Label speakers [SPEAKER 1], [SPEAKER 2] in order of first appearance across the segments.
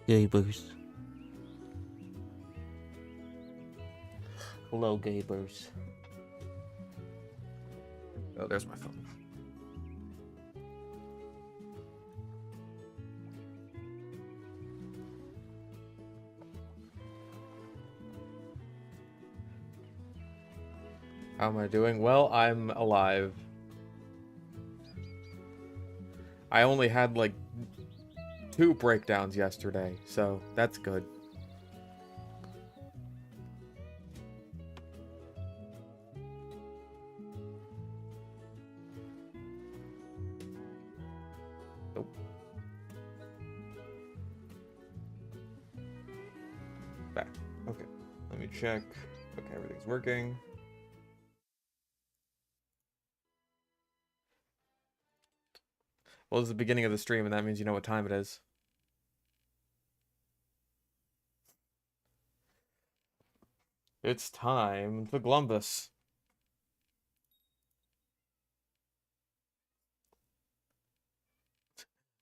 [SPEAKER 1] Gabers. Hello, Gabers.
[SPEAKER 2] Oh, there's my phone. How am I doing? Well, I'm alive. I only had like 2 breakdowns yesterday, so that's good. Nope. Back. Okay. Let me check. Okay, everything's working. Well, it's the beginning of the stream, and that means you know what time it is. It's time for Columbus.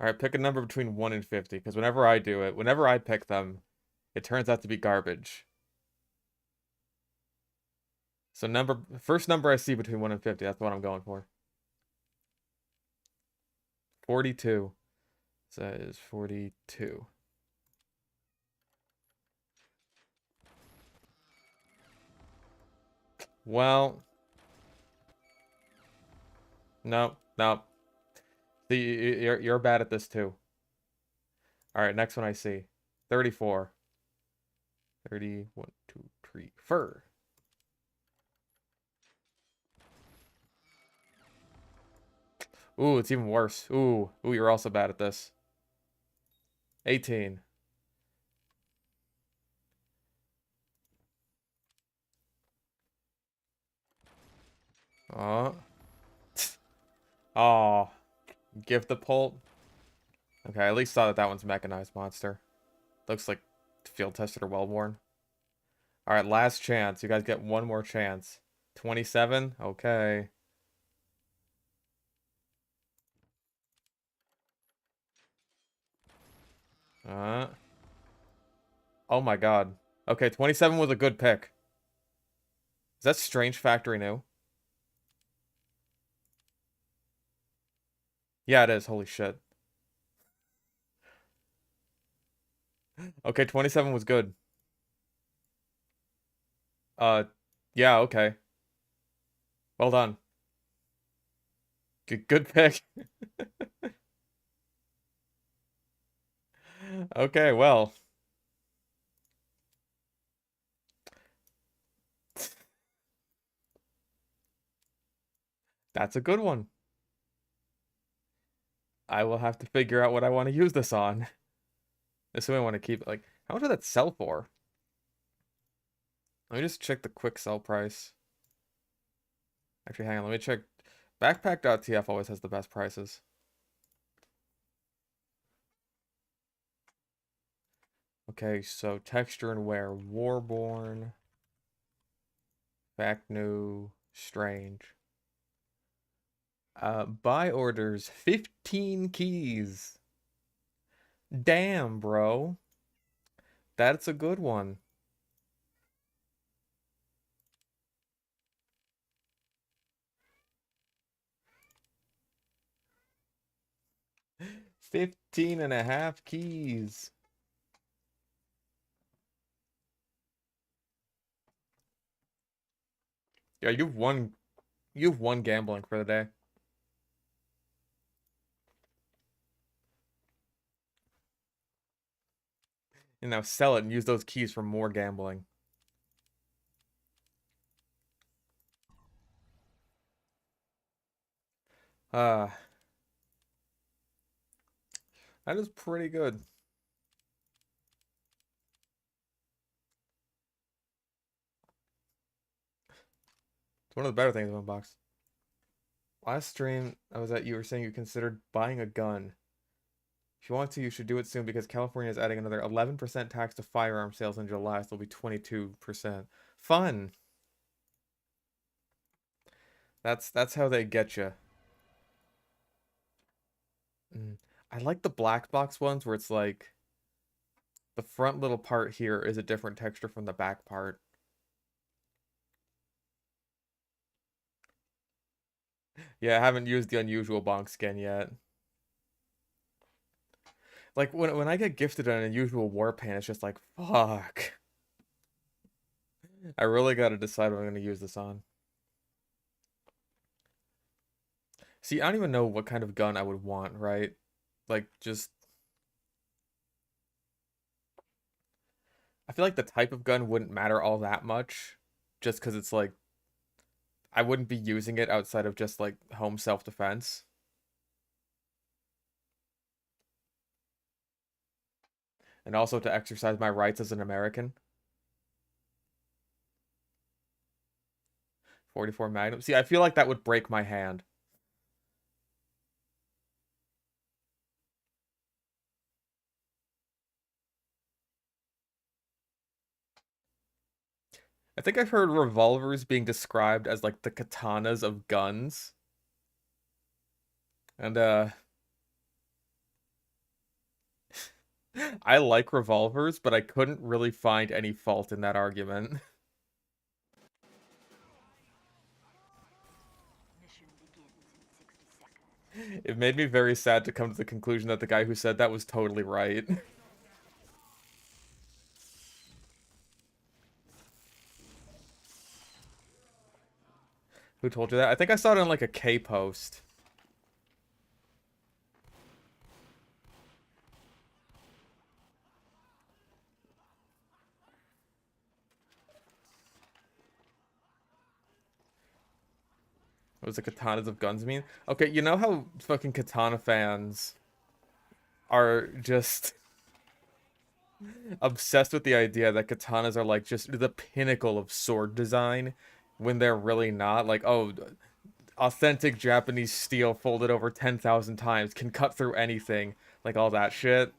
[SPEAKER 2] Alright, pick a number between 1 and 50, because whenever I do it, whenever I pick them, it turns out to be garbage. So first number I see between 1 and 50, that's what I'm going for. 42. So that is 42. Well, no, no. See, you're bad at this too. All right, next one I see. 34. 30, 1, 2, 3. Fur. Ooh, it's even worse. Ooh, you're also bad at this. 18. Oh. Oh. Give the pulp. Okay, I at least saw that one's mechanized monster. Looks like field tested or well-worn. All right, last chance. You guys get one more chance. 27? Okay. Uh. Oh my god. Okay, 27 was a good pick. Is that Strange Factory new? Yeah, it is. Holy shit. Okay, 27 was good. Uh, yeah, okay. Well done. Good pick. Okay, well. That's a good one. I will have to figure out what I want to use this on. Assuming I want to keep it. Like, how much did that sell for? Let me just check the quick sell price. Actually, hang on. Let me check. Backpack.tf always has the best prices. Okay, so texture and wear. Warborn. Back new. Strange. Buy orders. 15 keys. Damn, bro. That's a good one. Fifteen and a half keys. Yeah, you've won gambling for the day. And now sell it and use those keys for more gambling. Uh that is pretty good. It's one of the better things about box. Last stream I was at, you were saying you considered buying a gun. If you want to, you should do it soon because California is adding another 11% tax to firearm sales in July, so it'll be 22%. Fun. That's how they get you. I like the black box ones where it's like The front little part here is a different texture from the back part. Yeah, I haven't used the unusual bonk skin yet. Like, when I get gifted an unusual war paint, it's just like, fuck. I really gotta decide what I'm gonna use this on. See, I don't even know what kind of gun I would want, right? Like, just... I feel like the type of gun wouldn't matter all that much, just because it's like, I wouldn't be using it outside of just, like, home self-defense. And also to exercise my rights as an American. 44 Magnum. See, I feel like that would break my hand. I think I've heard revolvers being described as like the katanas of guns. And I like revolvers, but I couldn't really find any fault in that argument. It made me very sad to come to the conclusion that the guy who said that was totally right. Who told you that? I think I saw it on like a K post. What does the katanas of guns mean? Okay, you know how fucking katana fans are just obsessed with the idea that katanas are like just the pinnacle of sword design when they're really not. Like, oh, authentic Japanese steel folded over 10,000 times can cut through anything, like all that shit.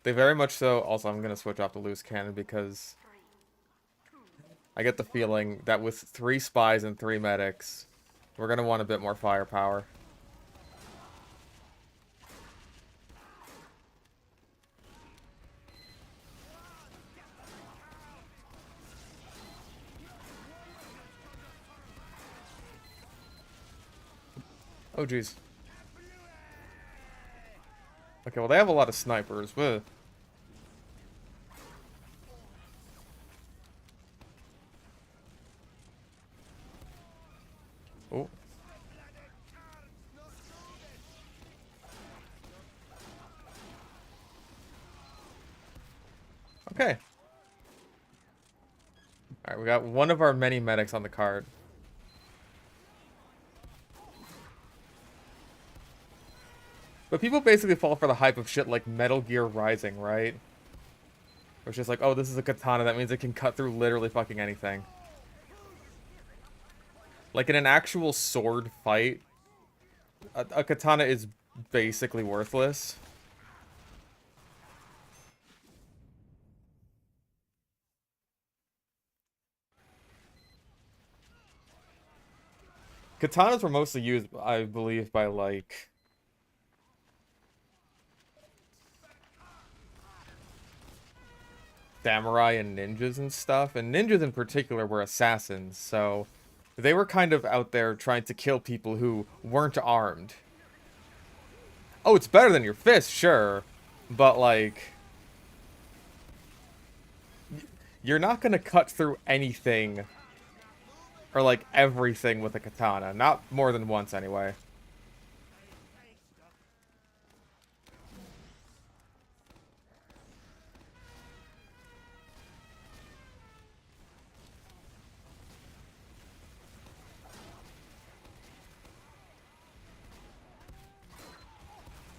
[SPEAKER 2] They very much so. Also, I'm gonna switch off the loose cannon because I get the feeling that with 3 spies and 3 medics, we're gonna want a bit more firepower. Oh, jeez. Okay, well, they have a lot of snipers. Ugh. Oh. Okay. Alright, we got one of our many medics on the card. But people basically fall for the hype of shit like Metal Gear Rising, right? Where it's just like, oh, this is a katana, that means it can cut through literally fucking anything. Like in an actual sword fight, a katana is basically worthless. Katanas were mostly used, I believe, by like... samurai and ninjas and stuff. And ninjas in particular were assassins, so... they were kind of out there trying to kill people who weren't armed. Oh, it's better than your fist, sure. But, like... you're not gonna cut through anything... or, like, everything with a katana. Not more than once, anyway.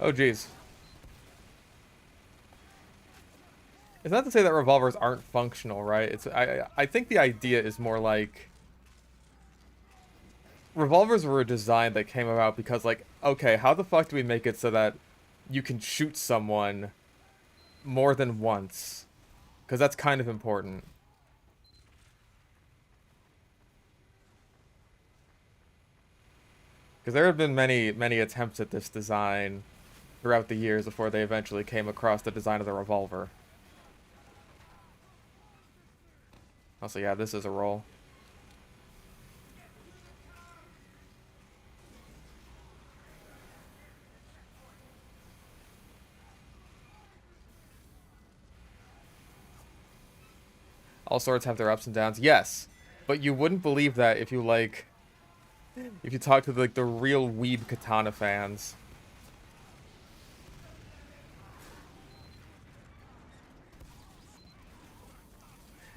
[SPEAKER 2] Oh, jeez. It's not to say that revolvers aren't functional, right? I think the idea is more like... revolvers were a design that came about because, like, okay, how the fuck do we make it so that you can shoot someone more than once? Because that's kind of important. Because there have been many attempts at this design, throughout the years before they eventually came across the design of the revolver. Also, yeah, this is a roll. All swords have their ups and downs. Yes, but you wouldn't believe that if you if you talk to the real weeb katana fans.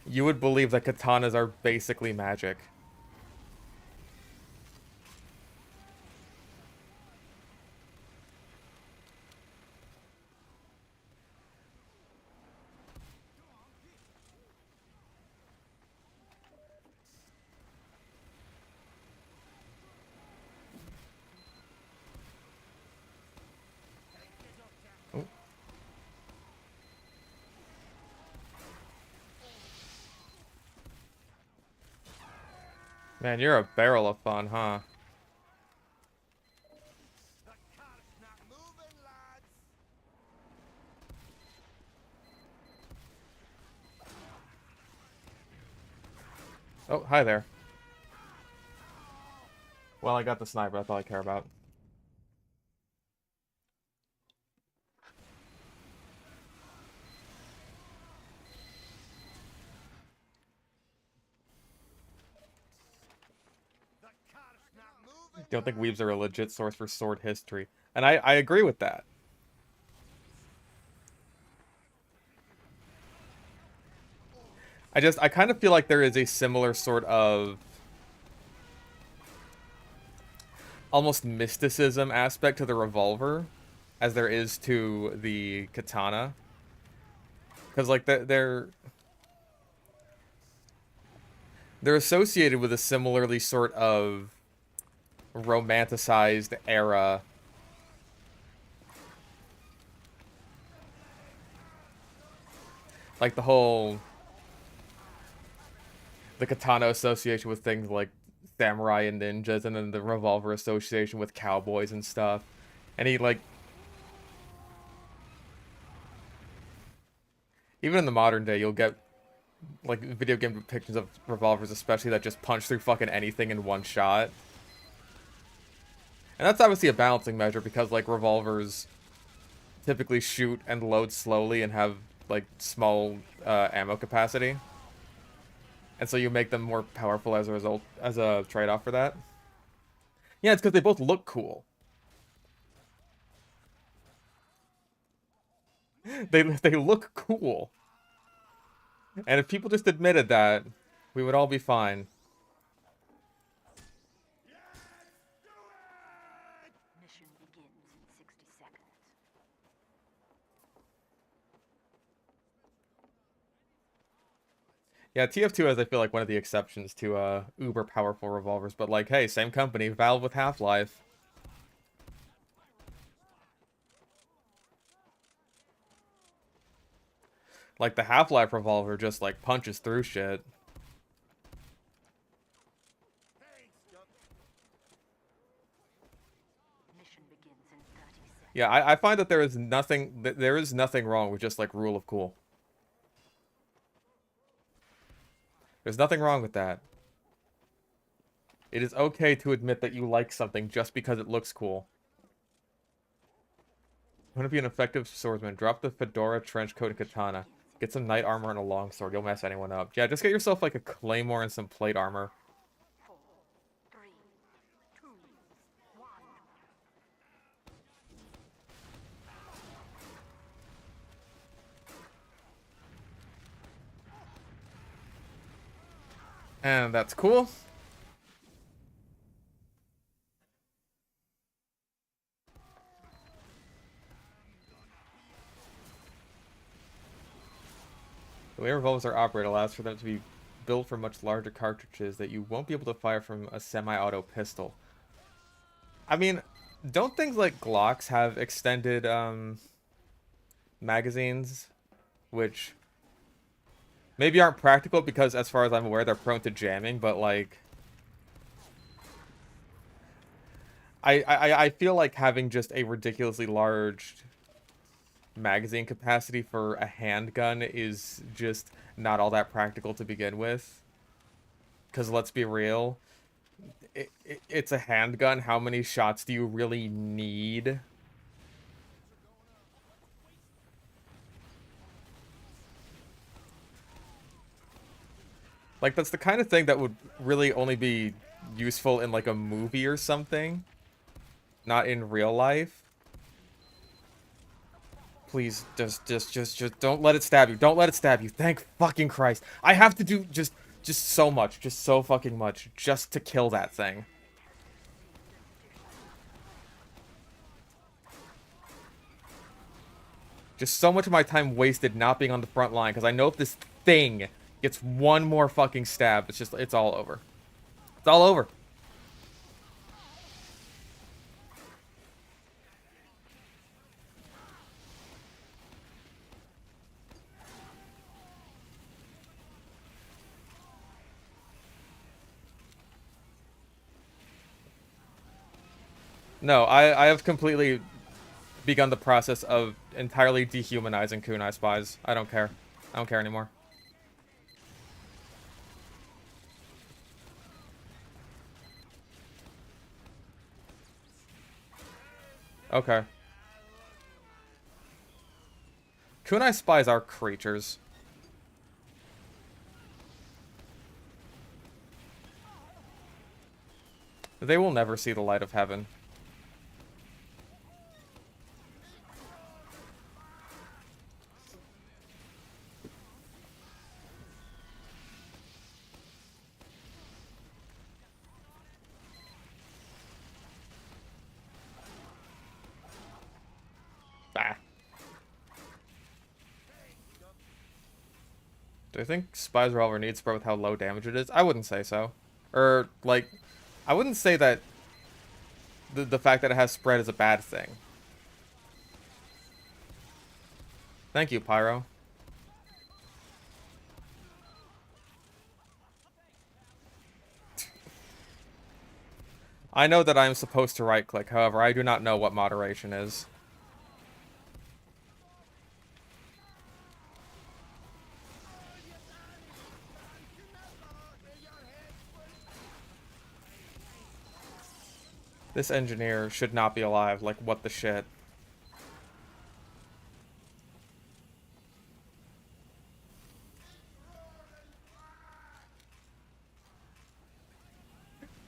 [SPEAKER 2] You would believe that katanas are basically magic. Oh. Man, you're a barrel of fun, huh? Oh, hi there. Well, I got the sniper. That's all I care about. Don't think weebs are a legit source for sword history. And I agree with that. I kind of feel like there is a similar sort of almost mysticism aspect to the revolver as there is to the katana. Because, like, they're associated with a similarly sort of romanticized era. Like the katana association with things like samurai and ninjas, and then the revolver association with cowboys and stuff. And he, like, even in the modern day, you'll get, like, video game depictions of revolvers especially that just punch through fucking anything in one shot. And that's obviously a balancing measure because, like, revolvers typically shoot and load slowly and have, like, small ammo capacity. And so you make them more powerful as a result, as a trade-off for that. Yeah, it's because they both look cool. They look cool. And if people just admitted that, we would all be fine.
[SPEAKER 1] Mission begins in 60 seconds.
[SPEAKER 2] Yeah, TF2 is, I feel like, one of the exceptions to uber powerful revolvers, but, like, hey, same company, Valve with Half-Life. Like, the Half-Life revolver just, like, punches through shit.
[SPEAKER 1] Mission begins in 30 seconds.
[SPEAKER 2] Yeah, I find that there is nothing wrong with just, like, rule of cool. There's nothing wrong with that. It is okay to admit that you like something just because it looks cool. You want to be an effective swordsman? Drop the fedora, trench coat, and katana. Get some knight armor and a longsword. You'll mess anyone up. Yeah, just get yourself, like, a claymore and some plate armor.
[SPEAKER 1] 4, 3, 2, 1.
[SPEAKER 2] And that's cool. The way revolvers are operated allows for them to be built for much larger cartridges that you won't be able to fire from a semi-auto pistol. I mean, don't things like Glocks have extended magazines, which maybe aren't practical because, as far as I'm aware, they're prone to jamming, but, like, I feel like having just a ridiculously large magazine capacity for a handgun is just not all that practical to begin with. Because let's be real, it's a handgun. How many shots do you really need? Like, that's the kind of thing that would really only be useful in, like, a movie or something. Not in real life. Please, just don't let it stab you. Don't let it stab you. Thank fucking Christ. I have to do just so much. Just so fucking much. Just to kill that thing. Just so much of my time wasted not being on the front line. Because I know if this thing gets one more fucking stab, it's all over. It's all over. No, I have completely begun the process of entirely dehumanizing kunai spies. I don't care. I don't care anymore. Okay. Kunai spies are creatures. They will never see the light of heaven. Bah. Do I think Spies Revolver needs spread with how low damage it is? I wouldn't say so. Or, like, I wouldn't say that the fact that it has spread is a bad thing. Thank you, Pyro. I know that I'm supposed to right-click, however, I do not know what moderation is. This engineer should not be alive, like, what the shit?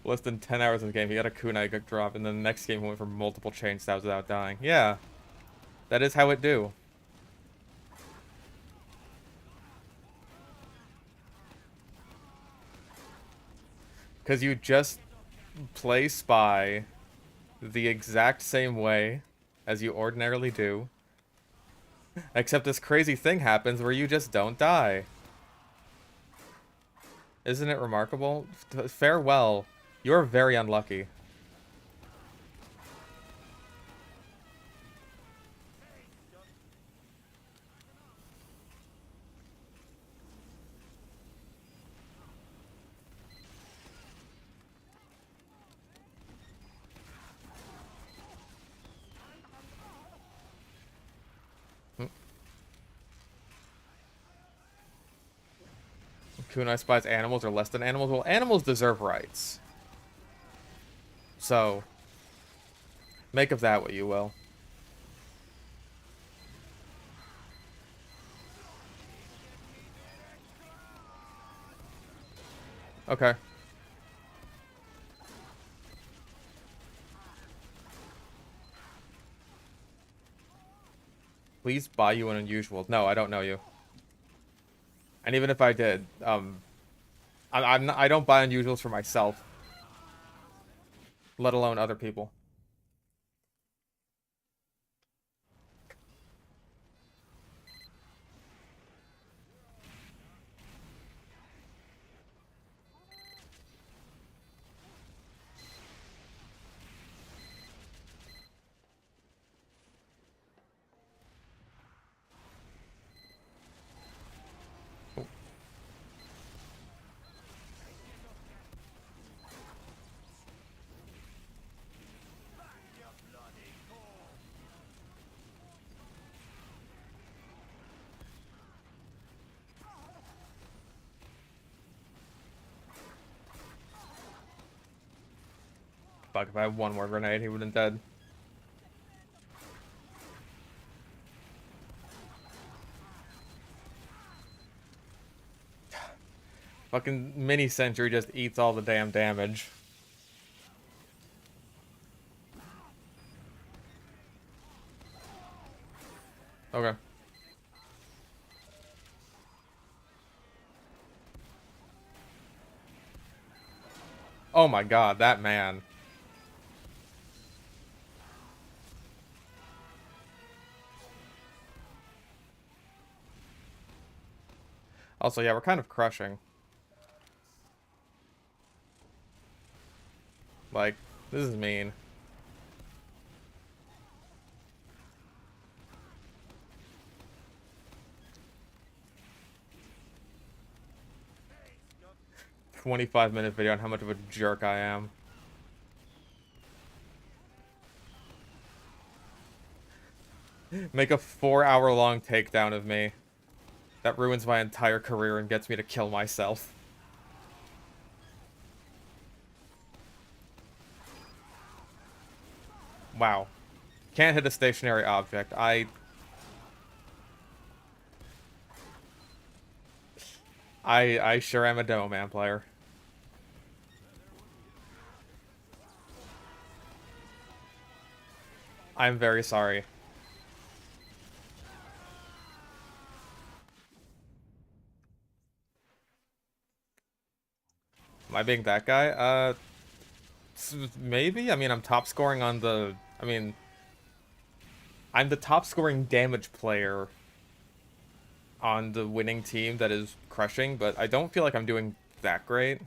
[SPEAKER 2] Less than 10 hours in the game, he got a kunai drop, and then the next game he went for multiple chain stabs without dying. Yeah. That is how it do. Because you just play Spy the exact same way as you ordinarily do. Except this crazy thing happens where you just don't die. Isn't it remarkable? Farewell. You're very unlucky. Kunai spies animals are less than animals. Well, animals deserve rights. So, make of that what you will. Okay. Please buy you an unusual. No, I don't know you. And even if I did, I don't buy unusuals for myself, let alone other people. Fuck, if I had one more grenade, he would have been dead. Fucking mini sentry just eats all the damn damage. Okay. Oh my god, that man. Also, yeah, we're kind of crushing. Like, this is mean. "25-minute video on how much of a jerk I am." Make a 4-hour-long takedown of me. That ruins my entire career and gets me to kill myself. Wow. Can't hit a stationary object. I sure am a Demo Man player. I'm very sorry. Am I being that guy? Maybe? I mean, I'm top scoring on the... I mean... I'm the top scoring damage player on the winning team that is crushing, but I don't feel like I'm doing that great.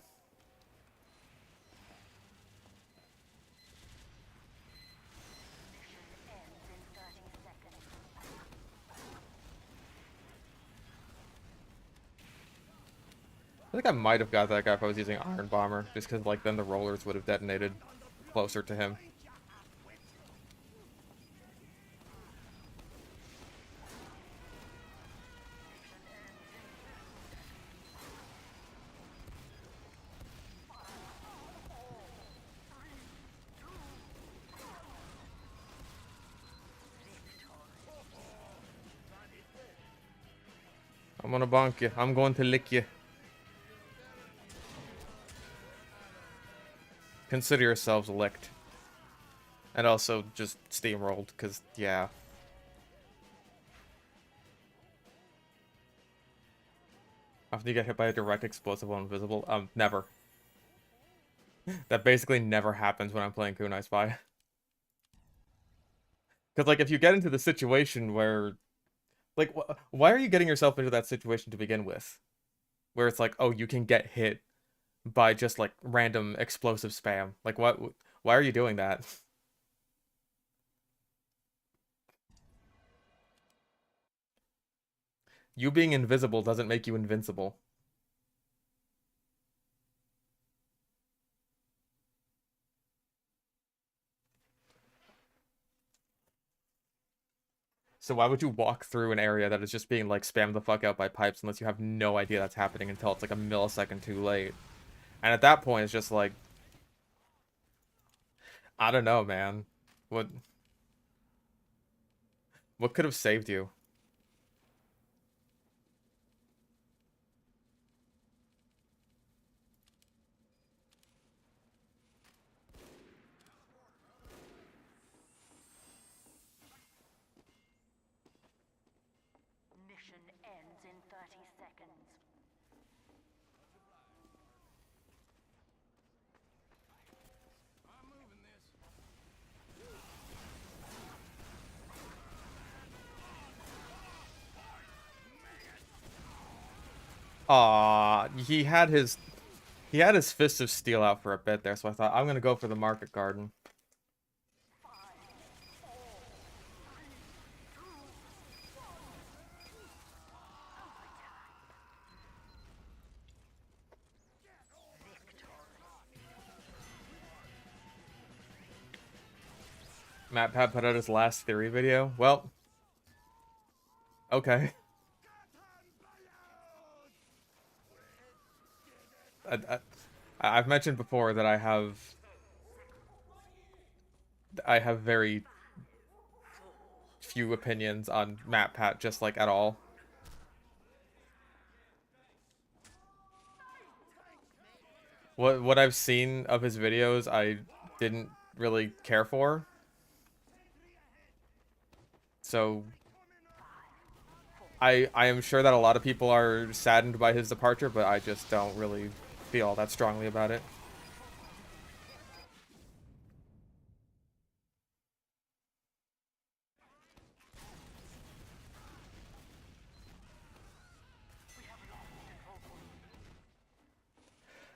[SPEAKER 2] I think I might have got that guy if I was using Iron Bomber, just because, like, then the rollers would have detonated closer to him. I'm gonna bonk you. I'm going to lick you. Consider yourselves licked. And also just steamrolled, because, yeah. After you get hit by a direct explosive while invisible? Never. That basically never happens when I'm playing Kunai Spy. Because, like, if you get into the situation where... Like, why are you getting yourself into that situation to begin with? Where it's like, oh, you can get hit by just, like, random explosive spam. Like, what? Why are you doing that? You being invisible doesn't make you invincible. So why would you walk through an area that is just being, like, spammed the fuck out by pipes unless you have no idea that's happening until it's, like, a millisecond too late? And at that point, it's just like... I don't know, man. What could have saved you?
[SPEAKER 1] Mission ends in 30 seconds.
[SPEAKER 2] He had his Fist of Steel out for a bit there, so I thought I'm gonna go for the Market Garden. MatPat put out his last theory video. Well, okay. I've mentioned before that I have I have very few opinions on MatPat, just like at all. What I've seen of his videos, I didn't really care for. So I am sure that a lot of people are saddened by his departure, but I just don't really feel that strongly about it.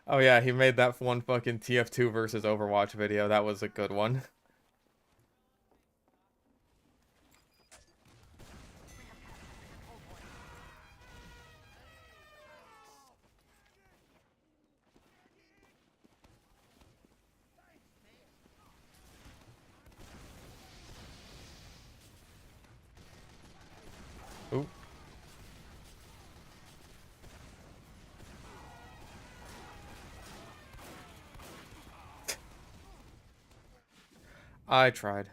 [SPEAKER 2] Oh yeah, he made that one fucking TF2 versus Overwatch video. That was a good one. Ooh. I tried.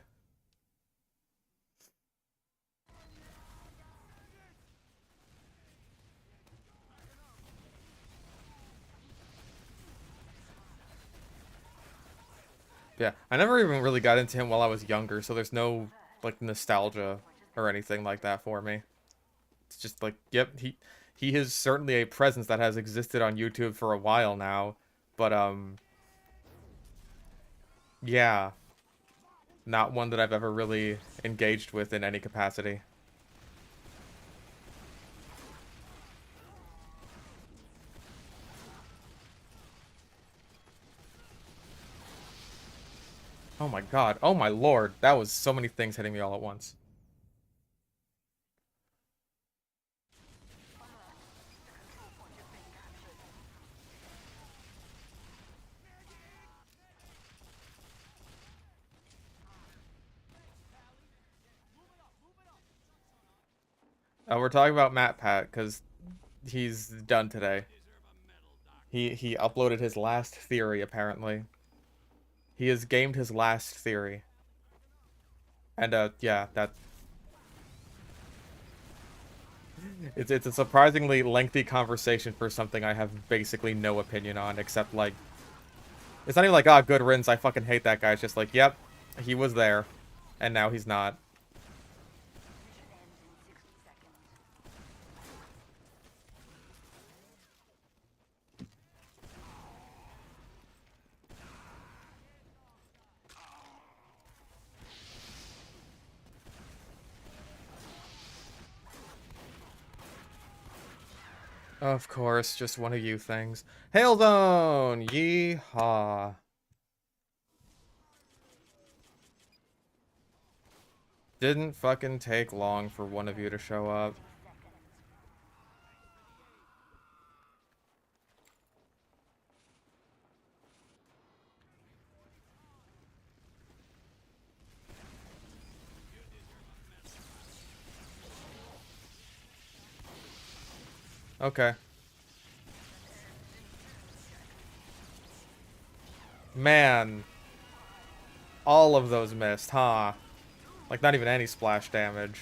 [SPEAKER 2] Yeah, I never even really got into him while I was younger, so there's no, like, nostalgia or anything like that for me. It's just like, yep, he is certainly a presence that has existed on YouTube for a while now, but, yeah, not one that I've ever really engaged with in any capacity. Oh my god. Oh my lord. That was so many things hitting me all at once. We're talking about MatPat because he's done today. He uploaded his last theory, apparently. He has gamed his last theory. And, yeah, it's a surprisingly lengthy conversation for something I have basically no opinion on, except, like, it's not even like, ah, good riddance, I fucking hate that guy. It's just like, yep, he was there, and now he's not. Of course, just one of you things. Hail Zone! Yeehaw. Didn't fucking take long for one of you to show up. Okay. Man. All of those missed, huh? Like, not even any splash damage.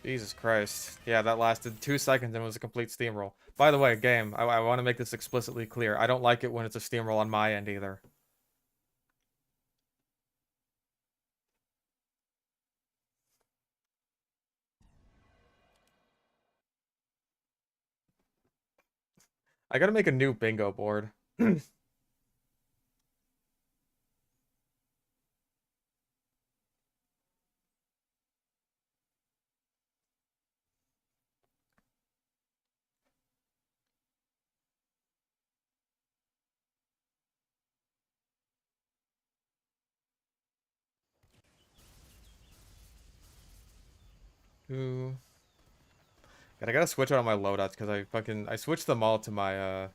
[SPEAKER 2] Jesus Christ. Yeah, that lasted 2 seconds and was a complete steamroll. By the way, game, I want to make this explicitly clear. I don't like it when it's a steamroll on my end either. I gotta make a new bingo board. Ooh. God, I gotta switch out on my loadouts because I switched them all to my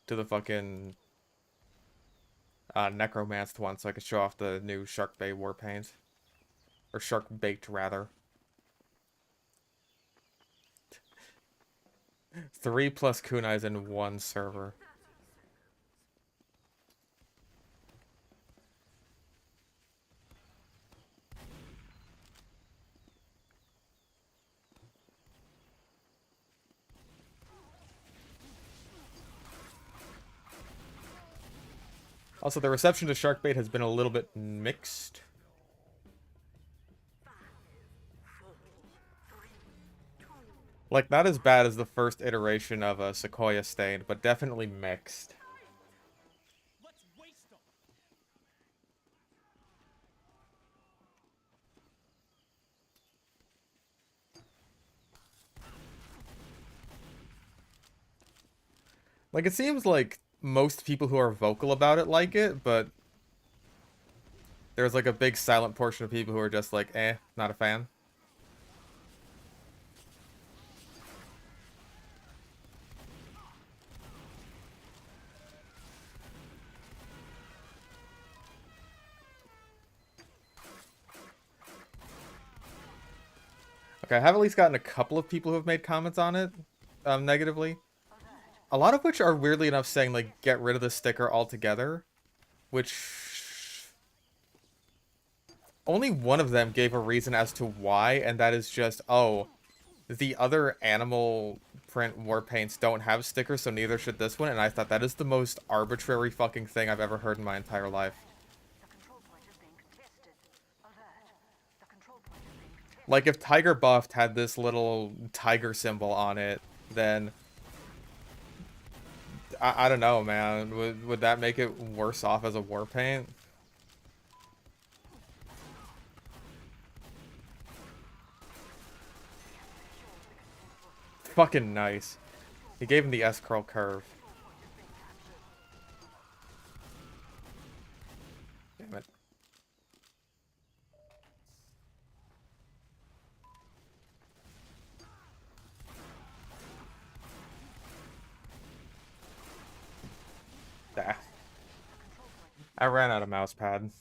[SPEAKER 2] to the fucking necromanced one so I could show off the new Shark Bay war paint. Or Shark Baked rather. 3 plus kunais in one server. Also, the reception to Sharkbait has been a little bit mixed. Like, not as bad as the first iteration of a Sequoia Stain, but definitely mixed. Like, it seems like most people who are vocal about it like it, but there's like a big silent portion of people who are just like, eh, not a fan. Okay, I have at least gotten a couple of people who have made comments on it, negatively. A lot of which are weirdly enough saying, like, get rid of the sticker altogether. Which... Only one of them gave a reason as to why, and that is just, oh, the other animal print war paints don't have stickers, so neither should this one, and I thought that is the most arbitrary fucking thing I've ever heard in my entire life. Like, if Tiger Buffed had this little tiger symbol on it, then... I don't know, man. Would that make it worse off as a war paint? Fucking nice. He gave him the S-curl curve. Damn it. Ah. I ran out of mouse pad.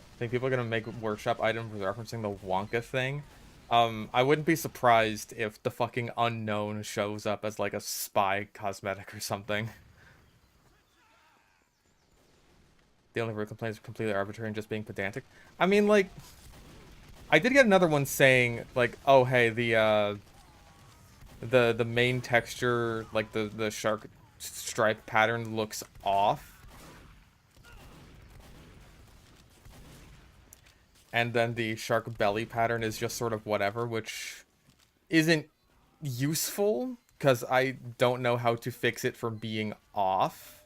[SPEAKER 2] I think people are gonna make workshop items referencing the Wonka thing. I wouldn't be surprised if the fucking unknown shows up as like a spy cosmetic or something. The only real complaint is completely arbitrary and just being pedantic. I mean, like, I did get another one saying, like, oh, hey, the main texture, like, the shark stripe pattern looks off. And then the shark belly pattern is just sort of whatever, which isn't useful, because I don't know how to fix it from being off.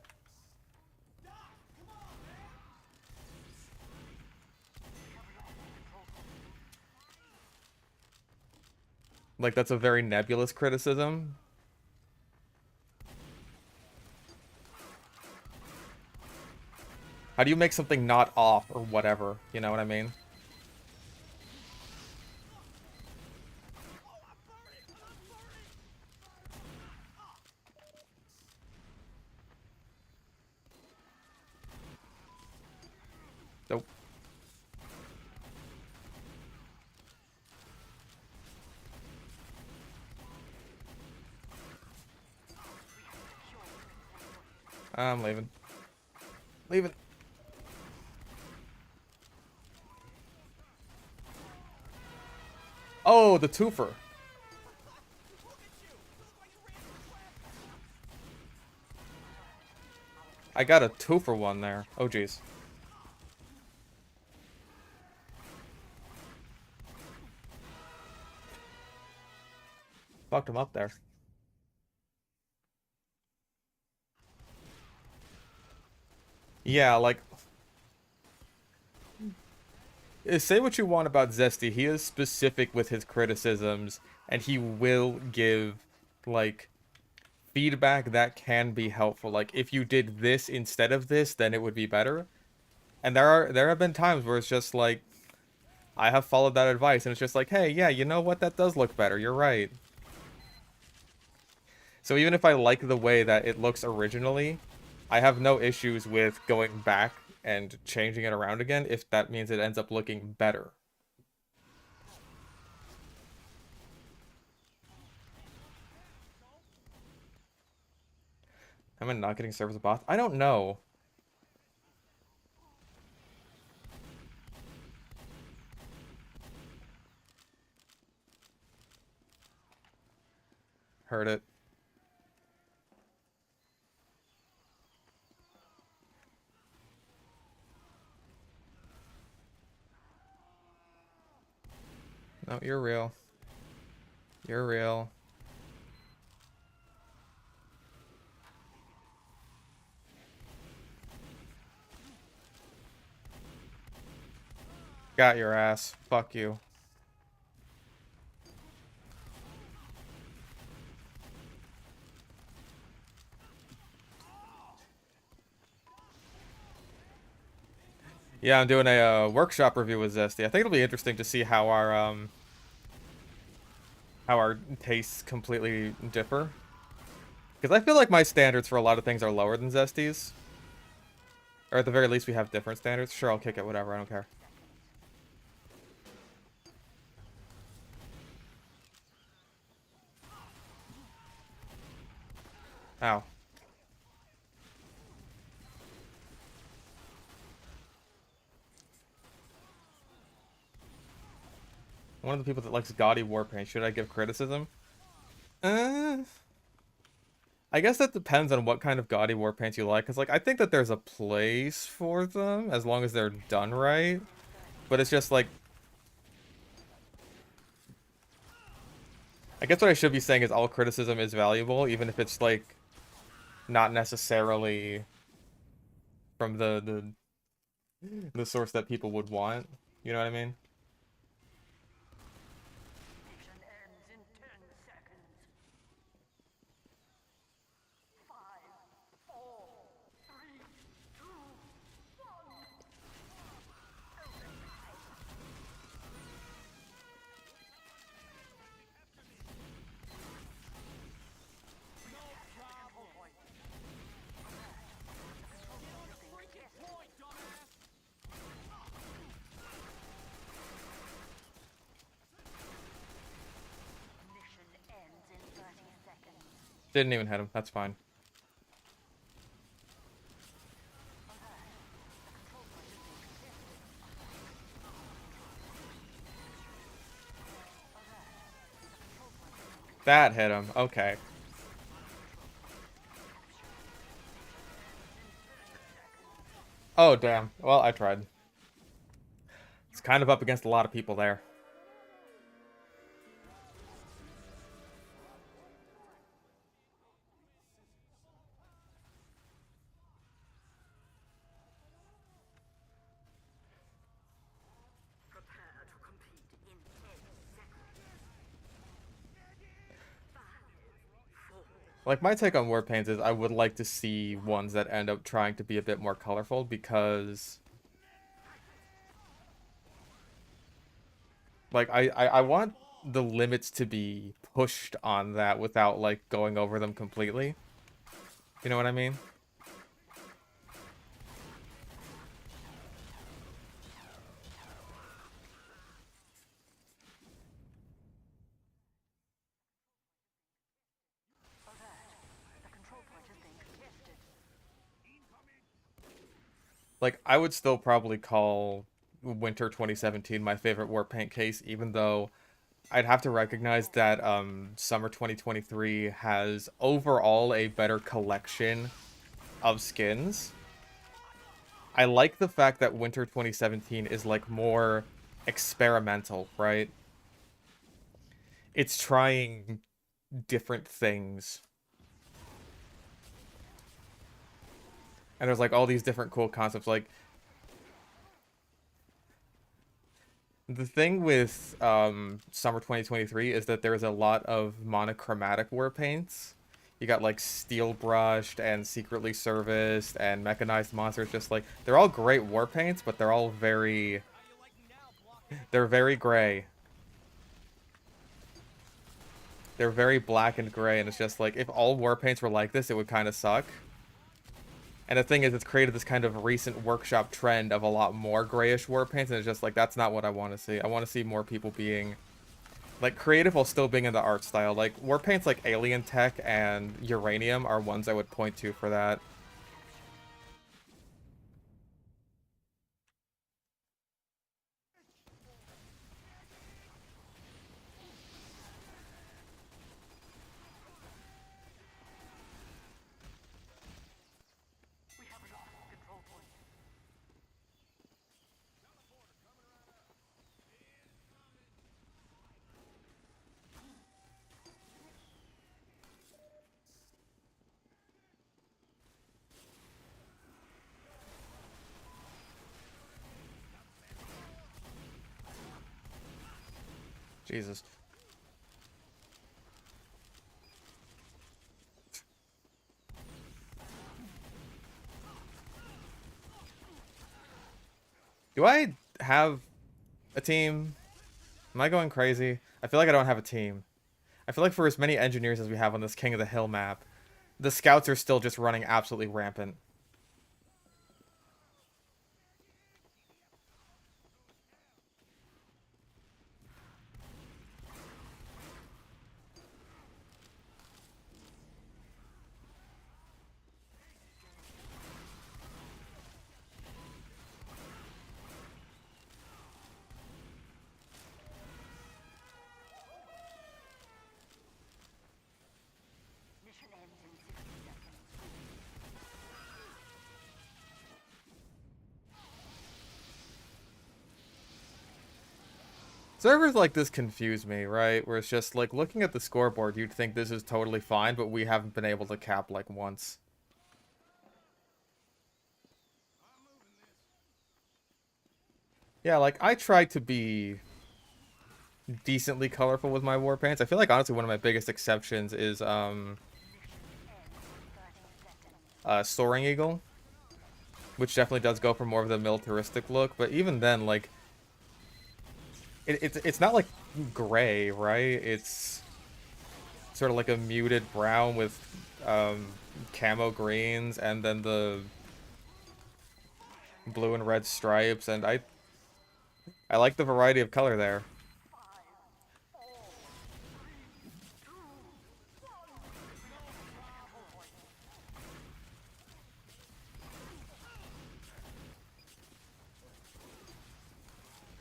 [SPEAKER 2] Like, that's a very nebulous criticism. How do you make something not off or whatever? You know what I mean? Nope. I'm leaving. Leaving. Oh, the twofer. I got a 2-for-1 there. Oh, jeez. Fucked him up there. Yeah, like... Say what you want about Zesty, he is specific with his criticisms, and he will give, like, feedback that can be helpful. Like, if you did this instead of this, then it would be better. And there have been times where it's just like, I have followed that advice, and it's just like, hey, yeah, you know what, that does look better, you're right. So even if I like the way that it looks originally, I have no issues with going back and changing it around again if that means it ends up looking better. Am I not getting service bots? I don't know. Heard it. No, you're real. You're real. Got your ass. Fuck you. Yeah, I'm doing a workshop review with Zesty. I think it'll be interesting to see how our tastes completely differ. Because I feel like my standards for a lot of things are lower than Zesty's. Or at the very least, we have different standards. Sure, I'll kick it, whatever, I don't care. Ow. One of the people that likes gaudy war paint. Should I give criticism? I guess that depends on what kind of gaudy war paints you like. Because, like, I think that there's a place for them as long as they're done right. But it's just, like... I guess what I should be saying is all criticism is valuable, even if it's, like, not necessarily from the source that people would want. You know what I mean?
[SPEAKER 1] Mission ends in 10 seconds. 5, 4, 3, 2, 1. Mission ends in 30 seconds.
[SPEAKER 2] Didn't even hit him. That's fine. That hit him. Okay. Oh, damn. Well, I tried. It's kind of up against a lot of people there.
[SPEAKER 1] Prepare to compete in 10 seconds. 5, 4.
[SPEAKER 2] Like, my take on war paints is I would like to see ones that end up trying to be a bit more colorful because... Like, I want the limits to be pushed on that without, like, going over them completely. You know what I mean?
[SPEAKER 1] The control point is being contested.
[SPEAKER 2] Like, I would still probably call Winter 2017 my favorite war paint case, even though I'd have to recognize that Summer 2023 has overall a better collection of skins. I like the fact that Winter 2017 is, like, more experimental, right? It's trying different things. And there's, like, all these different cool concepts, like... The thing with Summer 2023 is that there's a lot of monochromatic war paints. You got, like, steel brushed and secretly serviced and mechanized monsters. Just, like, they're all great war paints, but they're all very... They're very gray. They're very black and gray, and it's just, like, if all war paints were like this, it would kind of suck. And the thing is, it's created this kind of recent workshop trend of a lot more grayish war paints, and it's just like, that's not what I want to see. I want to see more people being, like, creative while still being in the art style. Like, war paints like Alien Tech and Uranium are ones I would point to for that.
[SPEAKER 1] We have lost control point.
[SPEAKER 2] Jesus. Do I have a team? Am I going crazy? I feel like I don't have a team. I feel like for as many engineers as we have on this King of the Hill map, the scouts are still just running absolutely rampant.
[SPEAKER 1] Mission ends in 60 seconds.
[SPEAKER 2] Servers like this confuse me, right? Where it's just like looking at the scoreboard, you'd think this is totally fine, but we haven't been able to cap like once. Yeah, like I try to be decently colorful with my war paints. I feel like honestly one of my biggest exceptions is
[SPEAKER 1] Mission ends in 30 seconds.
[SPEAKER 2] Soaring Eagle, which definitely does go for more of the militaristic look, but even then, like it's not like gray, right? It's sort of like a muted brown with um, camo greens and then the blue and red stripes, and I like the variety of color there.
[SPEAKER 1] 5, 4, 3, 2, 1. Control point.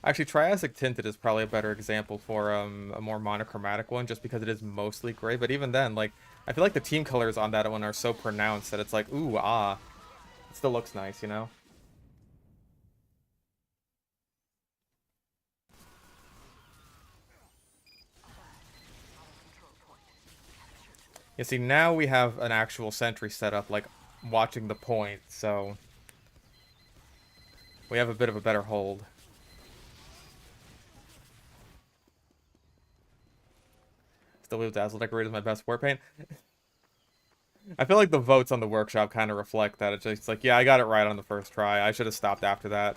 [SPEAKER 2] Actually, Triassic Tinted is probably a better example for a more monochromatic one, just because it is mostly gray. But even then, like, I feel like the team colors on that one are so pronounced that it's like, ooh, ah. It still looks nice, you know?
[SPEAKER 1] Control point.
[SPEAKER 2] You see, now we have an actual sentry set up, like, watching the point, so we have a bit of a better hold. Still believe Dazzle Decorator is my best war paint. I feel like the votes on the workshop kind of reflect that. It's just like, yeah, I got it right on the first try. I should have stopped after that.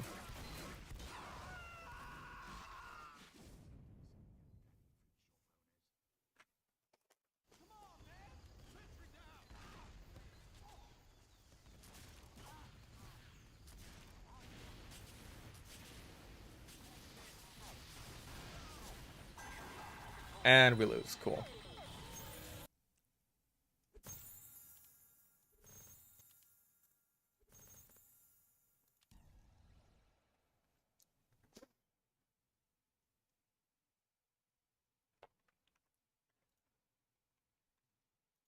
[SPEAKER 2] And we lose. Cool.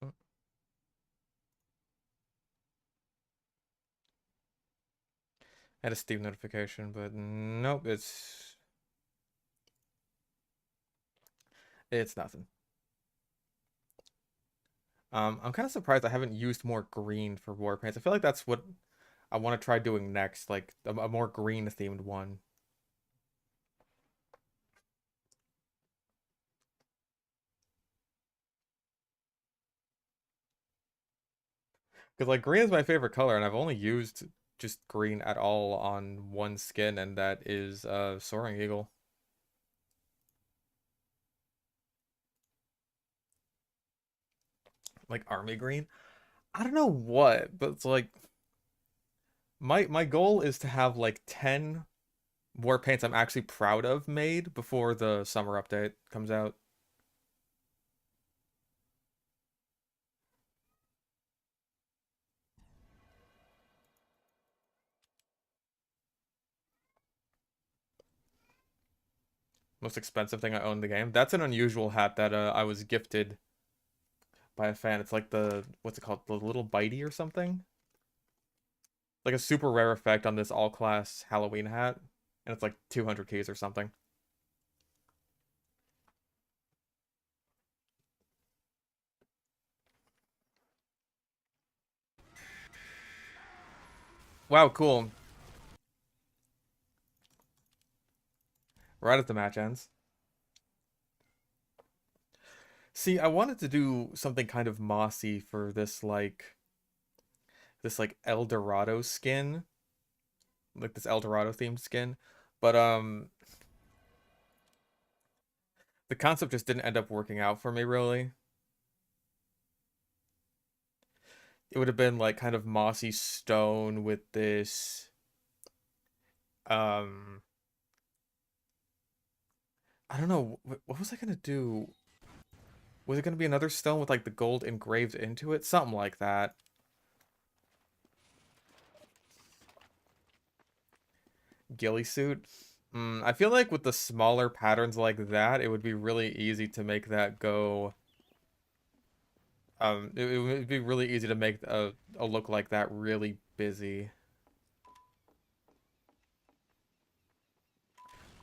[SPEAKER 2] I had a Steam notification, but nope, it's nothing. I'm kind of surprised I haven't used more green for war paints. I feel like that's what I want to try doing next, like a more green themed one. Because like green is my favorite color, and I've only used just green at all on one skin, and that is Soaring Eagle. Like army green. I don't know what, but it's like My goal is to have like 10 war paints I'm actually proud of made before the summer update comes out. Most expensive thing I own in the game. That's an unusual hat that I was gifted by a fan. It's like the what's it called? The little bitey or something? Like a super rare effect on this all class Halloween hat. And it's like 200 keys or something. Wow, cool. Right as the match ends. See, I wanted to do something kind of mossy for this like El Dorado skin, like this El Dorado themed skin, but the concept just didn't end up working out for me really. It would have been like kind of mossy stone with this um I don't know what was I gonna do? Was it gonna be another stone with like the gold engraved into it? Something like that. Ghillie suit. I feel like with the smaller patterns like that, it would be really easy to make that go. It would be really easy to make a look like that really busy.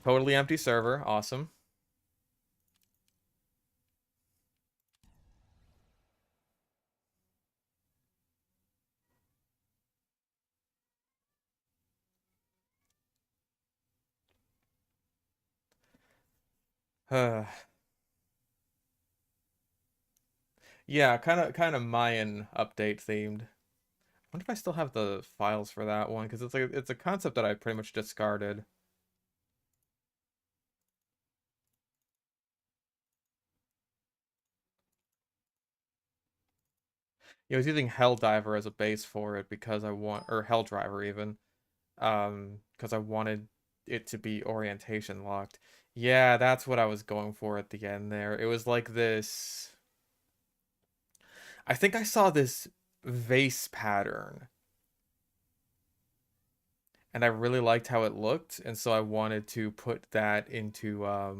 [SPEAKER 2] Totally empty server. Awesome. Yeah, kind of Mayan update themed. I wonder if I still have the files for that one because it's a concept that I pretty much discarded. Yeah, I was using Helldiver as a base for it because I want, or Helldriver even, because I wanted it to be orientation locked. Yeah, that's what I was going for at the end there. It was like this. I think I saw this vase pattern and I really liked how it looked, and so I wanted to put that into I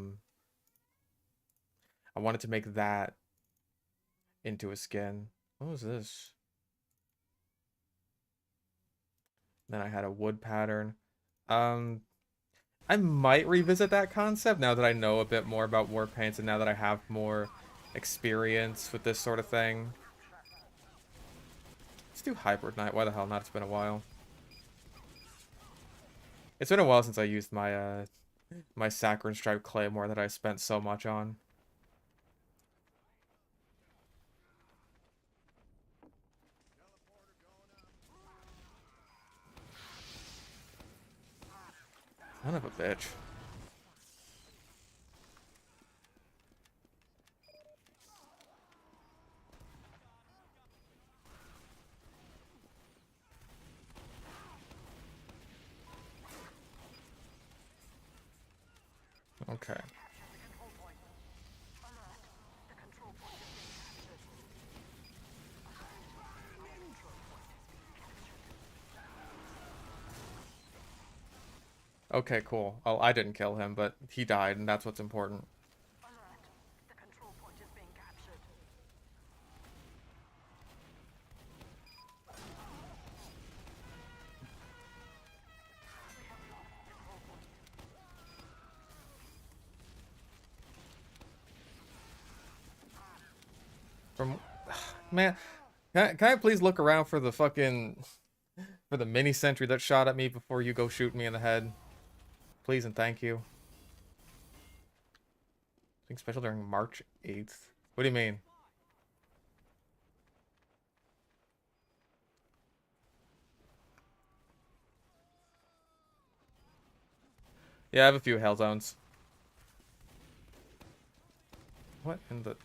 [SPEAKER 2] wanted to make that into a skin. What was this? Then I had a wood pattern. Um I might revisit that concept now that I know a bit more about war paints and now that I have more experience with this sort of thing. Let's do Hybrid Knight. Why the hell not? It's been a while. It's been a while since I used my Saccharine Stripe Claymore that I spent so much on. Son of a bitch. Okay. Okay, cool. Well, I didn't kill him, but he died, and that's what's important.
[SPEAKER 1] The control point is being captured.
[SPEAKER 2] From man, can I please look around for the fucking for the mini sentry that shot at me before you go shoot me in the head? Please and thank you. Something special during March 8th. What do you mean? Yeah, I have a few hell zones. What in the...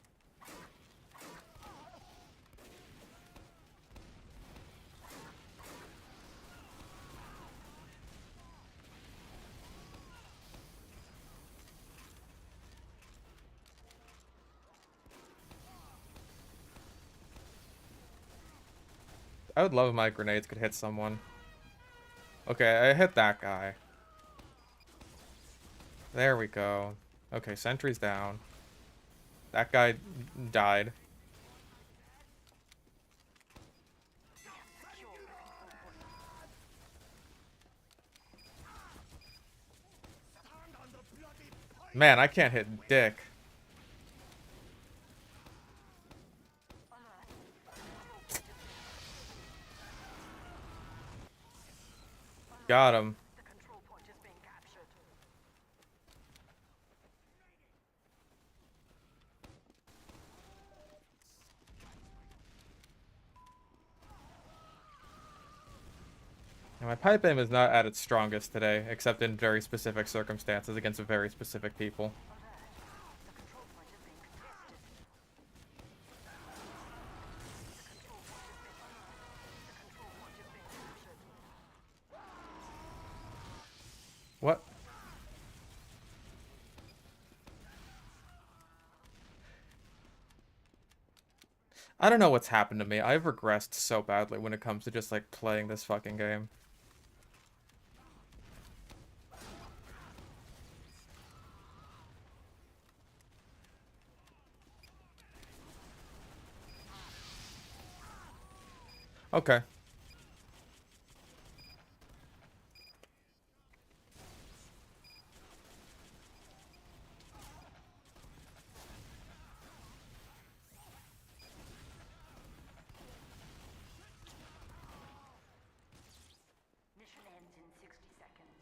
[SPEAKER 2] I would love if my grenades could hit someone. Okay, I hit that guy. There we go. Okay, sentry's down. That guy died. Man, I can't hit dick. Got him.
[SPEAKER 1] The control point is being captured.
[SPEAKER 2] And my pipe aim is not at its strongest today, except in very specific circumstances against very specific people.
[SPEAKER 1] The control point is being contested. The control point is being captured.
[SPEAKER 2] What? I don't know what's happened to me. I've regressed so badly when it comes to just, like, playing this fucking game. Okay.
[SPEAKER 1] Mission ends in 60 seconds.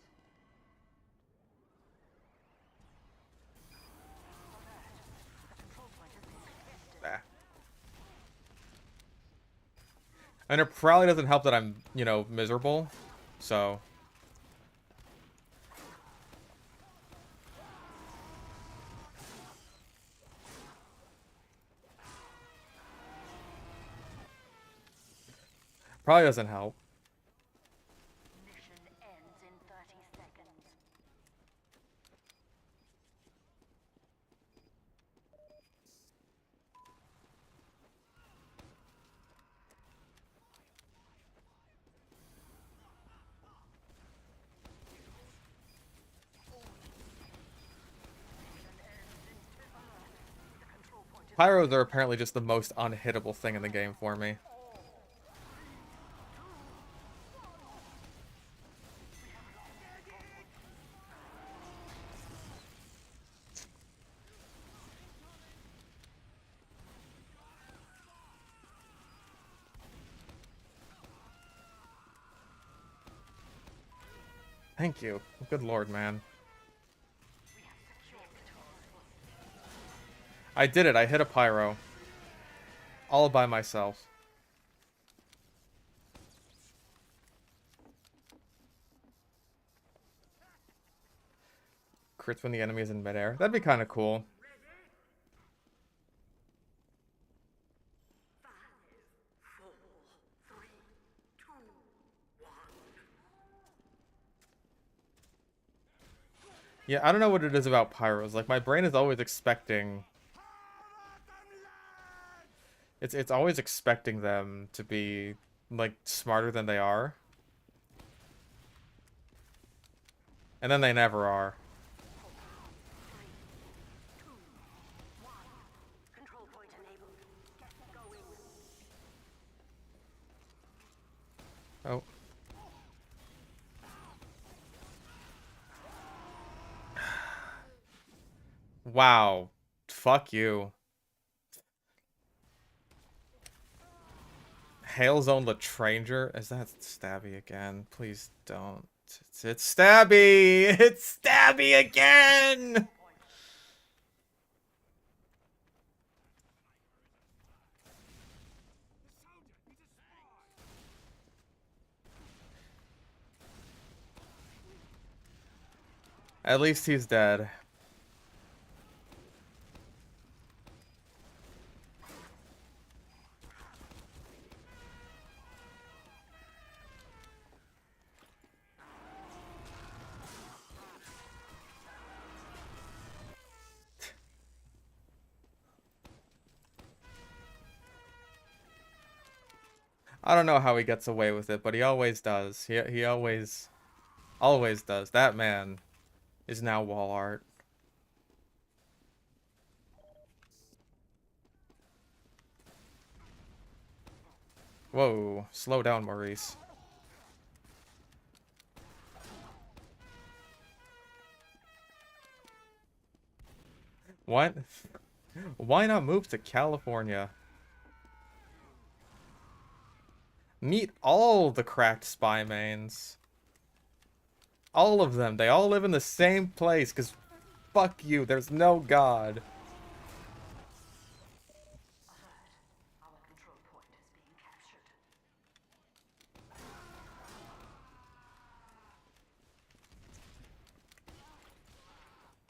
[SPEAKER 1] The control point is being contested.
[SPEAKER 2] Nah. And it probably doesn't help that I'm, you know, miserable. So... probably doesn't help.
[SPEAKER 1] Mission ends in 30 seconds.
[SPEAKER 2] Pyros are apparently just the most unhittable thing in the game for me. Thank you. Good lord, man. I did it. I hit a pyro. All by myself. Crits when the enemy is in midair. That'd be kind of cool. Yeah, I don't know what it is about pyros. Like, my brain is always expecting... It's always expecting them to be, like, smarter than they are. And then they never are.
[SPEAKER 1] Control point enabled. Get going.
[SPEAKER 2] Oh. Wow. Fuck you. Hailzone Latranger? Is that Stabby again? Please don't. It's Stabby! It's Stabby again! At least he's dead. I don't know how he gets away with it, but he always does. He always does. That man is now wall art. Whoa, slow down, Maurice. What? Why not move to California? Meet all the cracked spy mains. All of them. They all live in the same place, because fuck you, there's no god.
[SPEAKER 1] Our control point is being captured.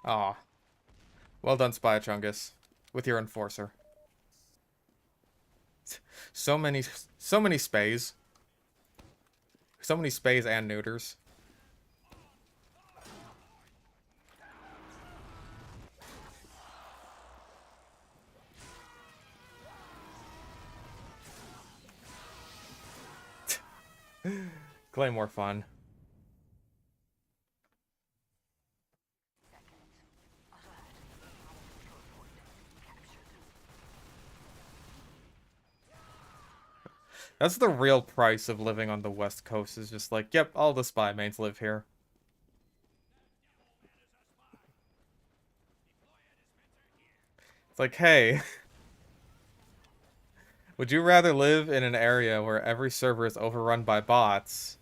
[SPEAKER 2] Aw. Well done, Spy Chungus. With your enforcer. So many spays. So many spays and neuters. Claymore fun. That's the real price of living on the West Coast, is just like, yep, all the spy mains live here. It's like, hey, would you rather live in an area where every server is overrun by bots,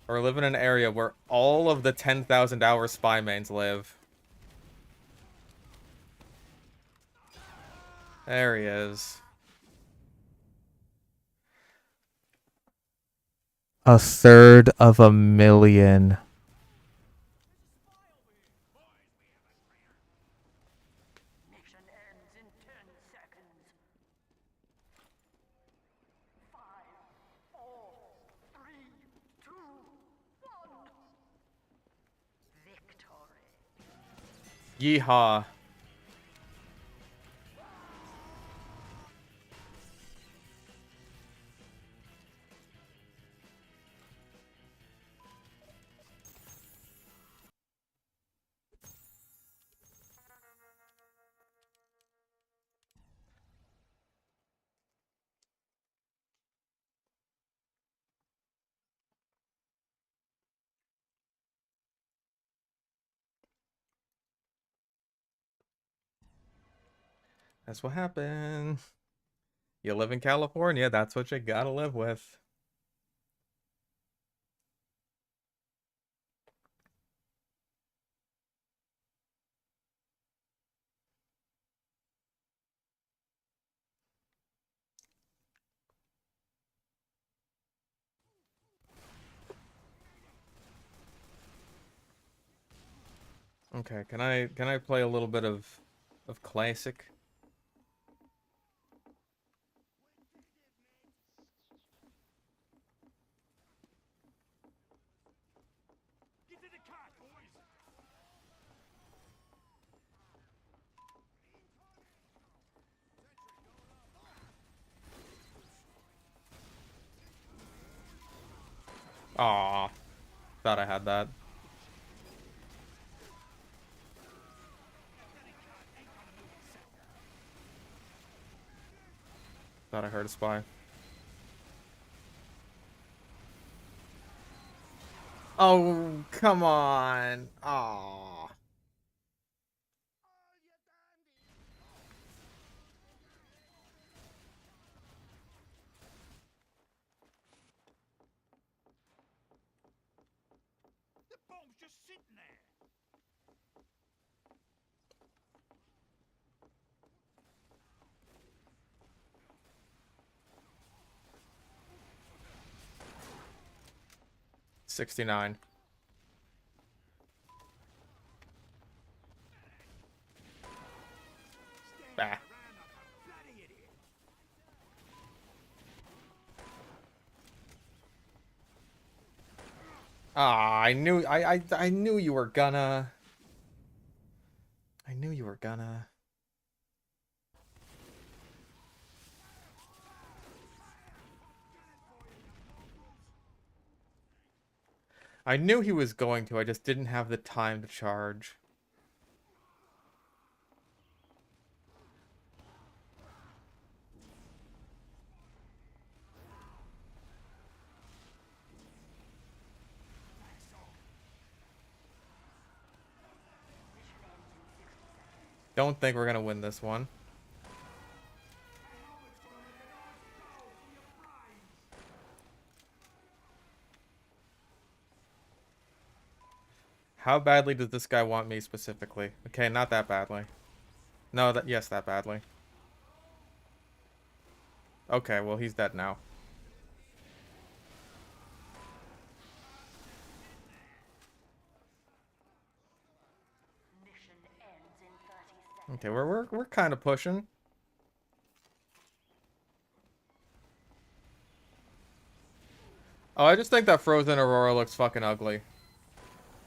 [SPEAKER 2] or live in an area where all of the 10,000-hour spy mains live? There he is. A third of a million.
[SPEAKER 1] Mission ends in 10 seconds. 5, 4, 3, 2, 1. Victory.
[SPEAKER 2] Yeehaw. That's what happened. You live in California, that's what you gotta live with. Okay, can I play a little bit of classic?
[SPEAKER 1] Get to the cart, boys.
[SPEAKER 2] Aw. Thought I had that. Thought I heard a spy. Oh, come on. Aw.
[SPEAKER 1] The bomb's just sitting there.
[SPEAKER 2] $69. Bah. Ah, I knew you were gonna. I knew you were gonna. I knew he was going to, I just didn't have the time to charge. Don't think we're gonna win this one. How badly does this guy want me specifically? Okay, not that badly. No, yes, that badly. Okay, well, he's dead now.
[SPEAKER 1] Mission ends in 30 seconds.
[SPEAKER 2] Okay, we're kind of pushing. Oh, I just think that Frozen Aurora looks fucking ugly.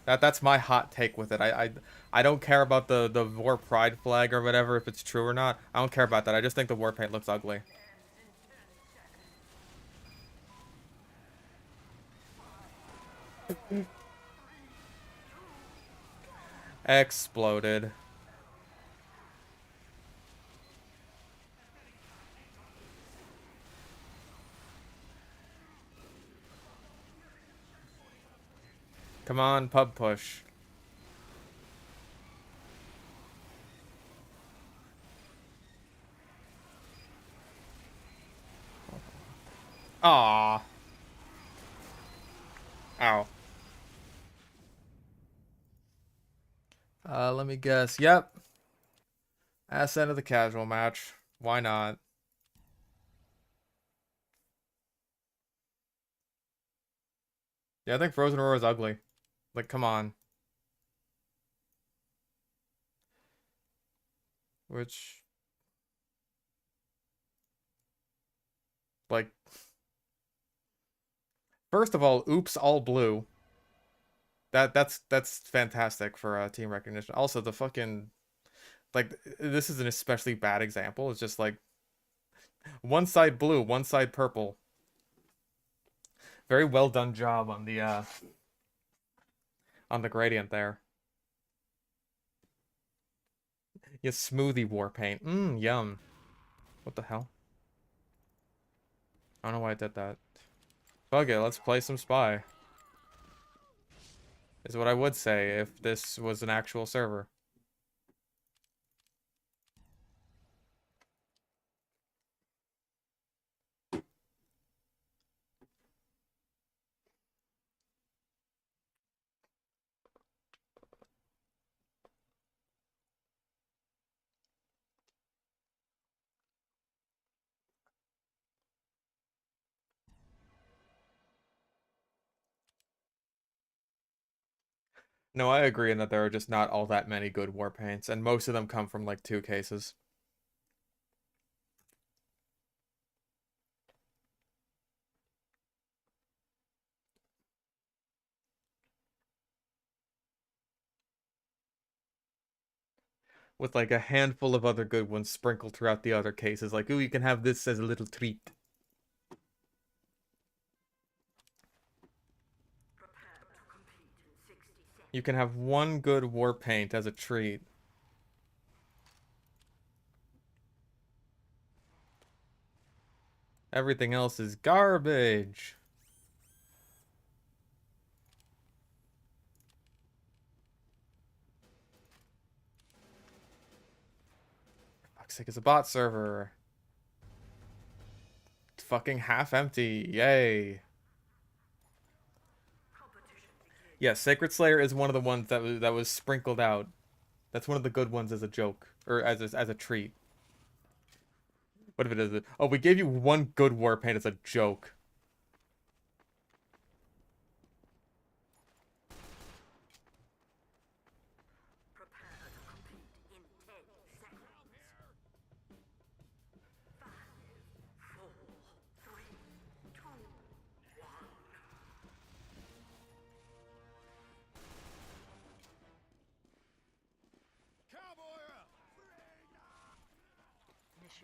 [SPEAKER 2] That's my hot take with it. I don't care about the War Pride flag or whatever, if it's true or not. I don't care about that. I just think the war paint looks ugly. Exploded. Come on, pub push. Ah. Ow. Let me guess. Yep. Ass end of the casual match. Why not? Yeah, I think Frozen Aurora is ugly. Like, come on. Which, like, first of all, oops, all blue. That's fantastic for team recognition. Also, the fucking, like, this is an especially bad example. It's just like one side blue, one side purple. Very well done job on the gradient there. Yeah, smoothie war paint. Mmm, yum. What the hell? I don't know why I did that. Fuck it, let's play some Spy. Is what I would say if this was an actual server. No, I agree in that there are just not all that many good war paints, and most of them come from like 2 cases. With like a handful of other good ones sprinkled throughout the other cases. Like, ooh, you can have this as a little treat.
[SPEAKER 1] Prepare to compete in 60 seconds.
[SPEAKER 2] You can have one good war paint as a treat. Everything else is garbage. Fuck's sake, it's a bot server. It's fucking half empty. Yay. Yeah, Sacred Slayer is one of the ones that was sprinkled out. That's one of the good ones as a joke or as a treat. What if it is? Oh, we gave you one good war paint as a joke.
[SPEAKER 1] Prepare to compete in 10 seconds. 5, 4, 3, 2, 1.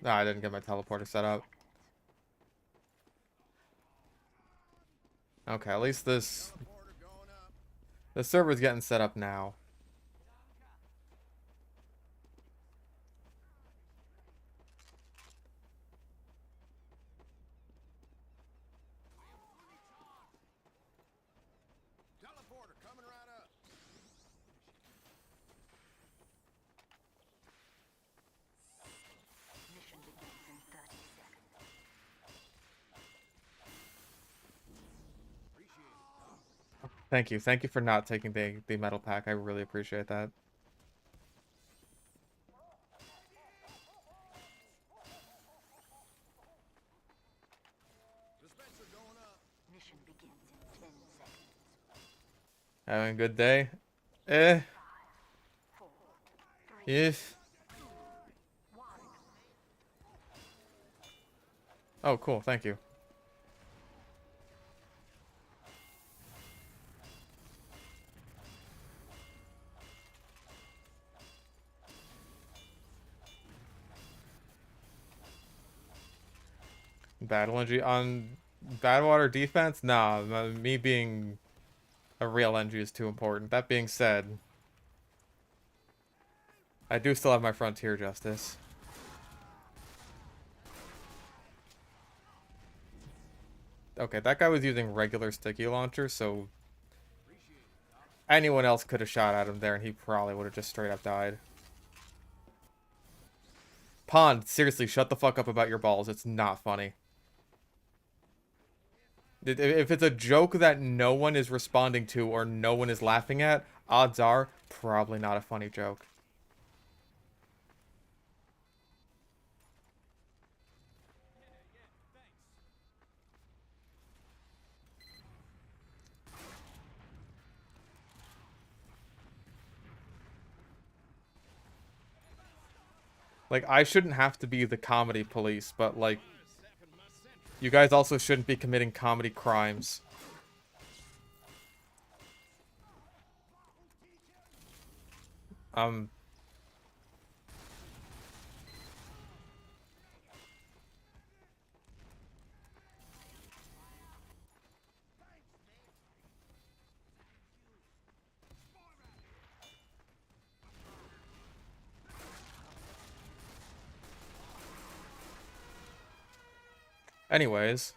[SPEAKER 2] No, I didn't get my teleporter set up. Okay, at least this The server's getting set up now.
[SPEAKER 3] Teleporter coming right up.
[SPEAKER 1] Mission begins in 30 seconds.
[SPEAKER 3] Appreciate it.
[SPEAKER 2] Thank you. Thank you for not taking the metal pack. I really appreciate that.
[SPEAKER 3] Dispenser going up.
[SPEAKER 1] Mission begins in 10 seconds.
[SPEAKER 2] Having a good day? Eh.
[SPEAKER 1] 4, 3,
[SPEAKER 2] If.
[SPEAKER 1] 1.
[SPEAKER 2] Oh, cool. Thank you. Battle NG on Badwater defense? Nah, me being a real NG is too important. That being said, I do still have my Frontier Justice. Okay, that guy was using regular sticky launcher, so anyone else could have shot at him there and he probably would have just straight up died. Pond, seriously, shut the fuck up about your balls. It's not funny. If it's a joke that no one is responding to or no one is laughing at, odds are probably not a funny joke. Like, I shouldn't have to be the comedy police, but, like, you guys also shouldn't be committing comedy crimes. Um... Anyways.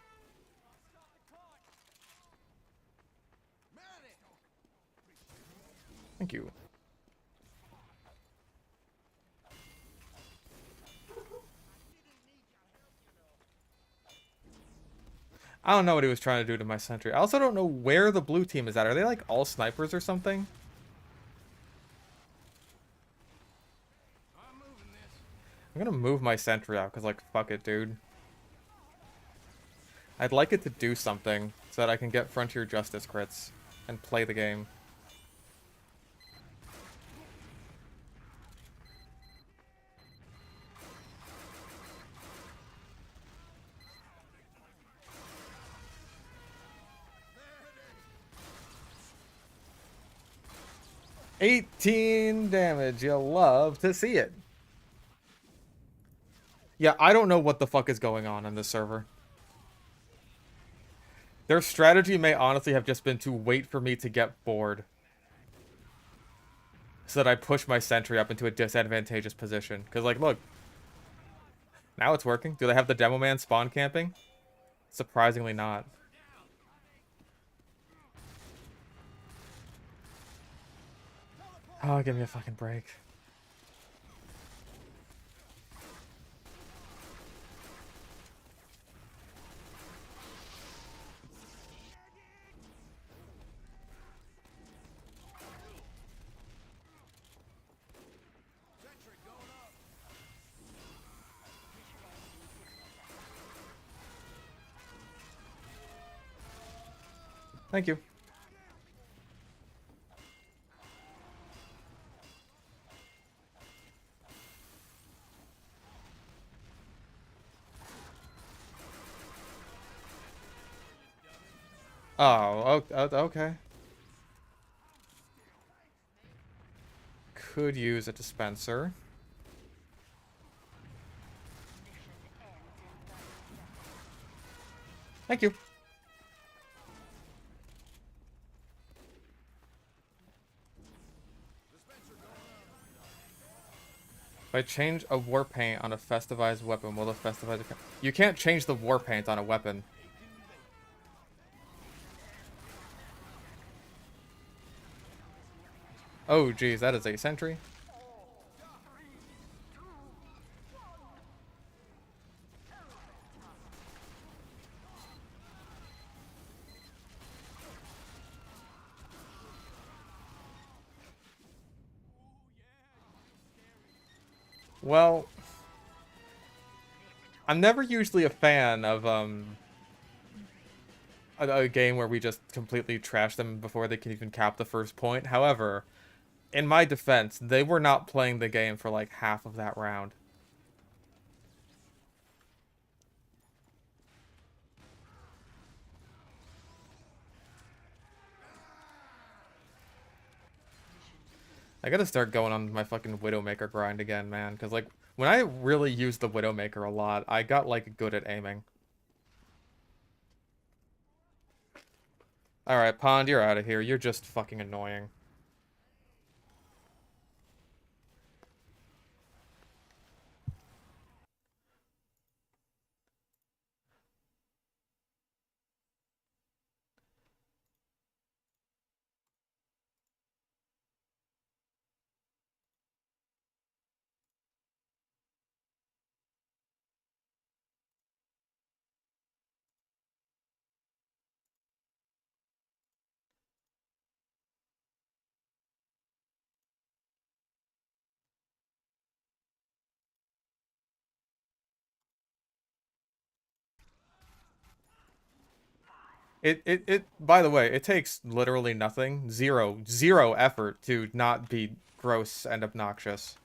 [SPEAKER 2] Thank you. I don't know what he was trying to do to my sentry. I also don't know where the blue team is at. Are they like all snipers or something?
[SPEAKER 3] I'm moving this.
[SPEAKER 2] I'm gonna move my sentry out because, like, fuck it, dude. I'd like it to do something so that I can get Frontier Justice crits and play the game.
[SPEAKER 3] There it is.
[SPEAKER 2] 18 damage. You'll love to see it. Yeah, I don't know what the fuck is going on this server. Their strategy may honestly have just been to wait for me to get bored, so that I push my sentry up into a disadvantageous position. Because, like, look. Now it's working. Do they have the demo man spawn camping? Surprisingly not. Oh, give me a fucking break.
[SPEAKER 3] Sentry going up.
[SPEAKER 2] Thank you. Oh, okay. Could use a dispenser. Thank you. I change a war paint on a festivized weapon, will the festivized... You can't change the war paint on a weapon. Oh, geez, that is a sentry. Well, I'm never usually a fan of a game where we just completely trash them before they can even cap the first point. However, in my defense, they were not playing the game for like half of that round. I gotta start going on my fucking Widowmaker grind again, man. Because, like, when I really used the Widowmaker a lot, I got, like, good at aiming. Alright, Pond, you're out of here. You're just fucking annoying. By the way, it takes literally nothing, zero effort to not be gross and obnoxious.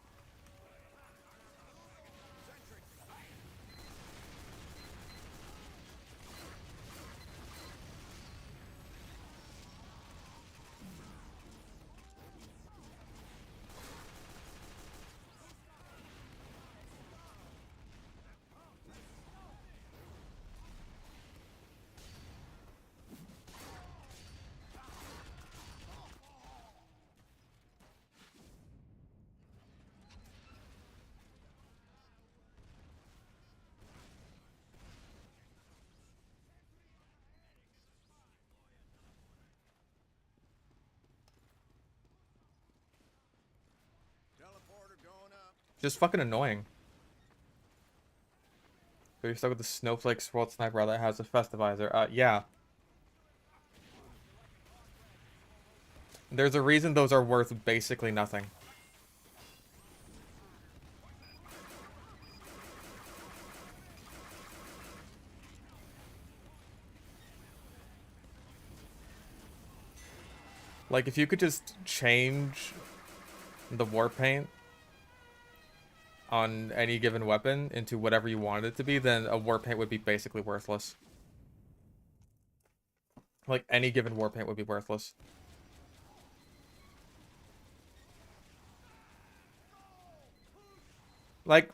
[SPEAKER 3] Teleporter going up.
[SPEAKER 2] Just fucking annoying. So you're stuck with the Snowflake Swirled Sniper that has a Festivizer. Yeah. There's a reason those are worth basically nothing. Like, if you could just change the war paint on any given weapon into whatever you wanted it to be, then a war paint would be basically worthless. Like, any given war paint would be worthless. Like,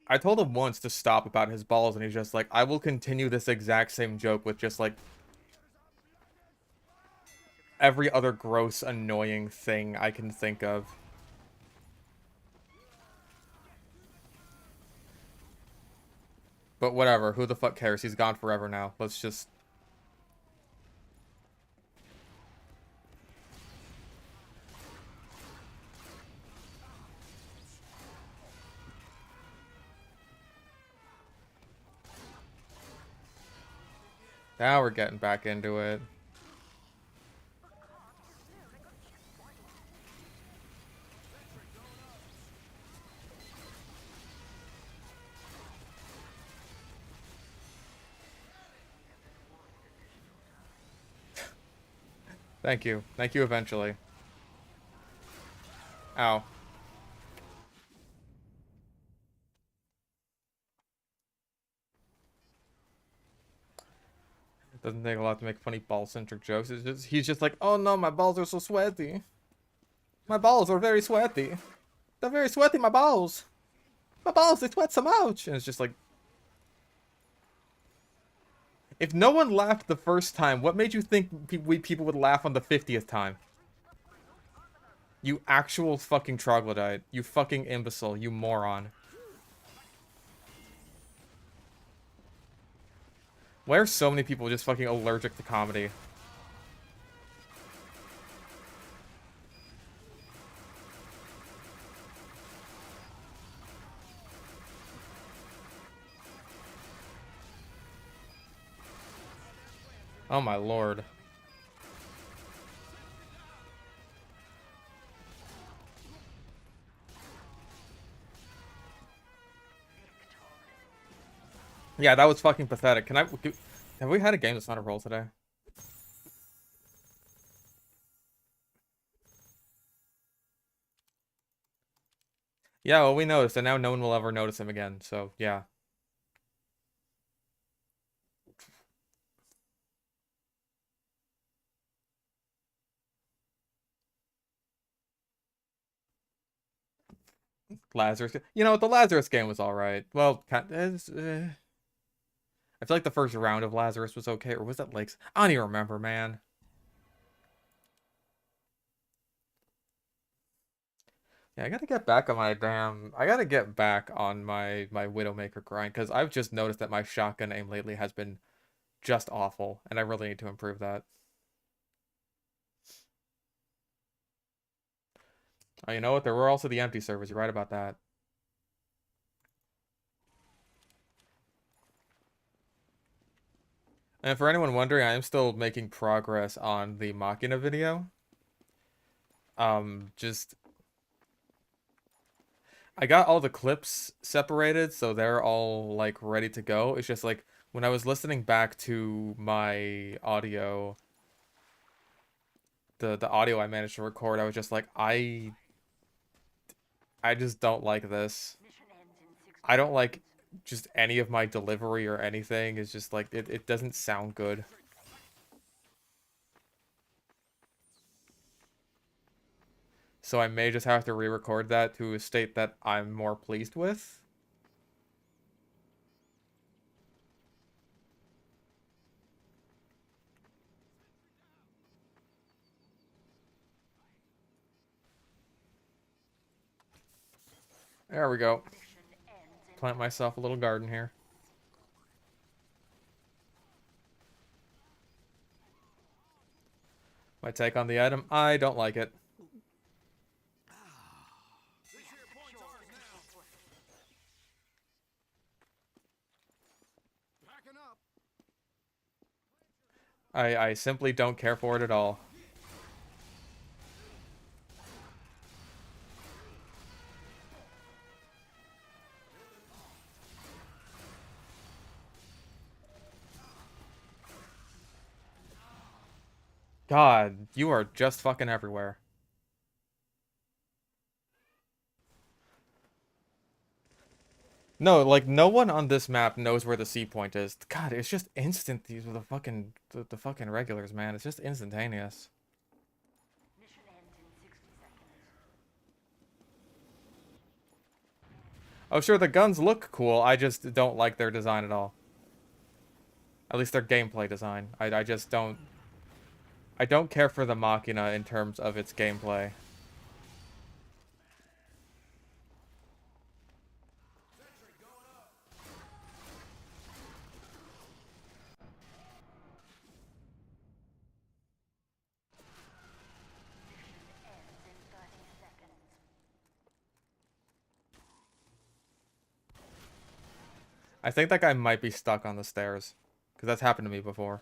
[SPEAKER 2] I told him once to stop about his balls, and he's just like, I will continue this exact same joke with just, like, every other gross, annoying thing I can think of. But whatever, who the fuck cares? He's gone forever now. Let's just... Now we're getting back into it. Thank you. Thank you eventually. Ow. It doesn't take a lot to make funny ball-centric jokes. He's just like, oh no, my balls are so sweaty. My balls are very sweaty. They're very sweaty, my balls. My balls, they sweat so much. And it's just like... If no one laughed the first time, what made you think people would laugh on the 50th time? You actual fucking troglodyte. You fucking imbecile. You moron. Why are so many people just fucking allergic to comedy? Oh my lord. Yeah, that was fucking pathetic. Have we had a game that's not a roll today? Yeah, well, we noticed, and now no one will ever notice him again, so, yeah. Lazarus. You know, the Lazarus game was alright. Well, I feel like the first round of Lazarus was okay, or was that Lakes? I don't even remember, man. Yeah, I gotta get back on my damn... I gotta get back on my Widowmaker grind, because I've just noticed that my shotgun aim lately has been just awful, and I really need to improve that. Oh, you know what? There were also the empty servers. You're right about that. And for anyone wondering, I am still making progress on the Machina video. Just... I got all the clips separated, so they're all, like, ready to go. It's just, like, when I was listening back to my audio... The audio I managed to record, I was just like, I just don't like this. I don't like just any of my delivery or anything. It's just like, it doesn't sound good. So I may just have to re-record that to a state that I'm more pleased with. There we go. Plant myself a little garden here. My take on the item, I don't like it. I simply don't care for it at all. God, you are just fucking everywhere. No, like, no one on this map knows where the C point is. God, it's just instant, these are the fucking regulars, man. It's just instantaneous. Oh, sure, the guns look cool. I just don't like their design at all. At least their gameplay design. I just don't... I don't care for the Machina in terms of its gameplay. I think that guy might be stuck on the stairs. Because that's happened to me before.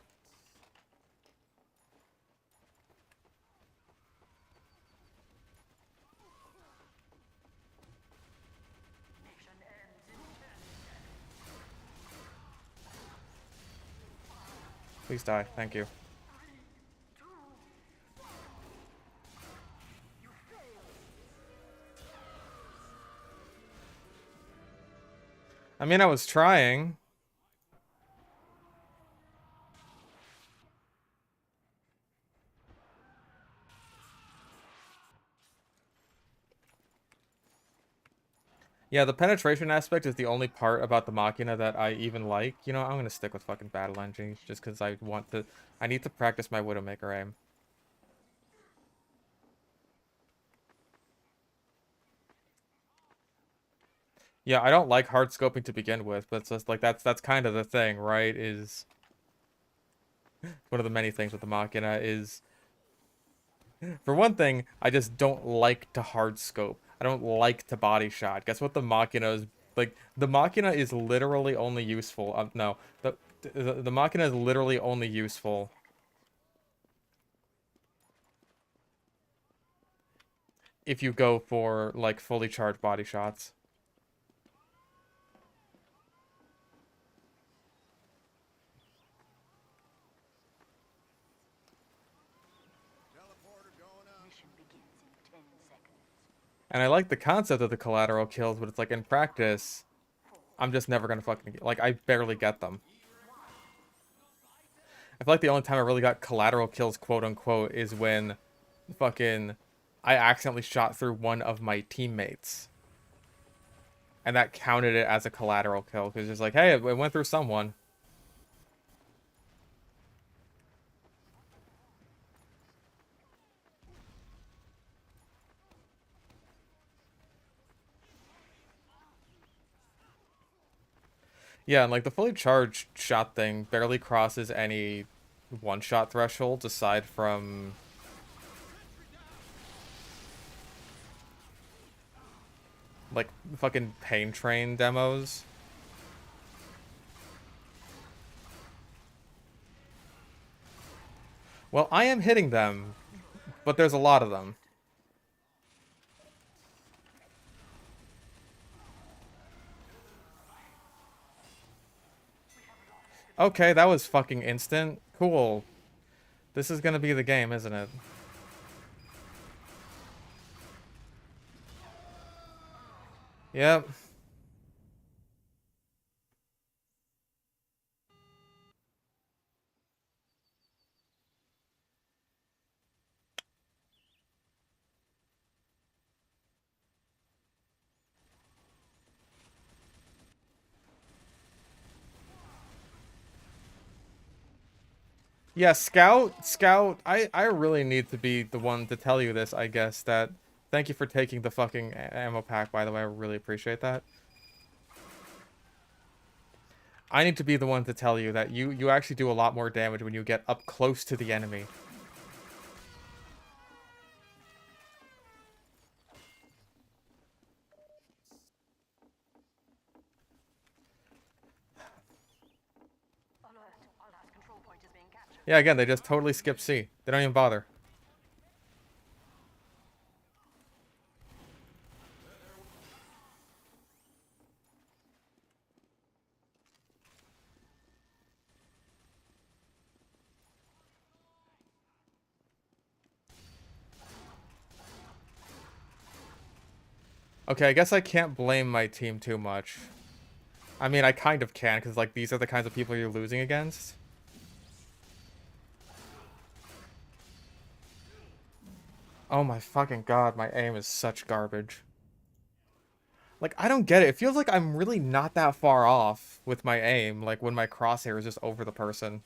[SPEAKER 2] Please die. Thank you. I mean, I was trying. Yeah, the penetration aspect is the only part about the Machina that I even like. You know, I'm gonna stick with fucking Battle Engine just because I want to... I need to practice my Widowmaker aim. Yeah, I don't like hard scoping to begin with, but it's just like that's kind of the thing, right? Is one of the many things with the Machina is, for one thing, I just don't like to hard scope. I don't like to body shot. Guess what the Machina is like? The Machina is literally only useful. No, the Machina is literally only useful if you go for like fully charged body shots.
[SPEAKER 3] Teleporter going up.
[SPEAKER 1] Mission begins in 10 seconds.
[SPEAKER 2] And I like the concept of the collateral kills, but it's like in practice, I'm just never gonna fucking like I barely get them. I feel like the only time I really got collateral kills, quote unquote, is when fucking I accidentally shot through one of my teammates. And that counted it as a collateral kill, because it's like, hey, it went through someone. Yeah, and like the fully charged shot thing barely crosses any one-shot thresholds aside from like fucking Pain Train demos. Well, I am hitting them, but there's a lot of them. Okay, that was fucking instant. Cool. This is gonna be the game, isn't it? Yep. Yeah, Scout, I really need to be the one to tell you this, I guess, that thank you for taking the fucking ammo pack, by the way. I really appreciate that. I need to be the one to tell you that you actually do a lot more damage when you get up close to the enemy.
[SPEAKER 1] Alert. Our last control point is being captured.
[SPEAKER 2] Yeah, again, they just totally skip C. They don't even bother. Okay, I guess I can't blame my team too much. I mean, I kind of can, because, like, these are the kinds of people you're losing against. Oh my fucking god, my aim is such garbage. Like, I don't get it. It feels like I'm really not that far off with my aim, like, when my crosshair is just over the person.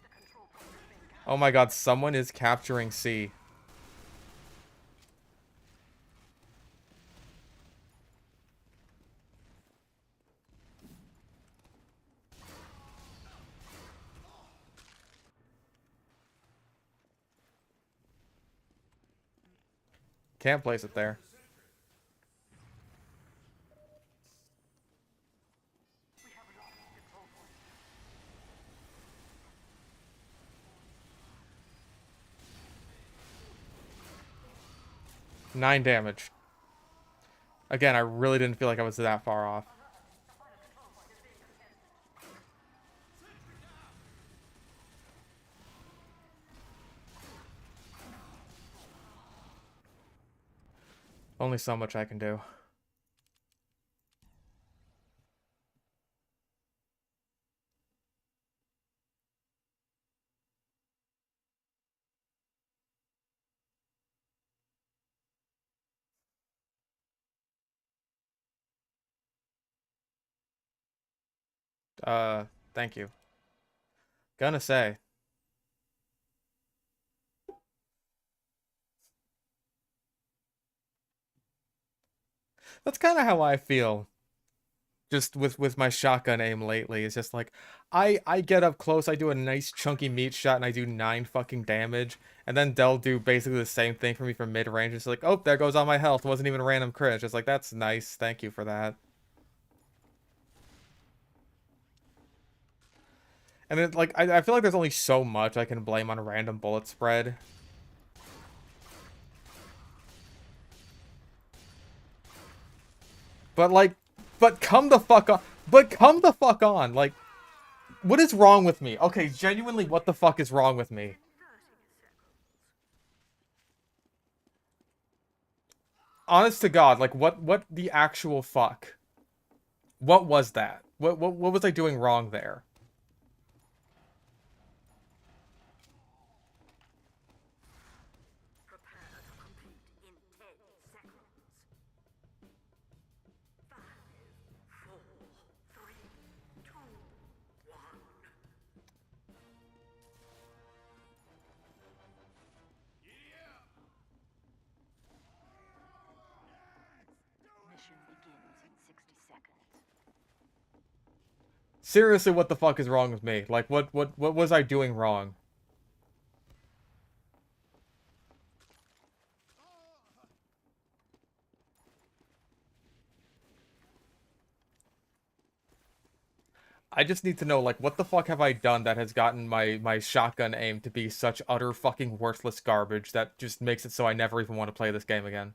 [SPEAKER 1] The control point is being captured.
[SPEAKER 2] Oh my god, someone is capturing C. Can't place it there.
[SPEAKER 1] We have lost control point.
[SPEAKER 2] 9 damage. Again, I really didn't feel like I was that far off.
[SPEAKER 1] The final control point is being contested.
[SPEAKER 2] Only so much I can do. Thank you. Gonna say. That's kind of how I feel. Just with my shotgun aim lately. It's just like I get up close, I do a nice chunky meat shot, and I do 9 fucking damage. And then they'll do basically the same thing for me from mid-range. It's like, oh, there goes all my health. It wasn't even a random crit. It's just like, that's nice. Thank you for that. And then, like, I feel like there's only so much I can blame on random bullet spread. But, like, but come the fuck on. But come the fuck on. Like, what is wrong with me? Okay, genuinely, what the fuck is wrong with me? Honest to God, like, what the actual fuck? What was that? What was I doing wrong there?
[SPEAKER 1] Prepare to complete in 10 seconds. 5, 4, 3, 2, 1. Mission begins in 60 seconds.
[SPEAKER 2] Seriously, what the fuck is wrong with me? Like, what was I doing wrong? I just need to know, like, what the fuck have I done that has gotten my shotgun aim to be such utter fucking worthless garbage that just makes it so I never even want to play this game again?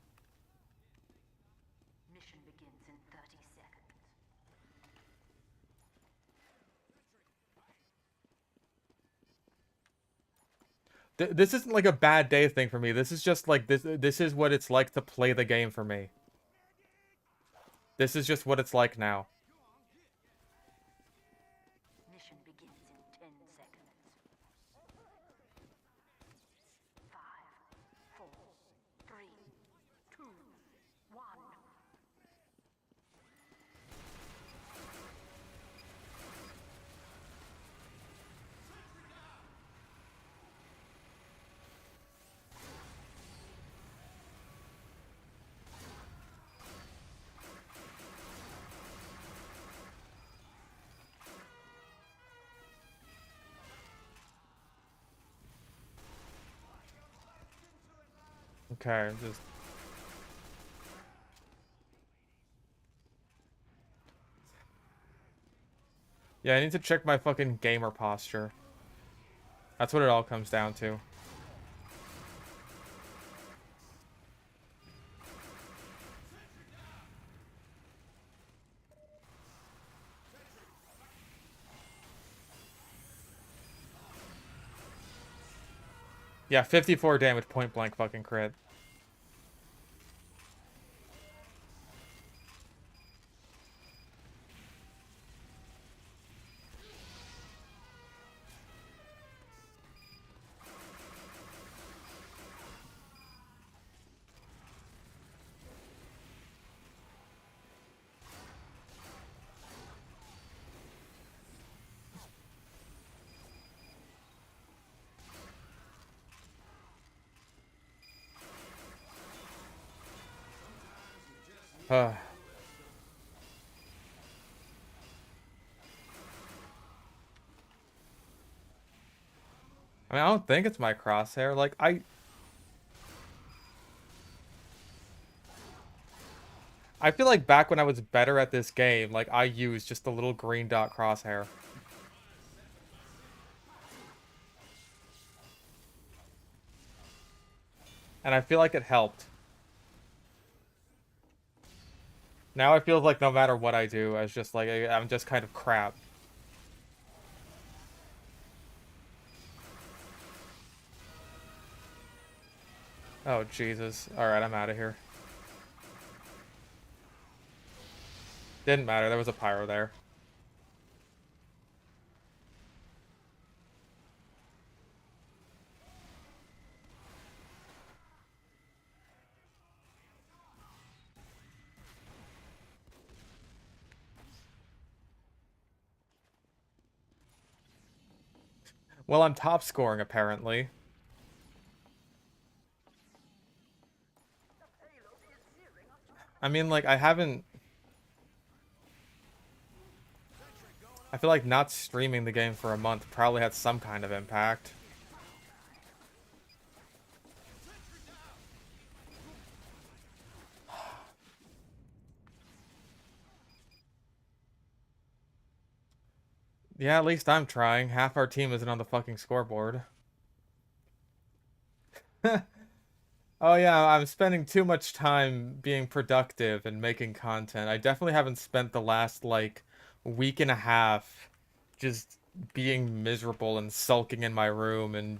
[SPEAKER 1] Mission begins in 30 seconds.
[SPEAKER 2] This isn't like a bad day thing for me. This is just like this is what it's like to play the game for me. This is just what it's like now.
[SPEAKER 1] Mission begins in 10 seconds. 5, 4, 3, 2, 1.
[SPEAKER 2] Okay, just yeah, I need to check my fucking gamer posture. That's what it all comes down to. Yeah, 54 damage, point blank fucking crit. Uh, I mean, I don't think it's my crosshair. Like, I feel like back when I was better at this game, like, I used just a little green dot crosshair. And I feel like it helped. Now it feels like no matter what I do, it's just like, I'm just kind of crap. Oh, Jesus. Alright, I'm out of here. Didn't matter, there was a pyro there. Well, I'm top scoring, apparently. I mean, like, I feel like not streaming the game for a month probably had some kind of impact. Yeah, at least I'm trying. Half our team isn't on the fucking scoreboard. Oh yeah, I'm spending too much time being productive and making content. I definitely haven't spent the last, like, week and a half just being miserable and sulking in my room and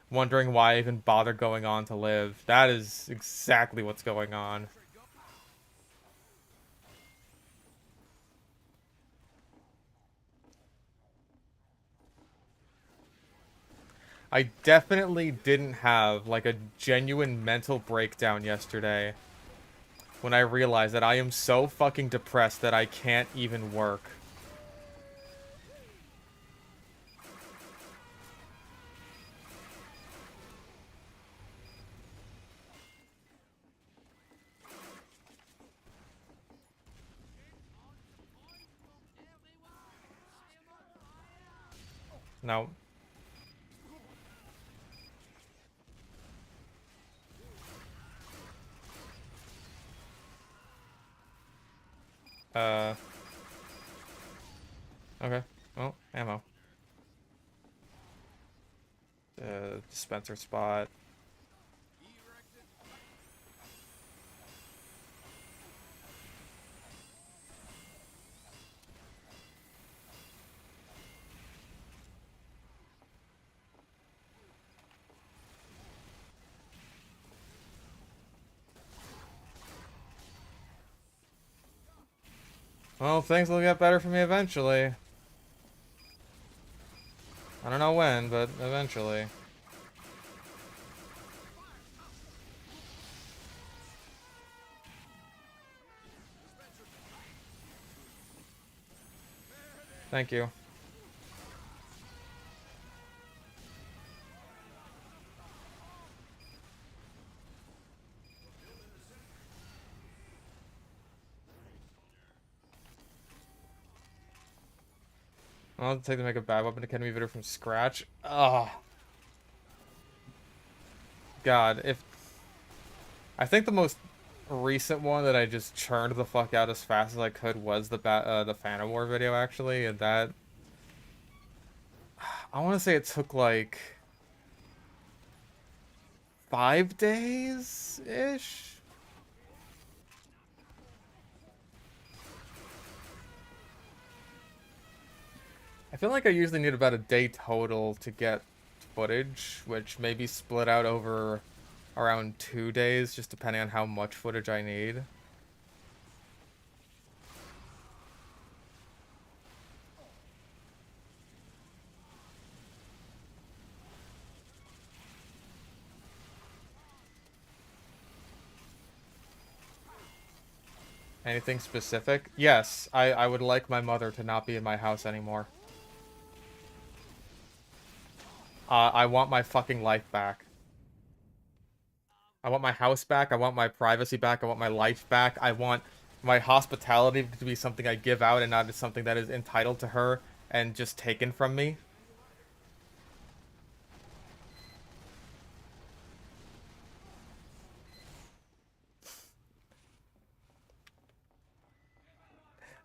[SPEAKER 2] wondering why I even bother going on to live. That is exactly what's going on. I definitely didn't have, like, a genuine mental breakdown yesterday when I realized that I am so fucking depressed that I can't even work. No. Uh... Okay. Well, ammo. Dispenser spot. Well, things will get better for me eventually. I don't know when, but eventually. Thank you. I'll take to make a bad weapon academy video from scratch. Oh. God, if... I think the most recent one that I just churned the fuck out as fast as I could was the Phantom War video, actually, and that... I want to say it took, like... 5 days-ish? I feel like I usually need about a day total to get footage, which may be split out over around 2 days, just depending on how much footage I need. Anything specific? Yes, I would like my mother to not be in my house anymore. I want my fucking life back. I want my house back. I want my privacy back. I want my life back. I want my hospitality to be something I give out and not something that is entitled to her and just taken from me.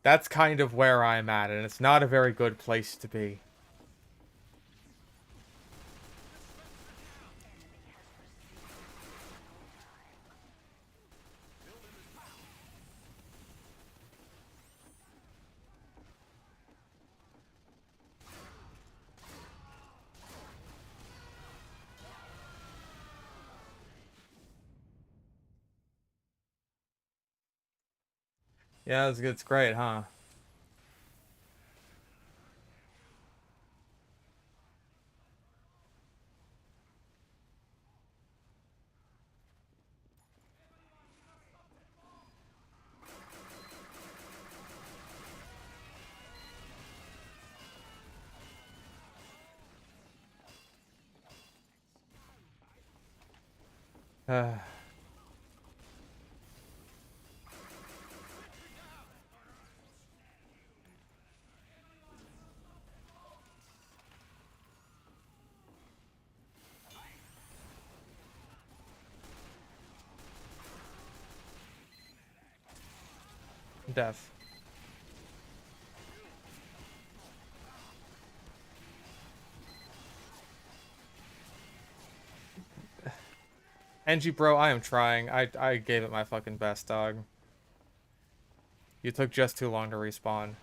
[SPEAKER 2] That's kind of where I'm at, and it's not a very good place to be. Yeah, it's great, huh? death. NG bro, I am trying. I gave it my fucking best, dog. You took just too long to respawn.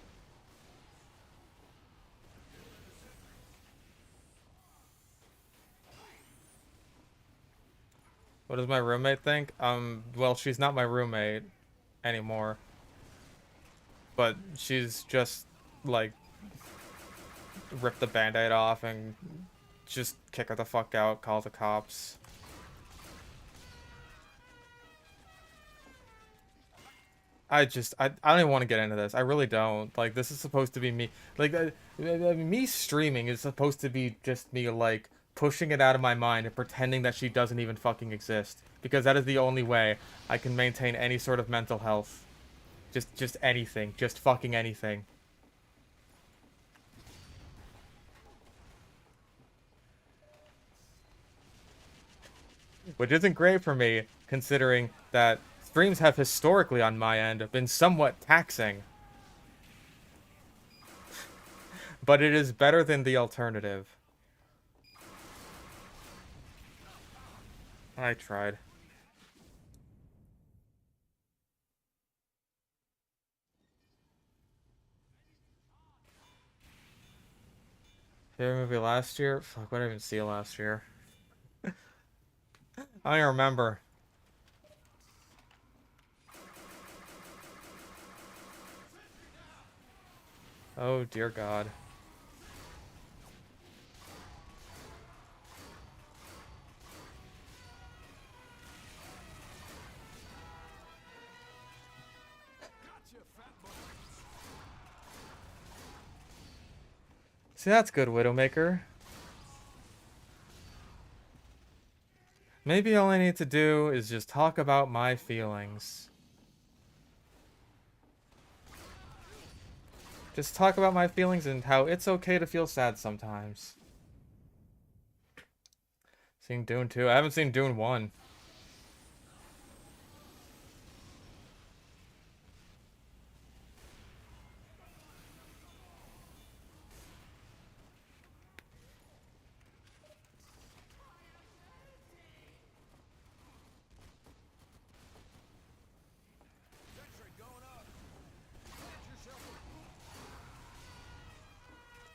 [SPEAKER 2] What does my roommate think? Well, she's not my roommate anymore. But she's just, like, rip the band-aid off and just kick her the fuck out, call the cops. I don't even want to get into this. I really don't. Like, this is supposed to be me. Like, me streaming is supposed to be just me, like, pushing it out of my mind and pretending that she doesn't even fucking exist. Because that is the only way I can maintain any sort of mental health. Just anything. Just fucking anything. Which isn't great for me, considering that streams have historically, on my end, been somewhat taxing. But it is better than the alternative. I tried. Favorite movie last year? Fuck, what did I even see last year? I don't even remember. Oh, dear God. See, that's good, Widowmaker. Maybe all I need to do is just talk about my feelings. Just talk about my feelings and how it's okay to feel sad sometimes. Seen Dune 2? I haven't seen Dune 1.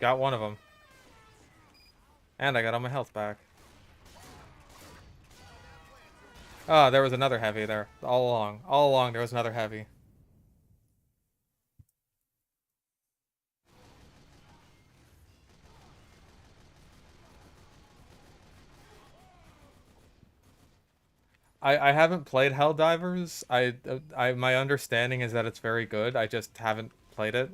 [SPEAKER 2] Got one of them. And I got all my health back. Oh, there was another heavy there. All along. All along there was another heavy. I haven't played Helldivers. My understanding is that it's very good. I just haven't played it.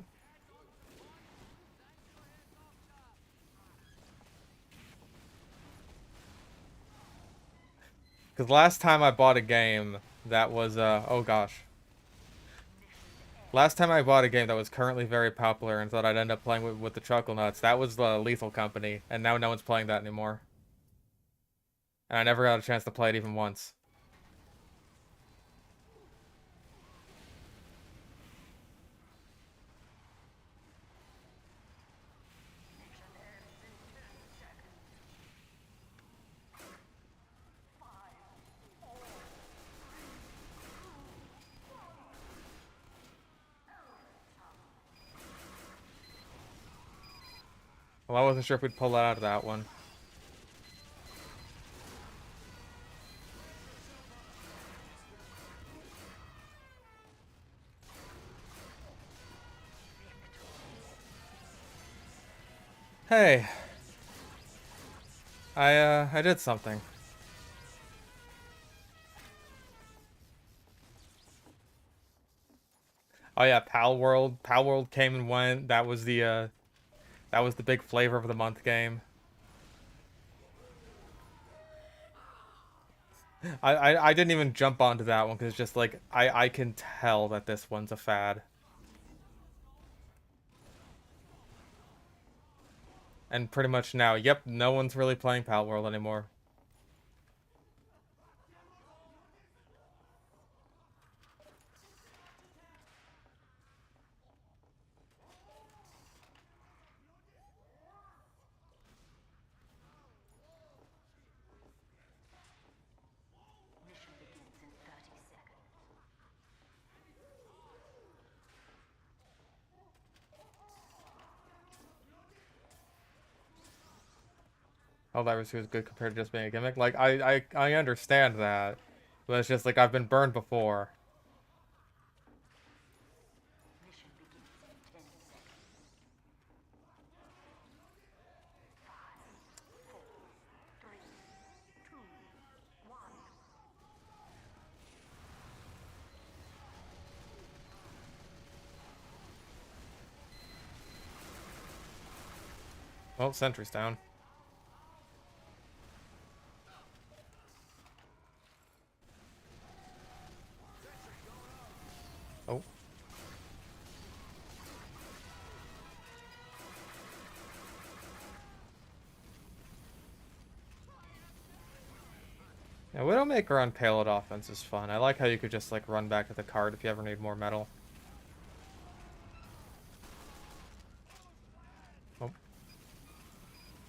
[SPEAKER 2] Because last time I bought a game that was, oh gosh. Last time I bought a game that was currently very popular and thought I'd end up playing with the Chuckle Nuts, that was the Lethal Company, and now no one's playing that anymore. And I never got a chance to play it even once. Well, I wasn't sure if we'd pull that out of that one. Hey. I did something. Oh yeah, Pal World. Pal World came and went. That was the big flavor of the month game. I didn't even jump onto that one because just like I can tell that this one's a fad. And pretty much now, yep, no one's really playing Pal World anymore. Helldivers 2 is good compared to just being a gimmick. Like, I understand that. But it's just like I've been burned before.
[SPEAKER 1] Mission begins in 10 seconds. 5, 4, 3, 2, 1.
[SPEAKER 2] Well, sentry's down. Oh. Yeah, Widowmaker on payload offense is fun. I like how you could just like run back to the card if you ever need more metal. Oh.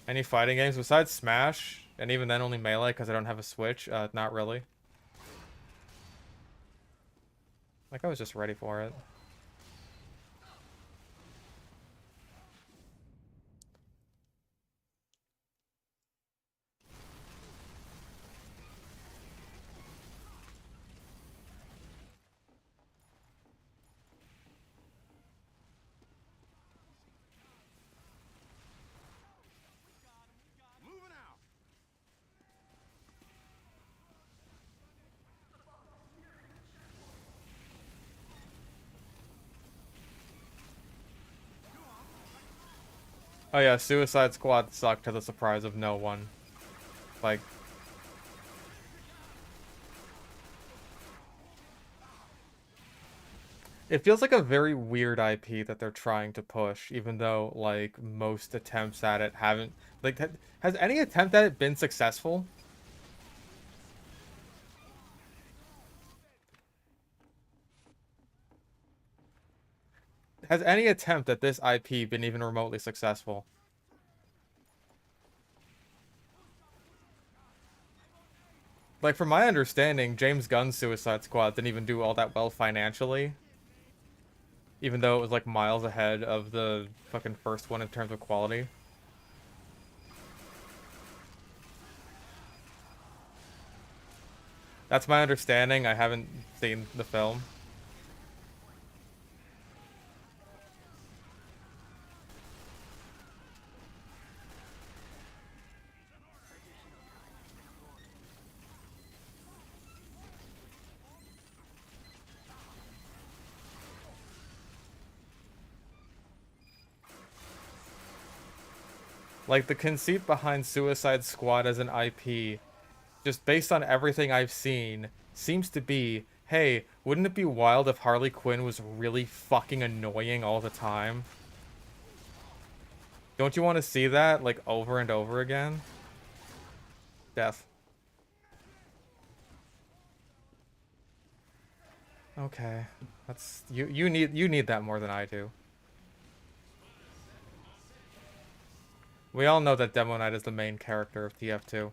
[SPEAKER 2] Any fighting games besides Smash? And even then only Melee because I don't have a Switch? Not really. Like I was just ready for it.
[SPEAKER 3] Moving out.
[SPEAKER 2] Oh yeah, Suicide Squad sucked to the surprise of no one. Like, it feels like a very weird IP that they're trying to push, even though, like, most attempts at it haven't... Like, has any attempt at it been successful? Has any attempt at this IP been even remotely successful? Like, from my understanding, James Gunn's Suicide Squad didn't even do all that well financially. Even though it was, like, miles ahead of the fucking first one in terms of quality. That's my understanding. I haven't seen the film. Like, the conceit behind Suicide Squad as an IP, just based on everything I've seen, seems to be, hey, wouldn't it be wild if Harley Quinn was really fucking annoying all the time? Don't you want to see that, like, over and over again? Death. Okay. That's... You need that more than I do. We all know that Demo Knight is the main character of TF2.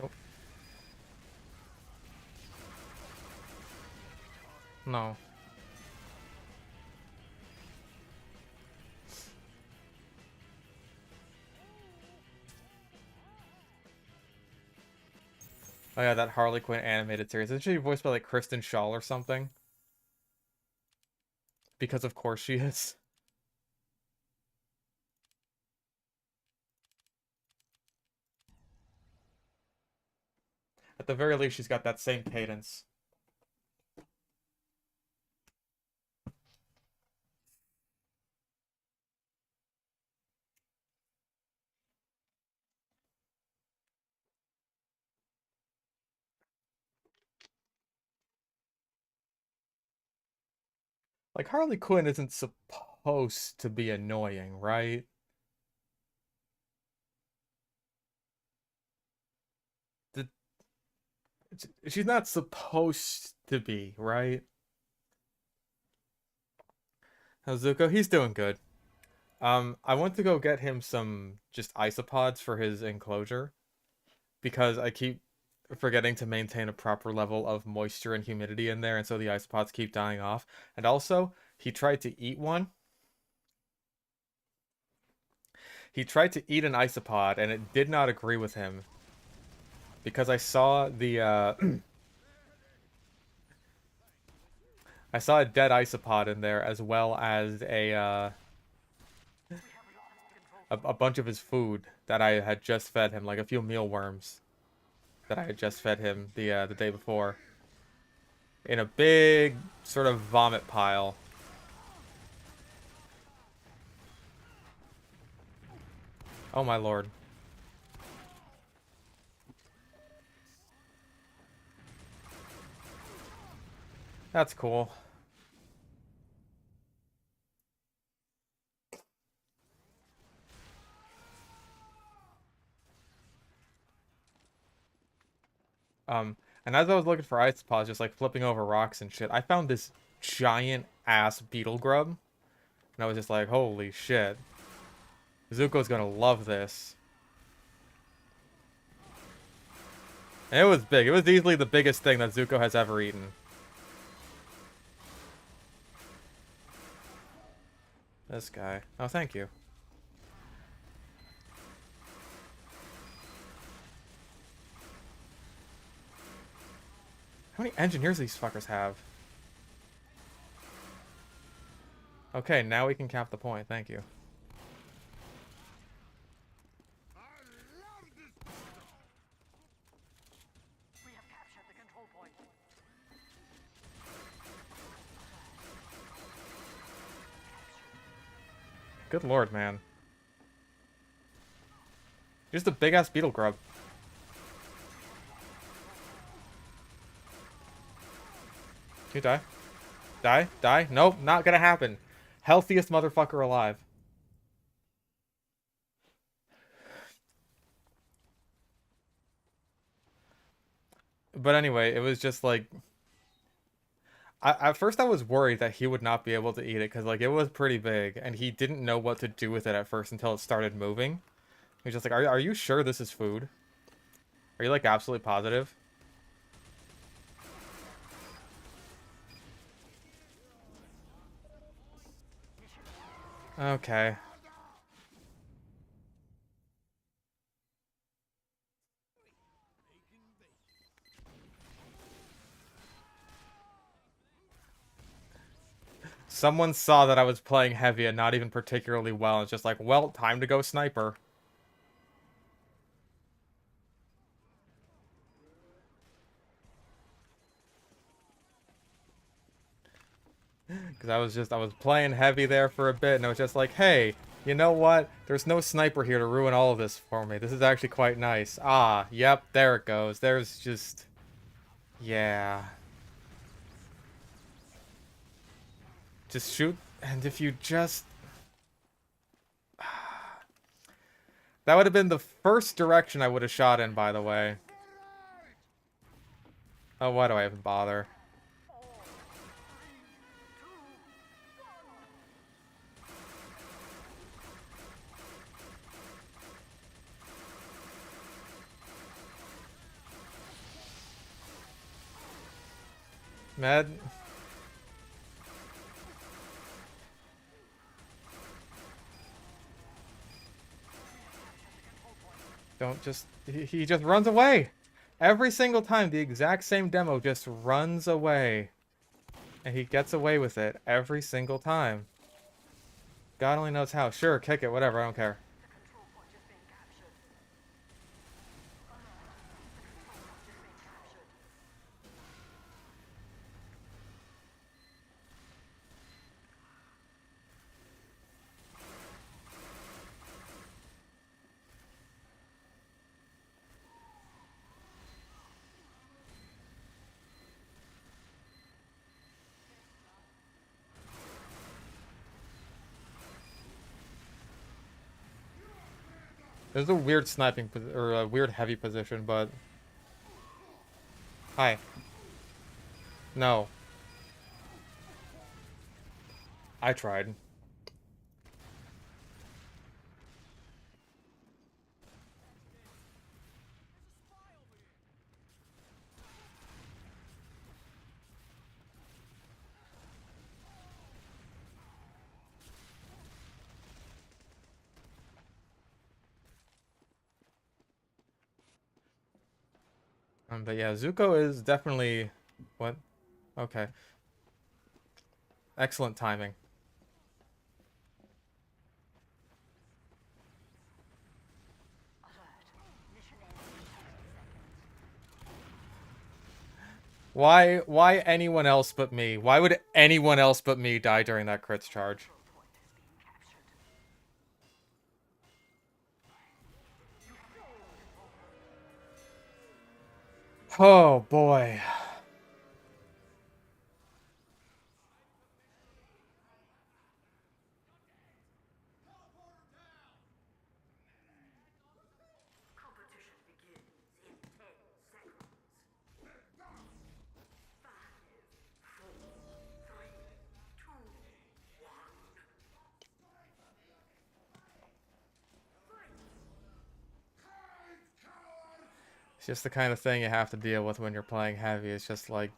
[SPEAKER 2] Oh. No. Oh yeah, that Harley Quinn animated series. Isn't she voiced by like Kristen Shaw or something? Because of course she is. At the very least, she's got that same cadence. Like, Harley Quinn isn't supposed to be annoying, right? The, she's not supposed to be, right? Hazuko, he's doing good. I went to go get him some just isopods for his enclosure. because I keep forgetting to maintain a proper level of moisture and humidity in there, and so the isopods keep dying off. And also, he tried to eat one. He tried to eat an isopod, and it did not agree with him. Because I saw the, I saw a dead isopod in there, as well as a bunch of his food that I had just fed him, like a few mealworms that I had just fed him the day before. In a big sort of vomit pile. Oh my lord. That's cool. And as I was looking for isopods, just like flipping over rocks and shit, I found this giant ass beetle grub. And I was just like, holy shit. Zuko's gonna love this. And it was big. It was easily the biggest thing that Zuko has ever eaten. This guy. Oh, thank you. How many engineers these fuckers have? Okay, now we can cap the point. Thank you.
[SPEAKER 1] We have captured the control point.
[SPEAKER 2] Good lord, man. Just a big-ass beetle grub. Can you die? Die? Die? Nope, not gonna happen. Healthiest motherfucker alive. But anyway, it was just like... at first I was worried that he would not be able to eat it, because like it was pretty big, and he didn't know what to do with it at first until it started moving. He was just like, are you sure this is food? Are you like absolutely positive? Okay. Someone saw that I was playing heavy and not even particularly well. It's just like, well, time to go sniper. Because I was playing heavy there for a bit, and it was just like, hey, you know what? There's no sniper here to ruin all of this for me. This is actually quite nice. Ah, yep, there it goes. There's just... Yeah. Just shoot, and if you just... That would have been the first direction I would have shot in, by the way. Oh, why do I even bother? Med? Don't just... He just runs away! Every single time, the exact same demo just runs away. And he gets away with it every single time. God only knows how. Sure, kick it, whatever, I don't care. There's a weird sniping, or a weird heavy position, but... Hi. No. I tried. But yeah, Zuko is definitely... What? Okay. Excellent timing. Why anyone else but me? Why would anyone else but me die during that crits charge? Oh boy.
[SPEAKER 1] Competition begins in 10 seconds. 5, 4, 3, 2, 1.
[SPEAKER 2] It's just the kind of thing you have to deal with when you're playing heavy. It's just like...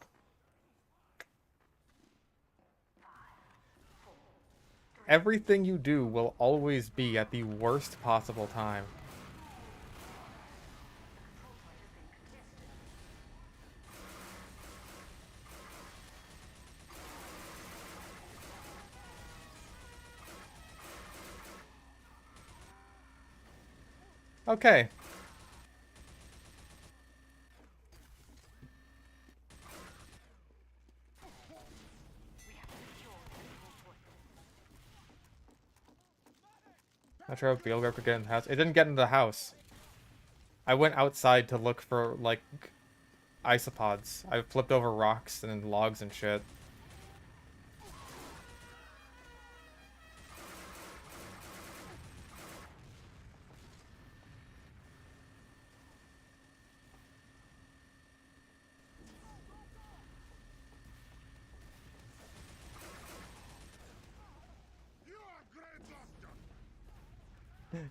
[SPEAKER 2] Everything you do will always be at the worst possible time. Okay. Not sure if Beelgar could get in the house. It didn't get into the house. I went outside to look for, like, isopods. I flipped over rocks and logs and shit.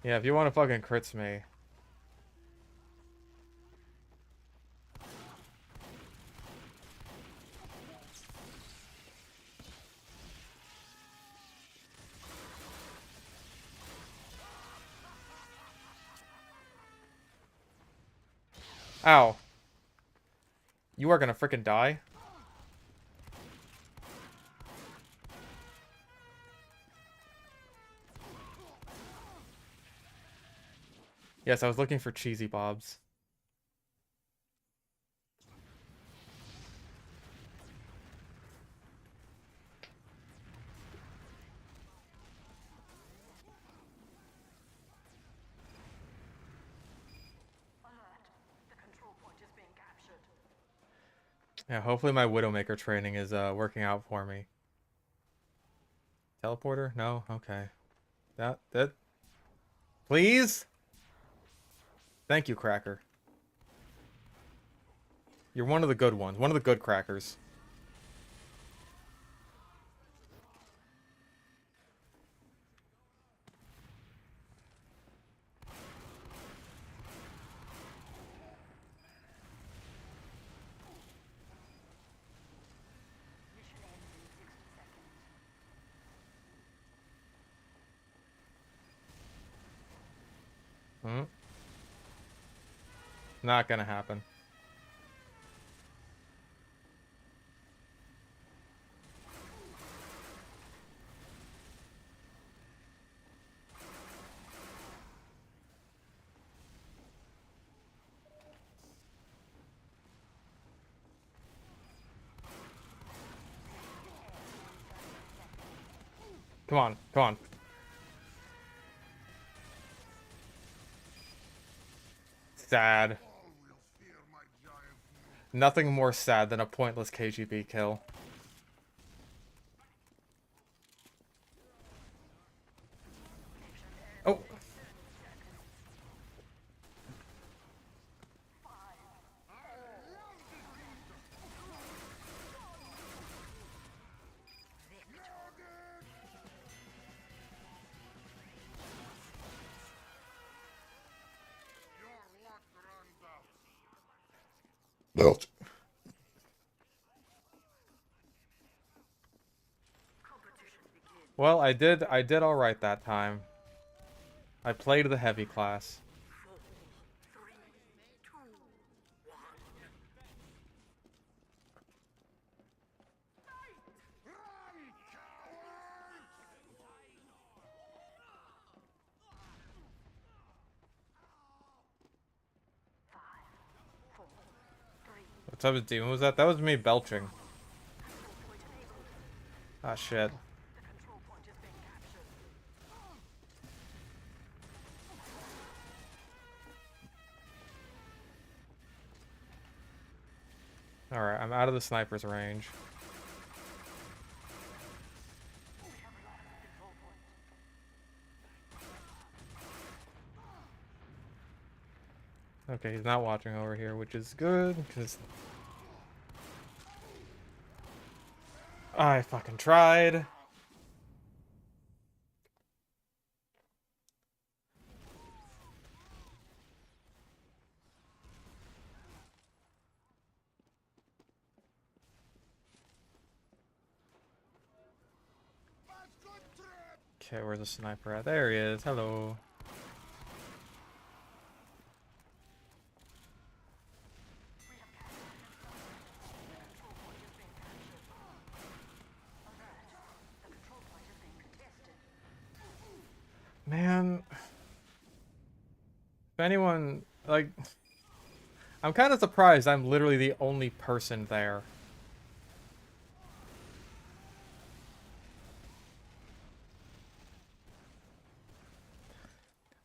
[SPEAKER 2] Yeah, if you want to fucking crits me. Ow. You are gonna frickin' die. Yes, I was looking for cheesy bobs. Yeah, hopefully my Widowmaker training is working out for me. Teleporter? No? Okay. That... Please? Thank you, Cracker. You're one of the good ones. One of the good crackers. Hmm? Not gonna happen. Come on, come on. Sad. Nothing more sad than a pointless KGB kill. Oh! Belt. Well, I did all right that time. I played the heavy class. What type of demon was that? That was me belching. Ah, shit.
[SPEAKER 1] The control point is being captured.
[SPEAKER 2] Alright, I'm out of the sniper's range.
[SPEAKER 1] We have lost the control point.
[SPEAKER 2] Okay, he's not watching over here, which is good, because I fucking tried. Okay, where's the sniper at? There he is. Hello.
[SPEAKER 1] We have captured the control point is being captured. Alert. The control point is being contested.
[SPEAKER 2] Man. If anyone, like, I'm kind of surprised I'm literally the only person there.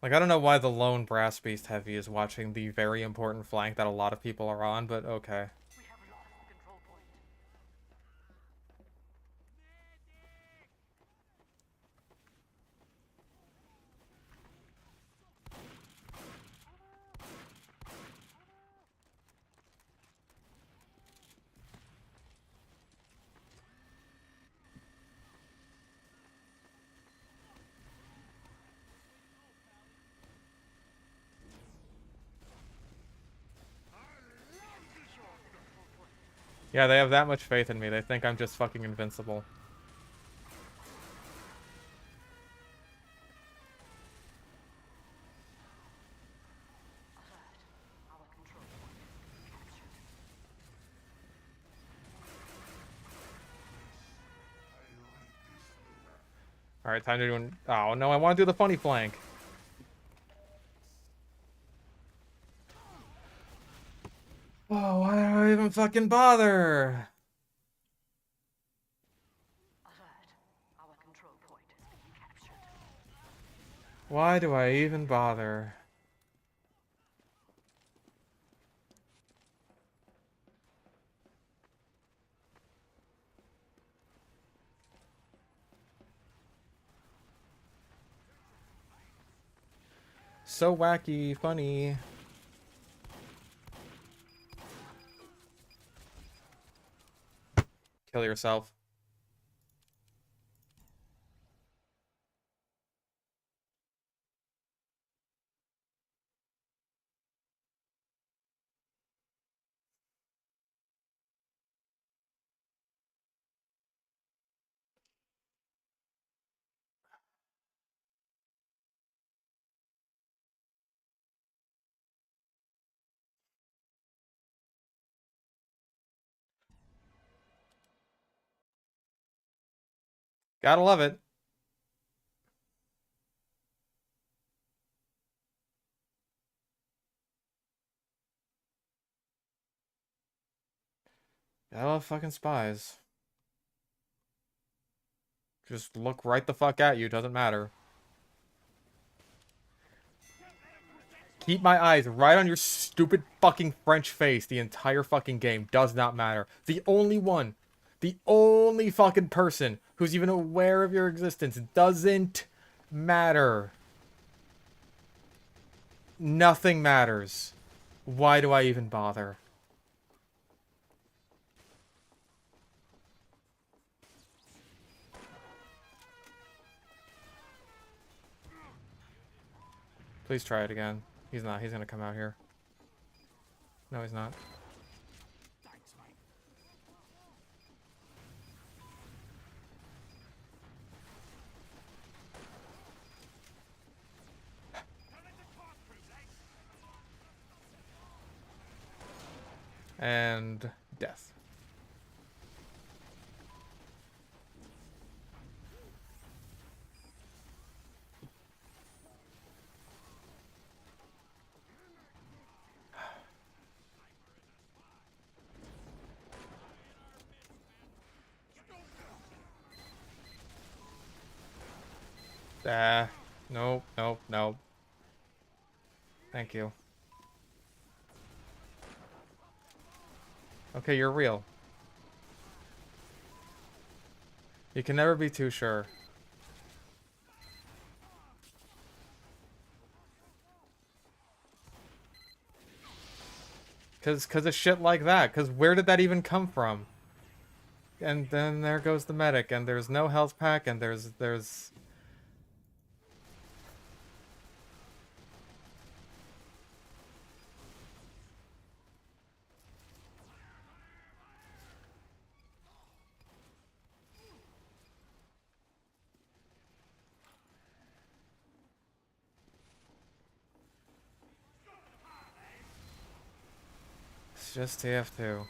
[SPEAKER 2] Like, I don't know why the lone Brass Beast Heavy is watching the very important flank that a lot of people are on, but okay.
[SPEAKER 1] We have lost the control point.
[SPEAKER 2] Yeah, they have that much faith in me. They think I'm just fucking invincible.
[SPEAKER 1] Alert. Our control point is being captured.
[SPEAKER 2] Alright, time to do an... Oh, no, I want to do the funny flank. Oh, why do I even fucking bother?
[SPEAKER 1] Alert. Our control point is being captured.
[SPEAKER 2] Why do I even bother? So wacky, funny. Kill yourself. Gotta love it. Gotta love fucking spies. Just look right the fuck at you, doesn't matter. Keep my eyes right on your stupid fucking French face the entire fucking game. Does not matter. The only fucking person who's even aware of your existence doesn't matter. Nothing matters. Why do I even bother? Please try it again. He's not. He's gonna come out here. No, he's not. And death. Nope, nope, nope. Thank you. Okay, you're real. You can never be too sure. Cause of shit like that. Cause where did that even come from? And then there goes the medic, and there's no health pack, and there's... It's just TF2.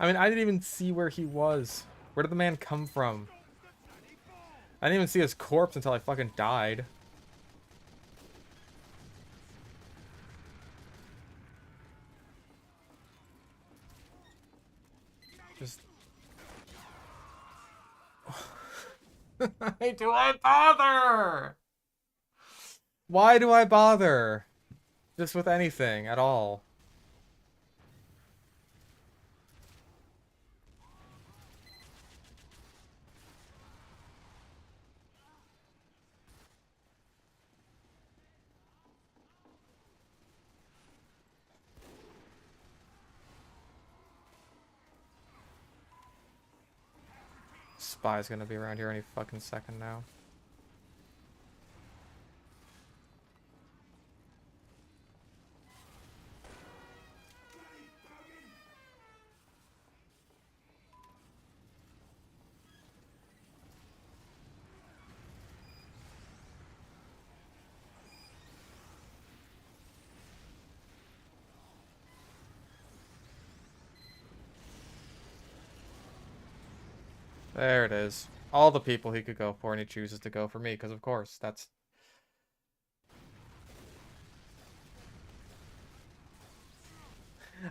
[SPEAKER 2] I mean, I didn't even see where he was. Where did the man come from? I didn't even see his corpse until I fucking died. Just... Why do I bother? Why do I bother? Just with anything at all. Spy's gonna be around here any fucking second now. There it is. All the people he could go for, and he chooses to go for me, because of course, that's...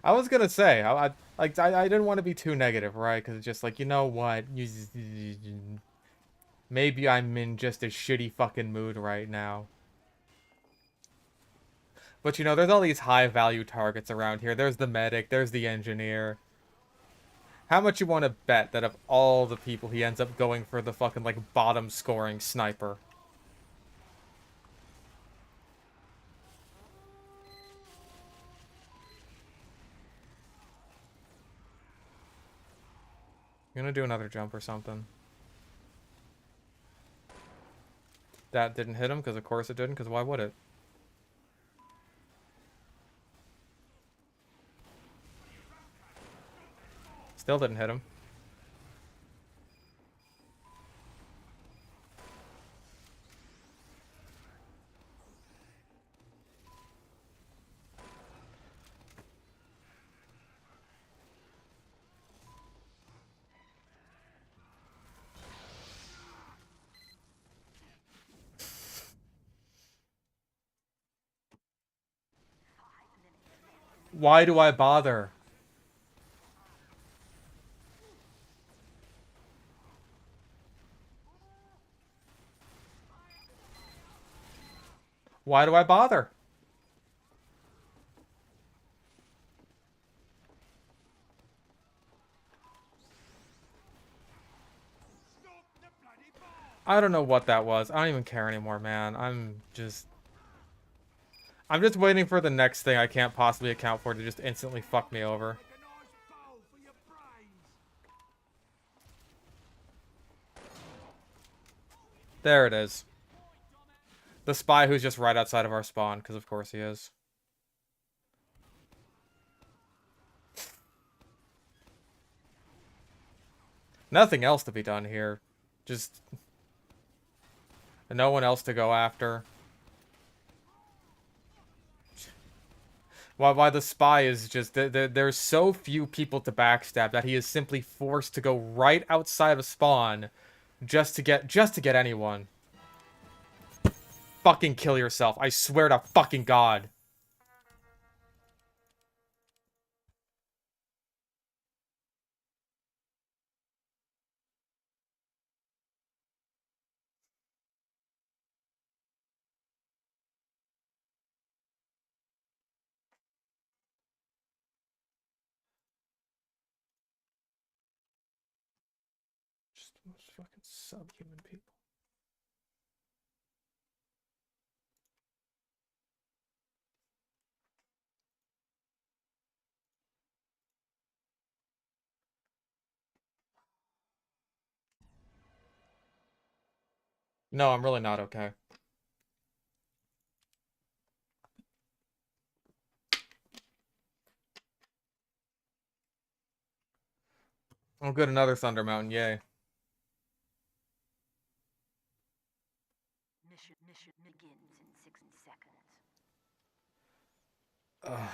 [SPEAKER 2] I was gonna say, I didn't want to be too negative, right? Because it's just like, you know what? Maybe I'm in just a shitty fucking mood right now. But you know, there's all these high-value targets around here. There's the medic, there's the engineer. How much you want to bet that of all the people, he ends up going for the fucking, like, bottom-scoring sniper? I'm gonna do another jump or something. That didn't hit him, because of course it didn't, because why would it? Still didn't hit him. Why do I bother? Why do I bother? I don't know what that was. I don't even care anymore, man. I'm just waiting for the next thing I can't possibly account for to just instantly fuck me over. There it is. The spy who's just right outside of our spawn, because of course he is. Nothing else to be done here. Just... no one else to go after. Why the spy is just... There's so few people to backstab that he is simply forced to go right outside of spawn Just to get anyone. Fucking kill yourself. I swear to fucking God. Just the most fucking subhuman people. No, I'm really not okay. Oh, good, another Thunder Mountain, yay.
[SPEAKER 1] Mission begins in 60 seconds.
[SPEAKER 2] Ugh.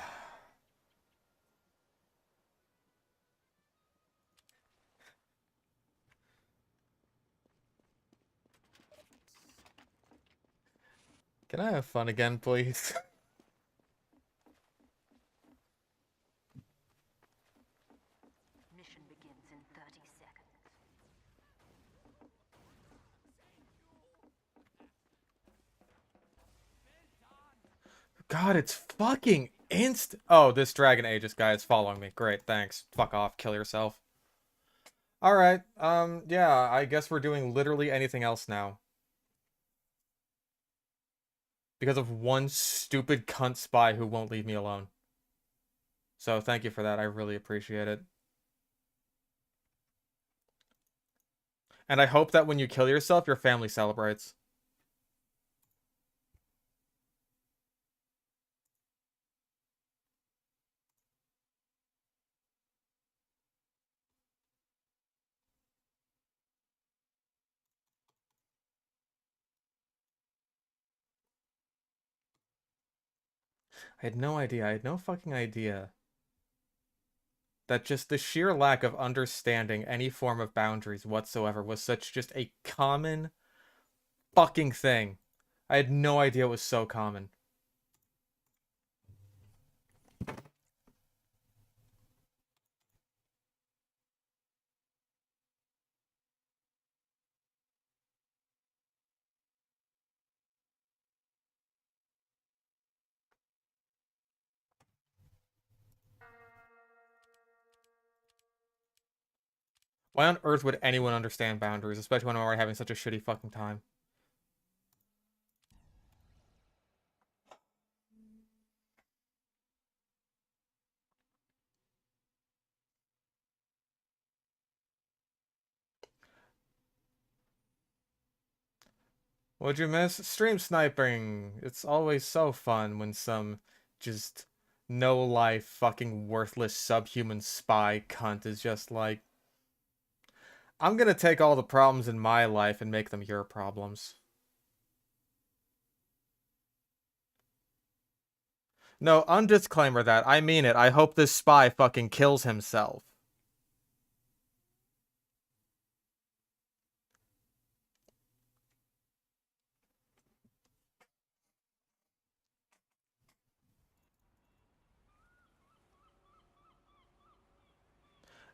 [SPEAKER 2] Can I have fun again, please?
[SPEAKER 1] Mission begins in 30 seconds.
[SPEAKER 2] God, it's fucking Oh, this Dragon Aegis guy is following me. Great, thanks. Fuck off, kill yourself. Alright, yeah, I guess we're doing literally anything else now. Because of one stupid cunt spy who won't leave me alone. So thank you for that, I really appreciate it. And I hope that when you kill yourself, your family celebrates. I had no idea. I had no fucking idea that just the sheer lack of understanding any form of boundaries whatsoever was such just a common fucking thing. I had no idea it was so common. Why on earth would anyone understand boundaries, especially when I'm already having such a shitty fucking time? What'd you miss? Stream sniping. It's always so fun when some just no life fucking worthless subhuman spy cunt is just like, I'm gonna take all the problems in my life and make them your problems. No, undisclaimer that. I mean it. I hope this spy fucking kills himself.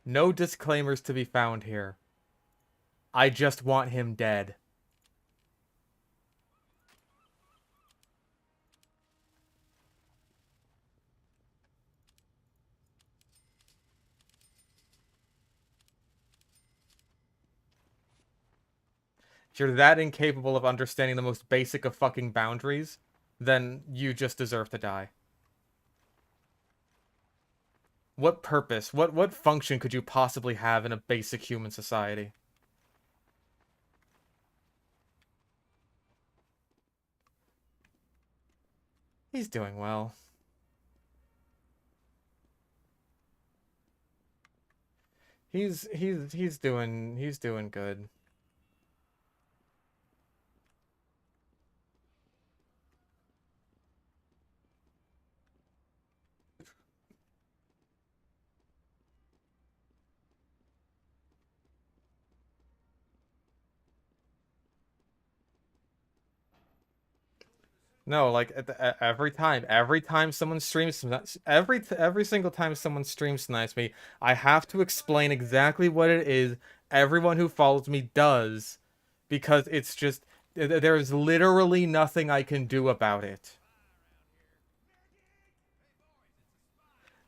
[SPEAKER 2] No disclaimers to be found here. I just want him dead. If you're that incapable of understanding the most basic of fucking boundaries, then you just deserve to die. What purpose, what function could you possibly have in a basic human society? He's doing well. He's doing good. No, like every time someone streams, every single time someone streams snipes me, I have to explain exactly what it is everyone who follows me does, because it's just there's literally nothing I can do about it.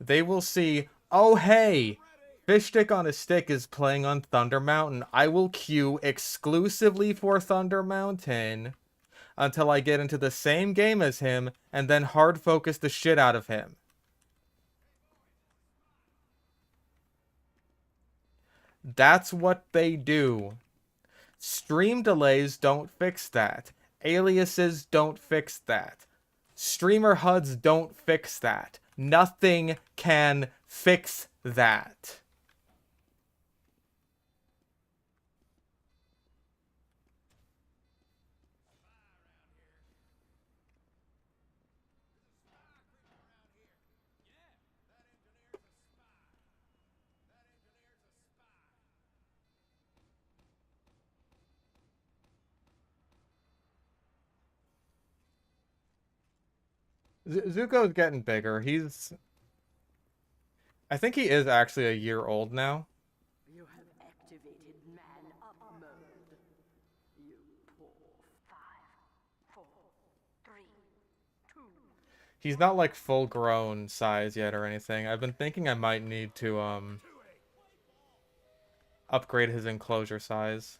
[SPEAKER 2] They will see, oh hey, Fish Stick on a Stick is playing on Thunder Mountain. I will queue exclusively for Thunder Mountain until I get into the same game as him and then hard focus the shit out of him. That's what they do. Stream delays don't fix that. Aliases don't fix that. Streamer HUDs don't fix that. Nothing can fix that. Zuko's getting bigger. I think he is actually a year old now.
[SPEAKER 1] You have activated man up mode. You poor. 5, 4, 3, 2.
[SPEAKER 2] He's not like full grown size yet or anything. I've been thinking I might need to upgrade his enclosure size.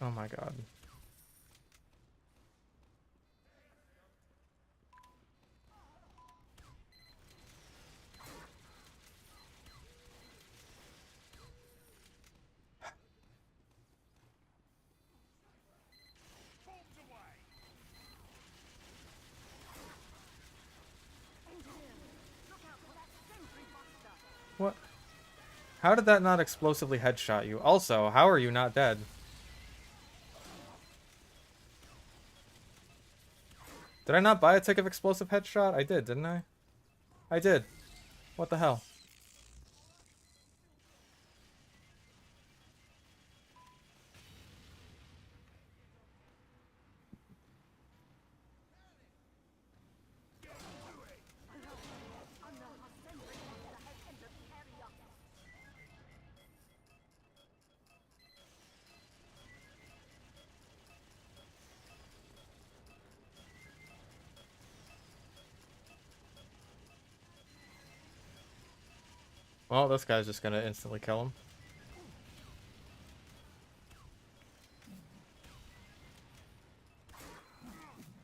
[SPEAKER 2] Oh my god. What? How did that not explosively headshot you? Also, how are you not dead? Did I not buy a tick of explosive headshot? I did, didn't I? I did. What the hell? Well, this guy's just gonna instantly kill him.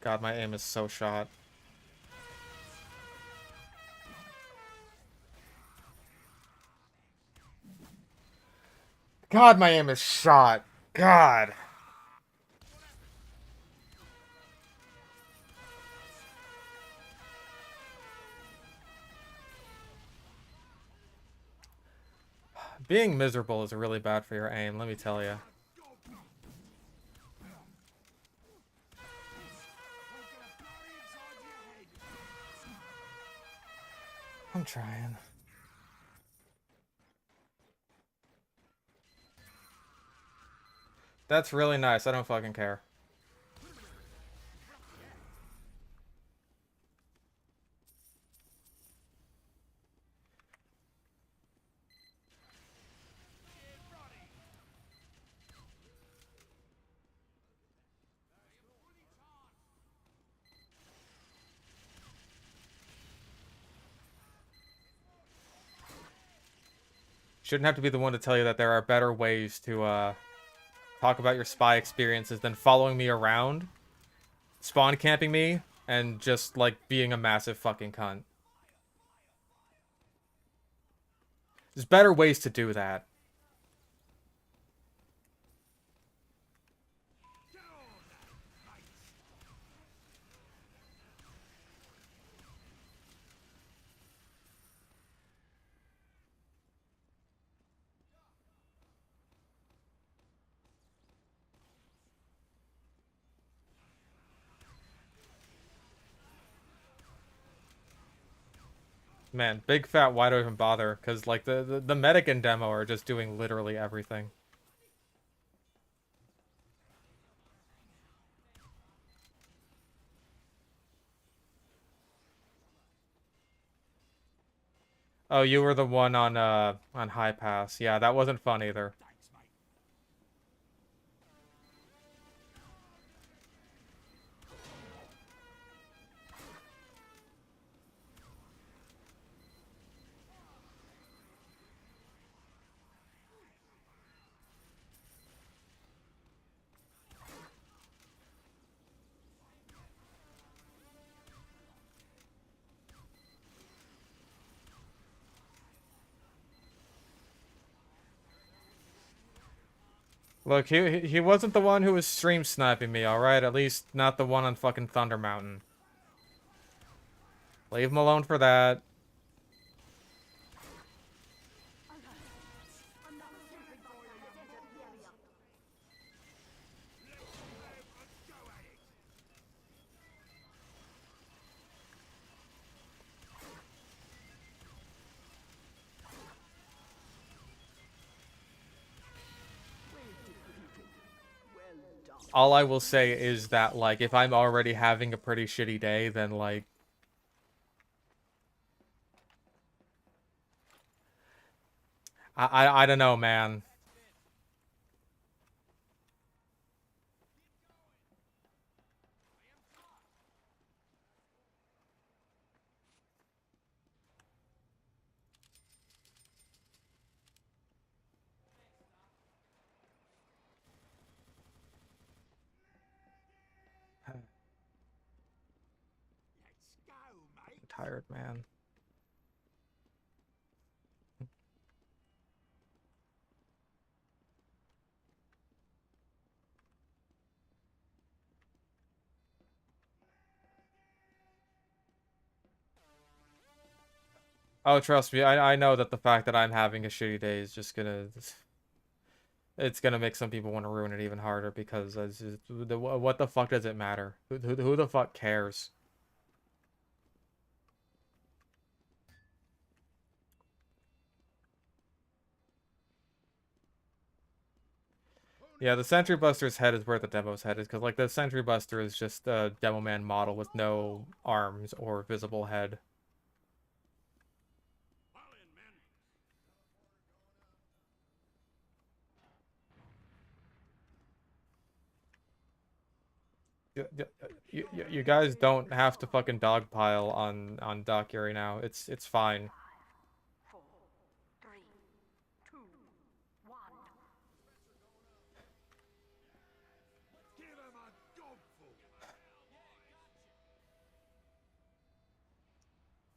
[SPEAKER 2] God, my aim is so shot. God, my aim is shot. God. Being miserable is really bad for your aim, let me tell you. I'm trying. That's really nice. I don't fucking care. Shouldn't have to be the one to tell you that there are better ways to talk about your spy experiences than following me around, spawn camping me, and just like being a massive fucking cunt. There's better ways to do that. Man, big fat why do I even bother? Because like the medic and demo are just doing literally everything. Oh, you were the one on high pass. Yeah, that wasn't fun either. Look, he wasn't the one who was stream sniping me, alright? At least not the one on fucking Thunder Mountain. Leave him alone for that. All I will say is that, like, if I'm already having a pretty shitty day, then, like... I don't know, man. I'm tired, man. Oh, trust me, I know that the fact that I'm having a shitty day is just gonna... It's gonna make some people want to ruin it even harder because it's just, what the fuck does it matter? Who the fuck cares? Yeah, the Sentry Buster's head is where the demo's head is, because, like, the Sentry Buster is just a Demo Man model with no arms or visible head. You guys don't have to fucking dogpile on Doc Yuri now. It's fine.
[SPEAKER 1] 4, 3, 2, 1.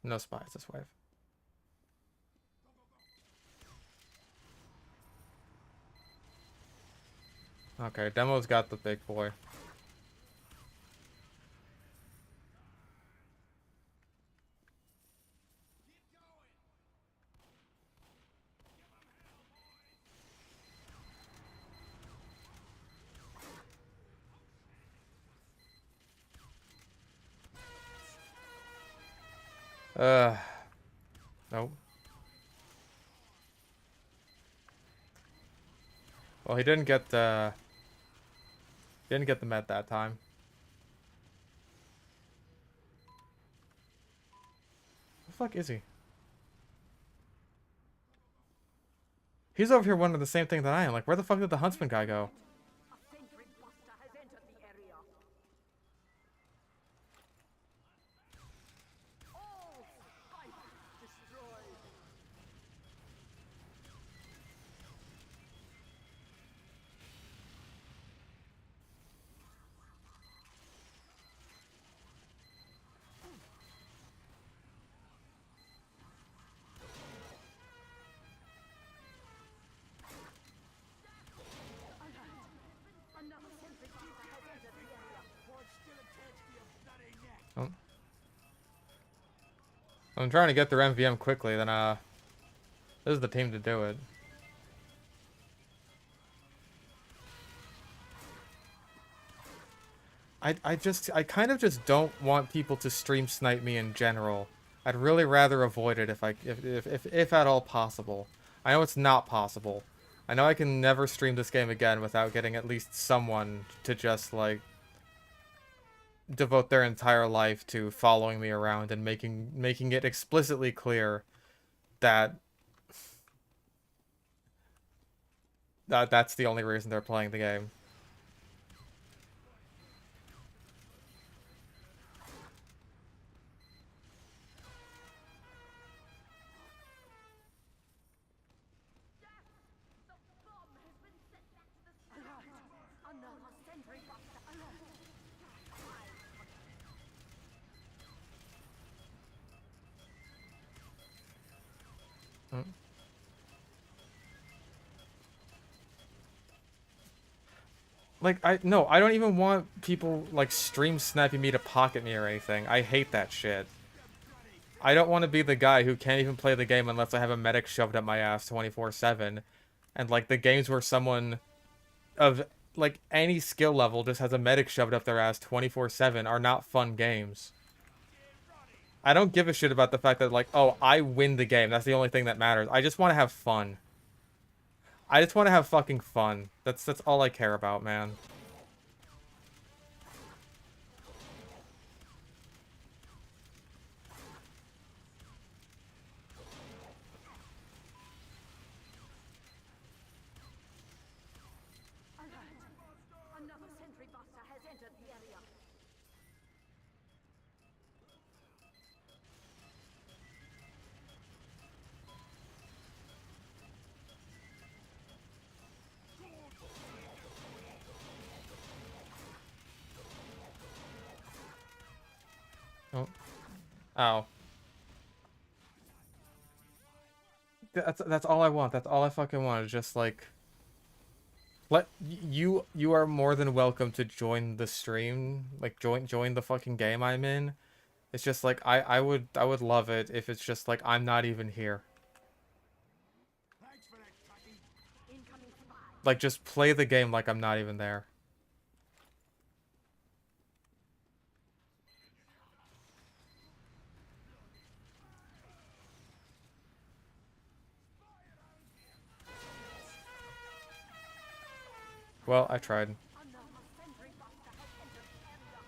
[SPEAKER 2] No spies this wave. Okay, Demo's got the big boy. Nope. Well, he didn't get the med that time. Where the fuck is he? He's over here wondering the same thing that I am. Like, where the fuck did the Huntsman guy go?
[SPEAKER 1] A sentry buster has entered the area. All spikes destroyed. Another sentry buster has entered the area.
[SPEAKER 3] What's still attached to your bloody neck?
[SPEAKER 2] Oh. I'm trying to get their MVM quickly, then this is the team to do it. I kind of just don't want people to stream snipe me in general. I'd really rather avoid it if at all possible. I know it's not possible. I know I can never stream this game again without getting at least someone to just, like, devote their entire life to following me around and making it explicitly clear that that's the only reason they're playing the game.
[SPEAKER 1] Another sentry buster. Alert.
[SPEAKER 2] Mm. Like, I don't even want people, like, stream sniping me to pocket me or anything. I hate that shit. I don't want to be the guy who can't even play the game unless I have a medic shoved up my ass 24/7. And, like, the games where someone of, like, any skill level just has a medic shoved up their ass 24/7 are not fun games. I don't give a shit about the fact that, like, oh, I win the game. That's the only thing that matters. I just want to have fun. I just want to have fucking fun. That's all I care about, man.
[SPEAKER 1] Another sentry buster has entered the area.
[SPEAKER 2] Oh. Ow. That's all I want. That's all I fucking want. Is just, like, you are more than welcome to join the stream. Like, join the fucking game I'm in. It's just like I would love it if it's just like I'm not even here.
[SPEAKER 3] Thanks for that, Tucky.
[SPEAKER 1] Incoming spy.
[SPEAKER 2] Like, just play the game like I'm not even there. Well, I tried.
[SPEAKER 1] Another sentry buster has entered the area.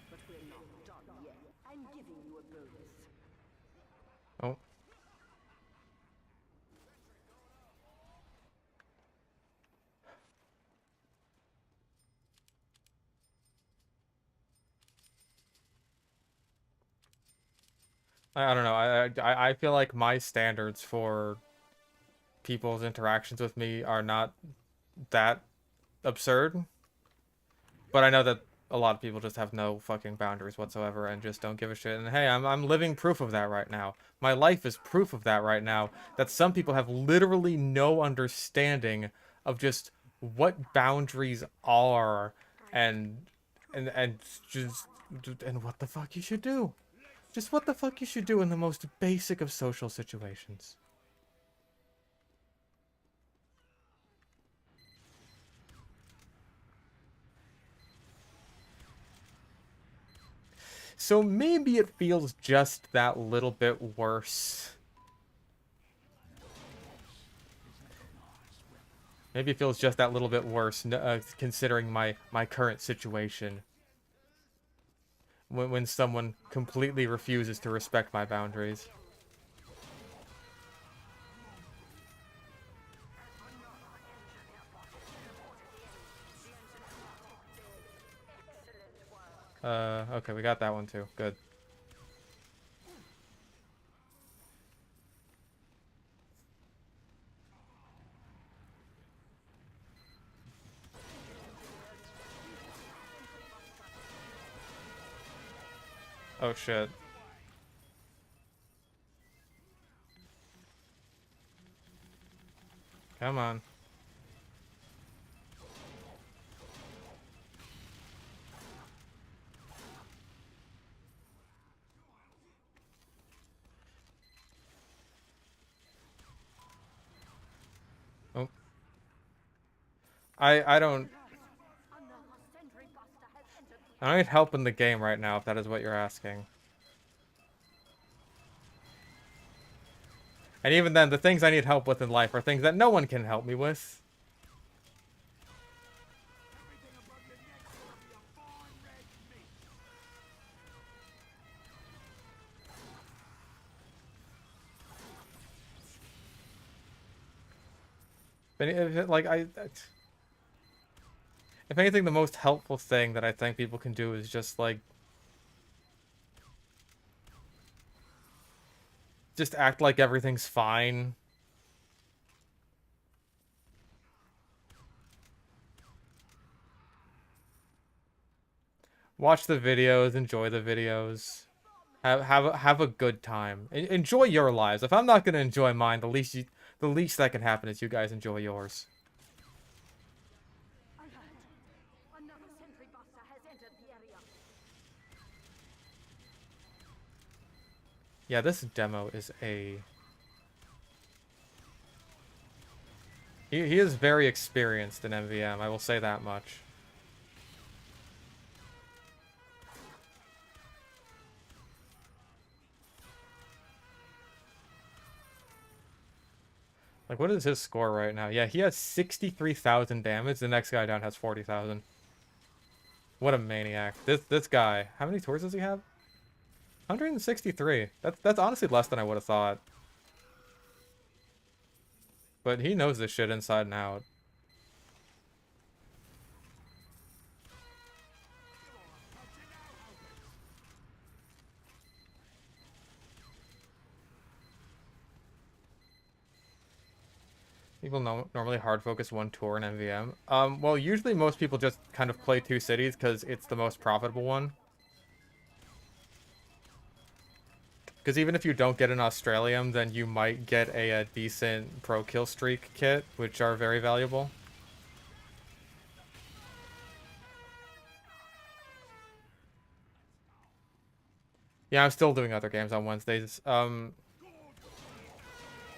[SPEAKER 1] But we're not done yet. I'm giving you a bonus.
[SPEAKER 2] Oh. I don't know. I feel like my standards for people's interactions with me are not that absurd. But I know that a lot of people just have no fucking boundaries whatsoever and just don't give a shit. And hey, I'm living proof of that right now. My life is proof of that right now. That some people have literally no understanding of just what boundaries are and just and what the fuck you should do. Just what the fuck you should do in the most basic of social situations. So maybe it feels just that little bit worse. Maybe it feels just that little bit worse, considering my current situation. When someone completely refuses to respect my boundaries. Okay, we got that one too. Good. Oh shit. Come on. I don't
[SPEAKER 1] Another sentry buster has entered the
[SPEAKER 2] I need help in the game right now if that is what you're asking. And even then, the things I need help with in life are things that no one can help me with.
[SPEAKER 3] Everything above your neck will be a fine red meat.
[SPEAKER 2] But if anything, the most helpful thing that I think people can do is just like just act like everything's fine. Watch the videos, enjoy the videos. Have a good time. Enjoy your lives. If I'm not gonna enjoy mine, the least that can happen is you guys enjoy yours.
[SPEAKER 1] alert. Another sentry buster has entered the area.
[SPEAKER 2] Yeah, this demo is a... He is very experienced in MVM, I will say that much. Like, what is his score right now? Yeah, he has 63,000 damage. The next guy down has 40,000. What a maniac. This guy, how many tours does he have? 163. That's honestly less than I would have thought. But he knows this shit inside and out. People normally hard focus one tour in MVM. Well, usually most people just kind of play two cities because it's the most profitable one. Because even if you don't get an Australium, then you might get a decent pro kill streak kit, which are very valuable. Yeah, I'm still doing other games on Wednesdays.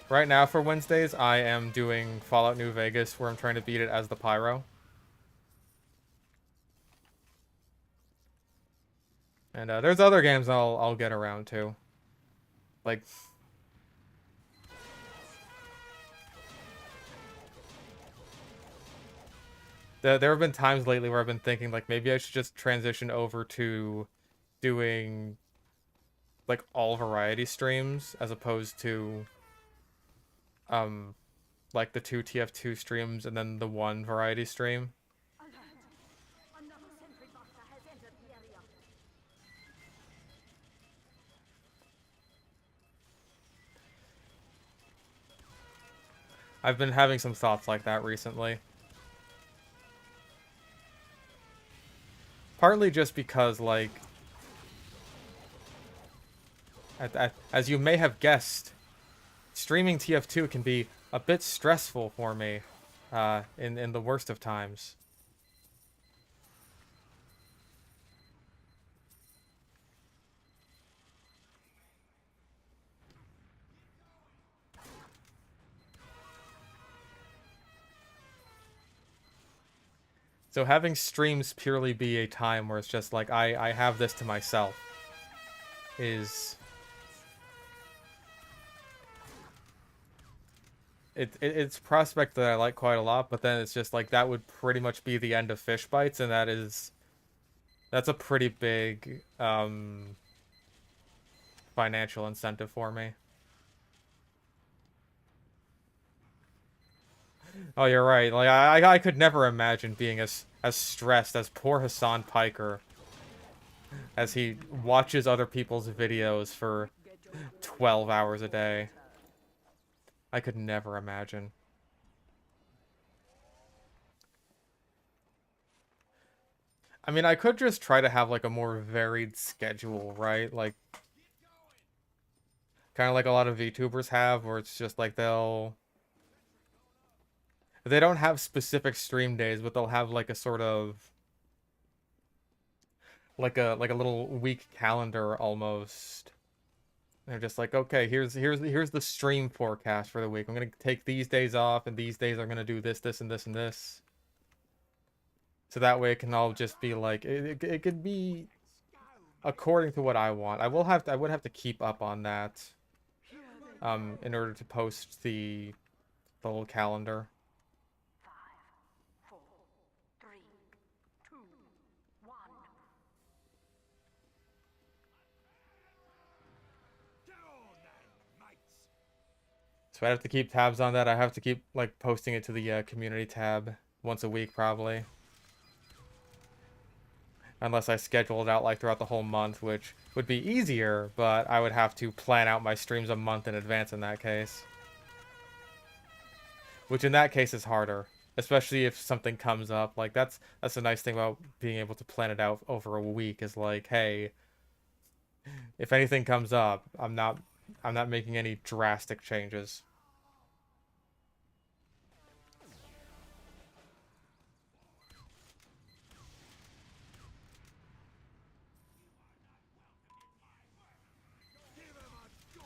[SPEAKER 2] Right now for Wednesdays, I am doing Fallout New Vegas, where I'm trying to beat it as the Pyro. And there's other games I'll get around to. Like... There have been times lately where I've been thinking, like, maybe I should just transition over to doing, like, all variety streams, as opposed to, like, the 2 TF2 streams and then the 1 variety stream.
[SPEAKER 1] Alert. Another sentry buster has entered the area.
[SPEAKER 2] I've been having some thoughts like that recently. Partly just because, like, as you may have guessed, streaming TF2 can be a bit stressful for me, in the worst of times. So having streams purely be a time where it's just like, I have this to myself is... It's a prospect that I like quite a lot, but then it's just like, that would pretty much be the end of Fish Bites, and that's a pretty big, financial incentive for me. Oh, you're right. Like, I could never imagine being as stressed as poor Hassan Piker as he watches other people's videos for 12 hours a day. I could never imagine. I mean, I could just try to have, like, a more varied schedule, right? Like, kind of like a lot of VTubers have, where it's just like they don't have specific stream days, but they'll have like a sort of like a little week calendar almost. They're just like, okay, here's the stream forecast for the week. I'm gonna take these days off, and these days I'm gonna do this, this, and this, and this. So that way it can all just be like it could be according to what I want. I would have to keep up on that in order to post the little calendar.
[SPEAKER 1] 5, 4, 3, 2, 1.
[SPEAKER 3] Get on then, mates.
[SPEAKER 2] So I have to keep tabs on that. I have to keep like posting it to the community tab once a week probably. Unless I schedule it out like throughout the whole month, which would be easier, but I would have to plan out my streams a month in advance in that case. Which in that case is harder, especially if something comes up. Like that's the nice thing about being able to plan it out over a week is like, hey, if anything comes up, I'm not making any drastic changes.
[SPEAKER 3] Give him a go.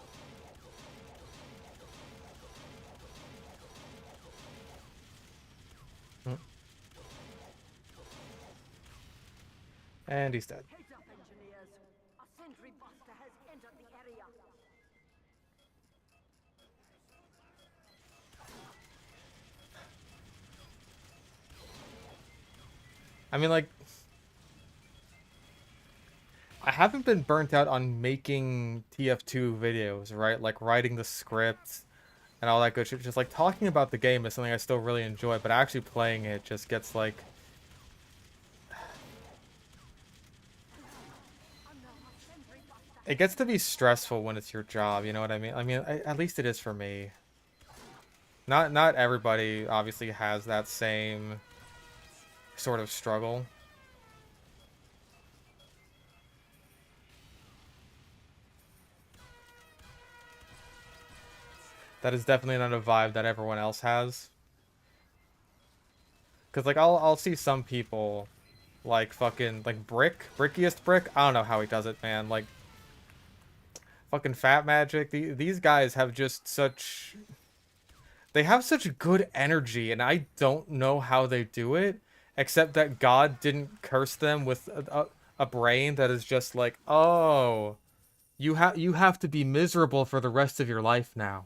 [SPEAKER 2] And he's dead.
[SPEAKER 1] Heads up, engineers. A sentry buster has entered the area.
[SPEAKER 2] I mean, like, I haven't been burnt out on making TF2 videos, right? Like writing the script and all that good shit. Just like talking about the game is something I still really enjoy, but actually playing it just gets like it gets to be stressful when it's your job, you know what I mean? At least it is for me. Not everybody obviously has that same sort of struggle. That is definitely not a vibe that everyone else has. Cause like I'll see some people like fucking like Brickiest Brick. I don't know how he does it, man. Like fucking Fat Magic. These guys have just such they have such good energy, and I don't know how they do it, except that God didn't curse them with a brain that is just like, oh, you have to be miserable for the rest of your life now.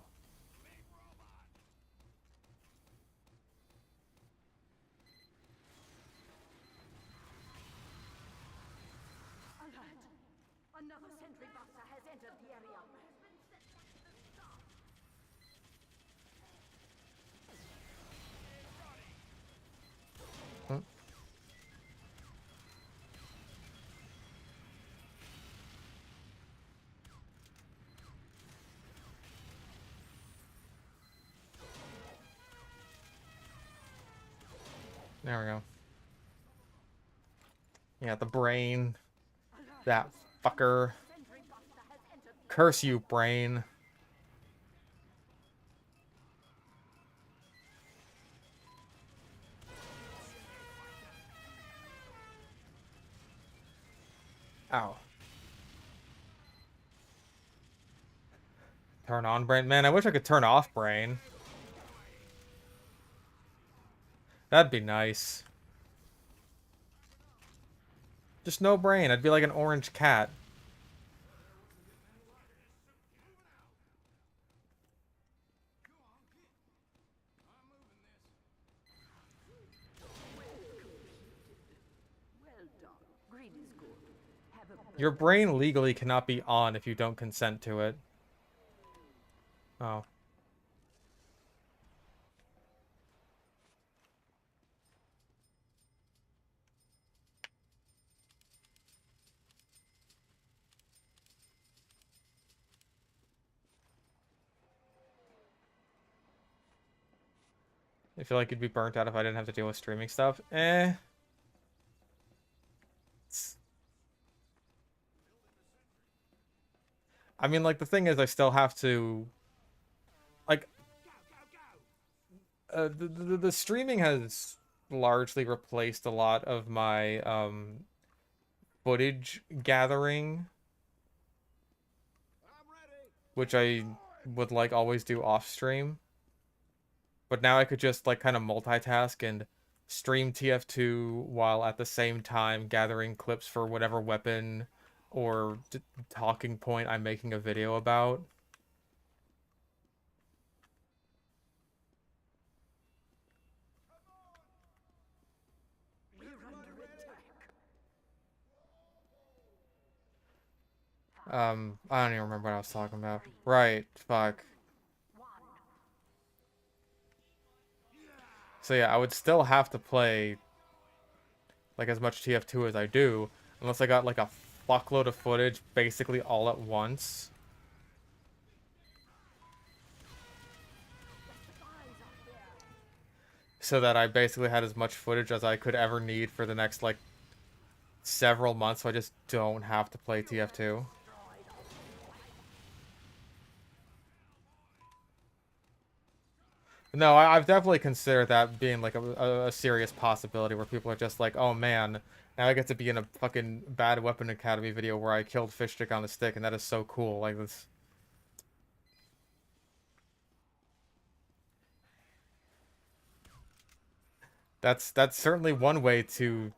[SPEAKER 1] Alert! Another sentry buster has entered the area.
[SPEAKER 2] Hmm. There we go. Yeah, the brain. That fucker.
[SPEAKER 1] Sentry buster has entered the
[SPEAKER 2] Curse you, brain. Ow. Turn on brain. Man, I wish I could turn off brain. That'd be nice. Just no brain. I'd be like an orange cat.
[SPEAKER 1] well done. Greed is good. Have a
[SPEAKER 2] Your brain legally cannot be on if you don't consent to it. Oh. I feel like you'd be burnt out if I didn't have to deal with streaming stuff. Eh. I mean, like, the thing is, I still have to... Like, the streaming has largely replaced a lot of my, footage gathering,
[SPEAKER 3] I'm ready.
[SPEAKER 2] which I would, like, always do off-stream. But now I could just, like, kind of multitask and stream TF2 while at the same time gathering clips for whatever weapon or talking point I'm making a video about.
[SPEAKER 1] We're under attack.
[SPEAKER 2] I don't even remember what I was talking about. Right, fuck.
[SPEAKER 1] 1.
[SPEAKER 2] So yeah, I would still have to play like as much TF2 as I do, unless I got like a fuckload of footage basically all at once. So that I basically had as much footage as I could ever need for the next like several months, so I just don't have to play TF2. No, I've definitely considered that being like a serious possibility where people are just like, oh man, now I get to be in a fucking Bad Weapon Academy video where I killed fish stick on a stick, and that is so cool. Like this. That's certainly one way to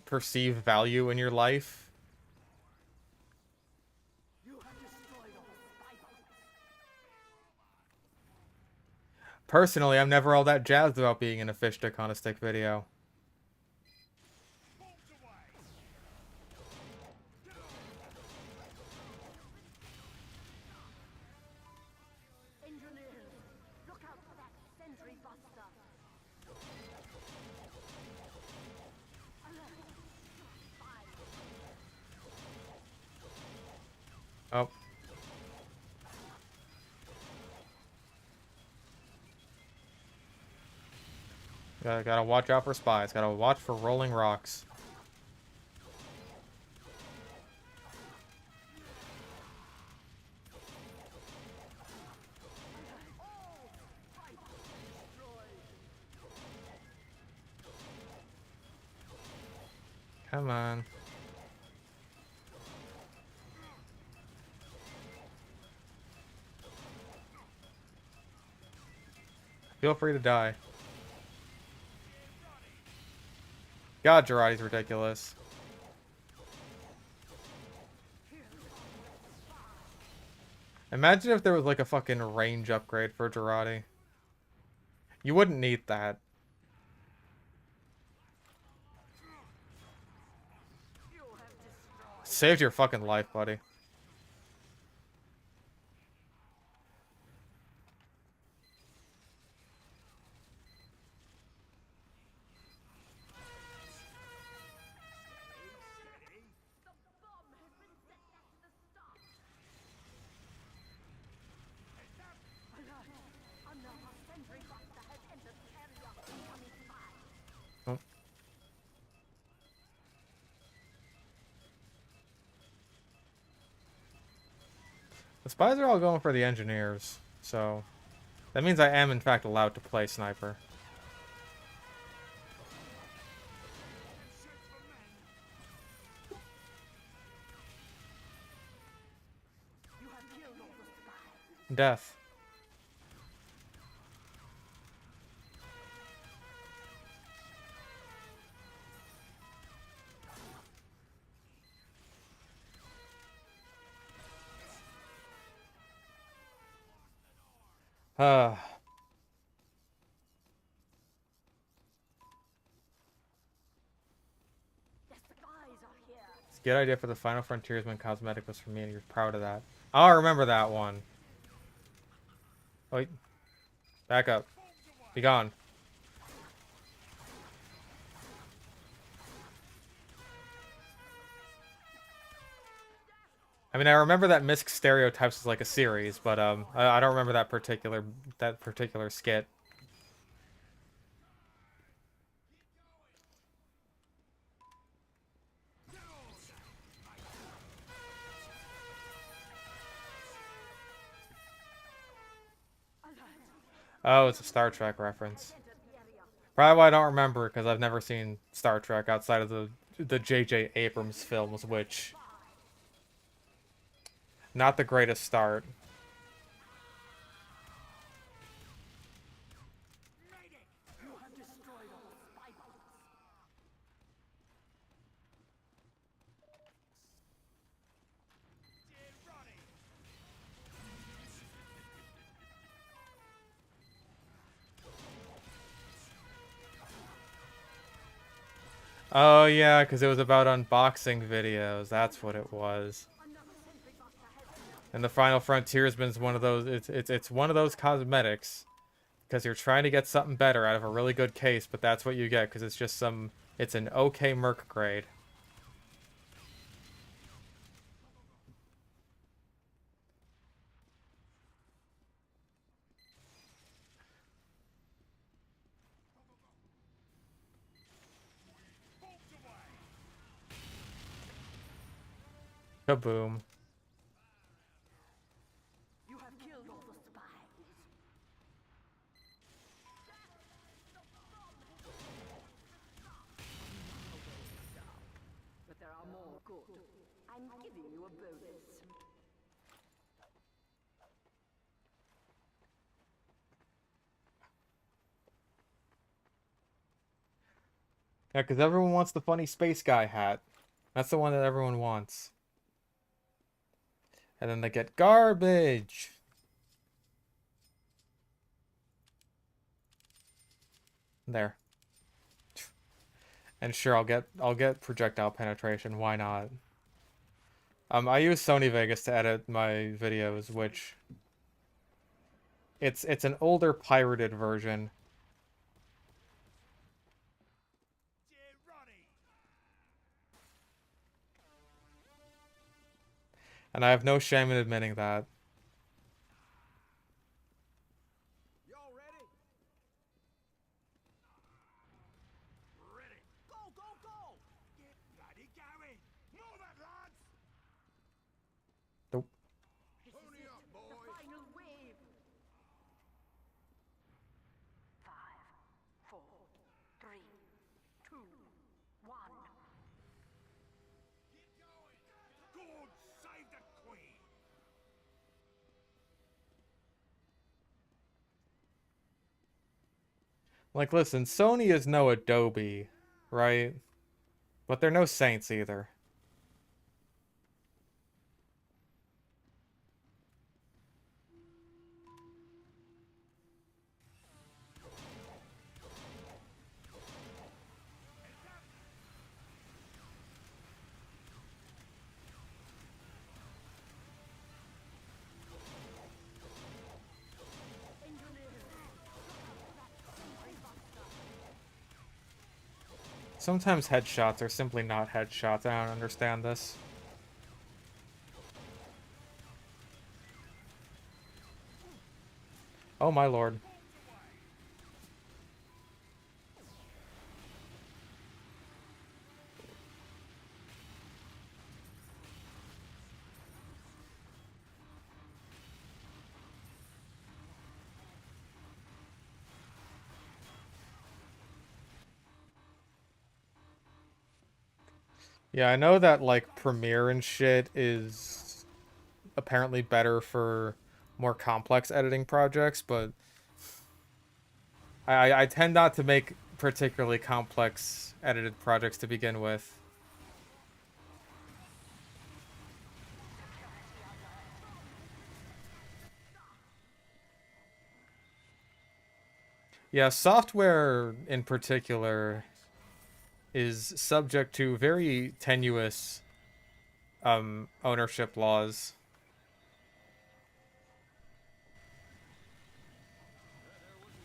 [SPEAKER 2] perceive value in your life.
[SPEAKER 3] You have destroyed all spy points.
[SPEAKER 2] Personally, I'm never all that jazzed about being in a fish stick on a stick video.
[SPEAKER 3] Bolt away.
[SPEAKER 1] Engineers, look out for that sentry buster. Alert. 5.
[SPEAKER 2] Oh. Gotta watch out for spies. Gotta watch for rolling rocks. Come on. Feel free to die. God, Girardi's ridiculous. Imagine if there was like a fucking range upgrade for Girardi. You wouldn't need that. Saved your fucking life, buddy. Oh. The spies are all going for the engineers, so that means I am in fact allowed to play sniper.
[SPEAKER 1] You have killed all the spies.
[SPEAKER 2] Death. Uh,
[SPEAKER 1] The spies are here.
[SPEAKER 2] it's a good idea for the Final Frontiersman cosmetic was for me, and you're proud of that. Oh, I remember that one. Wait. Back up. Be gone. I mean, I remember that Misk Stereotypes was like a series, but I don't remember that particular skit. Oh, it's a Star Trek reference. Probably why I don't remember, because I've never seen Star Trek outside of the J.J. Abrams films, which not the greatest start.
[SPEAKER 3] You have destroyed
[SPEAKER 2] Oh yeah, because it was about unboxing videos. That's what it was. And the Final Frontiersman's one of those. It's one of those cosmetics because you're trying to get something better out of a really good case, but that's what you get because it's just some. It's an okay Merc grade. Kaboom.
[SPEAKER 1] You have killed all the spies. But there are more good. I'm giving you a bonus.
[SPEAKER 2] Yeah, because everyone wants the funny space guy hat. That's the one that everyone wants. And then they get garbage. There. And sure, I'll get projectile penetration. Why not? I use Sony Vegas to edit my videos, which it's an older pirated version.
[SPEAKER 3] Dear Ronnie.
[SPEAKER 2] And I have no shame in admitting that.
[SPEAKER 3] Y'all ready? Ready. Go, go, go! Get bloody going! Move it, lads!
[SPEAKER 2] Nope.
[SPEAKER 3] Pony up,
[SPEAKER 1] The
[SPEAKER 3] boys!
[SPEAKER 1] final wave. 5, 4, 3, 2, 1.
[SPEAKER 3] God save the Queen!
[SPEAKER 2] Like, listen, Sony is no Adobe, right? But they're no saints either. Sometimes headshots are simply not headshots. I don't understand this. Oh my lord. Yeah, I know that, like, Premiere and shit is apparently better for more complex editing projects, but I tend not to make particularly complex edited projects to begin with. Yeah, software in particular is subject to very tenuous ownership laws.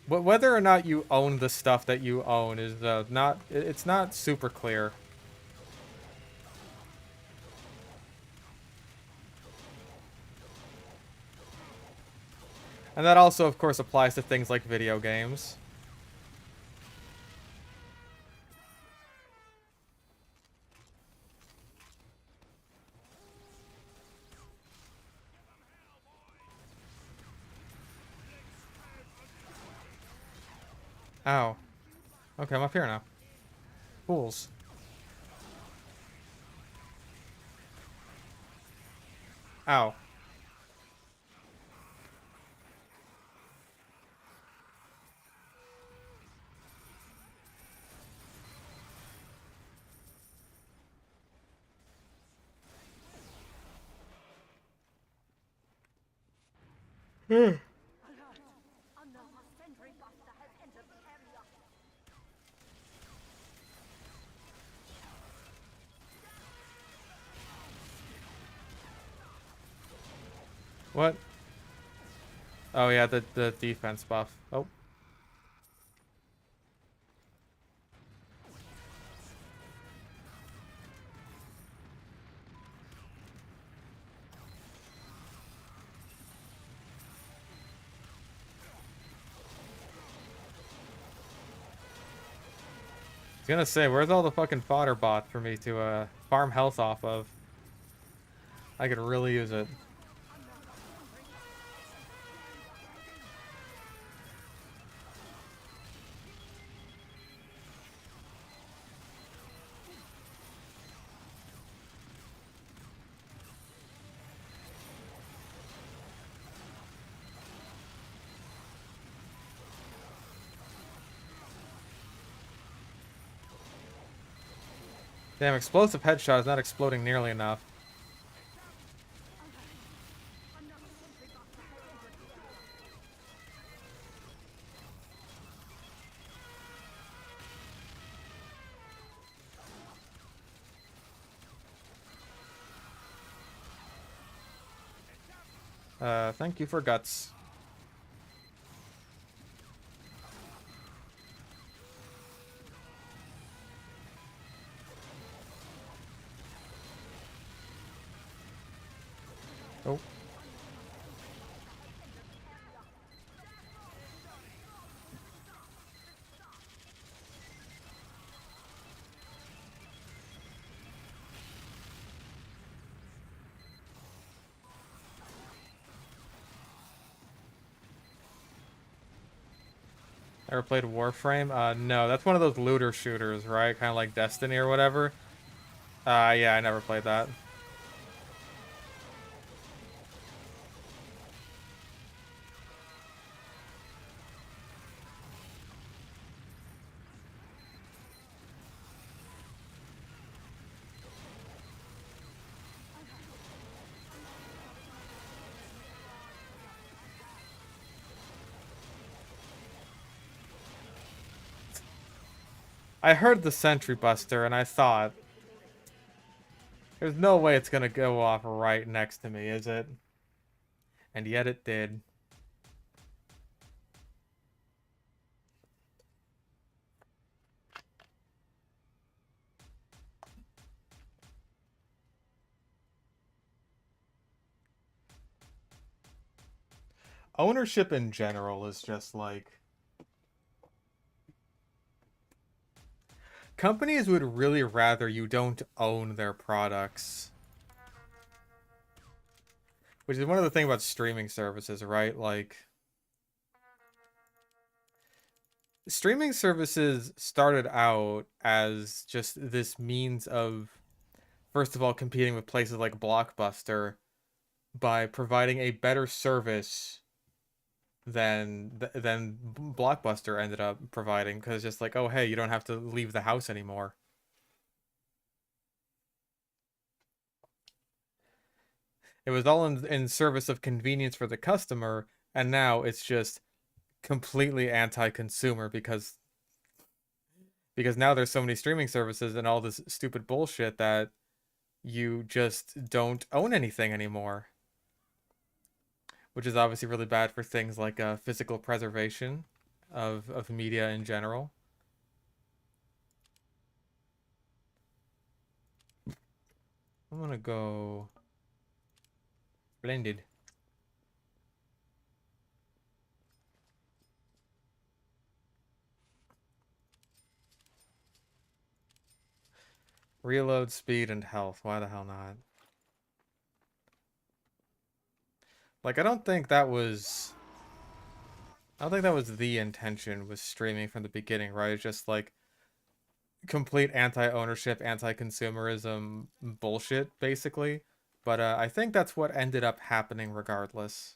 [SPEAKER 2] But whether or not you own the stuff that you own is it's not super clear. And that also, of course, applies to things like video games. Ow. Okay, I'm up here now. Fools. Ow.
[SPEAKER 1] Alert! Another sentry buster has entered the area.
[SPEAKER 2] What? Oh yeah, the defense buff. Oh. I was gonna say, where's all the fucking fodder bot for me to farm health off of? I could really use it. Damn, explosive headshot is not exploding nearly enough. Thank you for guts. Oh. Ever played Warframe? No, that's one of those looter shooters, right? Kind of like Destiny or whatever. Yeah, I never played that. I heard the Sentry Buster and I thought, there's no way it's gonna go off right next to me, is it? And yet it did. Ownership in general is just like... Companies would really rather you don't own their products. Which is one of the things about streaming services, right? Like... Streaming services started out as just this means of, first of all, competing with places like Blockbuster by providing a better service than Blockbuster ended up providing, because it's just like, oh hey, you don't have to leave the house anymore. It was all in service of convenience for the customer, and now it's just completely anti-consumer because now there's so many streaming services and all this stupid bullshit that you just don't own anything anymore. Which is obviously really bad for things like physical preservation of media in general. I'm gonna go Splendid. Reload speed and health. Why the hell not? Like, I don't think that was the intention with streaming from the beginning, right? It's just like complete anti-ownership, anti-consumerism bullshit, basically. But I think that's what ended up happening regardless.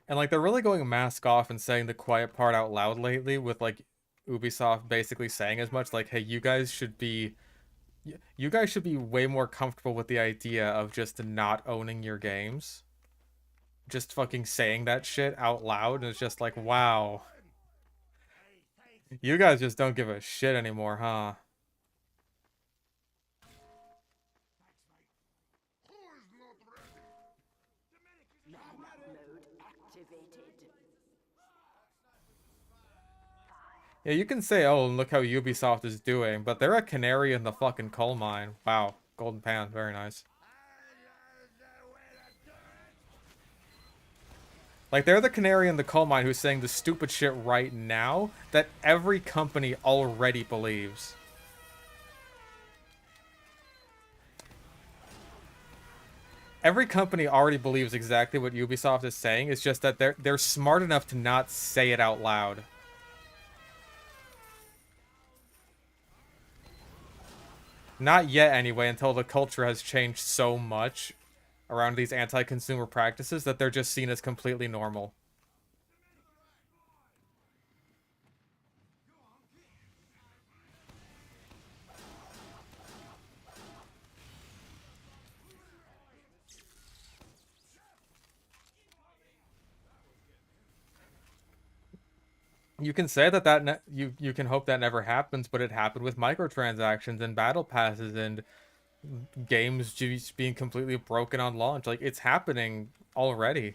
[SPEAKER 2] And like they're really going mask off and saying the quiet part out loud lately, with like Ubisoft basically saying as much, like, hey, you guys should be way more comfortable with the idea of just not owning your games just fucking saying that shit out loud, and it's just like, wow. You guys just don't give a shit anymore, huh? Yeah, you can say, oh, look how Ubisoft is doing, but they're a canary in the fucking coal mine. Wow, golden pan, very nice. Like, they're the canary in the coal mine who's saying the stupid shit right now that every company already believes. Every company already believes exactly what Ubisoft is saying. It's just that they're smart enough to not say it out loud. Not yet, anyway, until the culture has changed so much around these anti-consumer practices that they're just seen as completely normal. You can say that you can hope that never happens, but it happened with microtransactions and battle passes and games just being completely broken on launch. Like, it's happening already.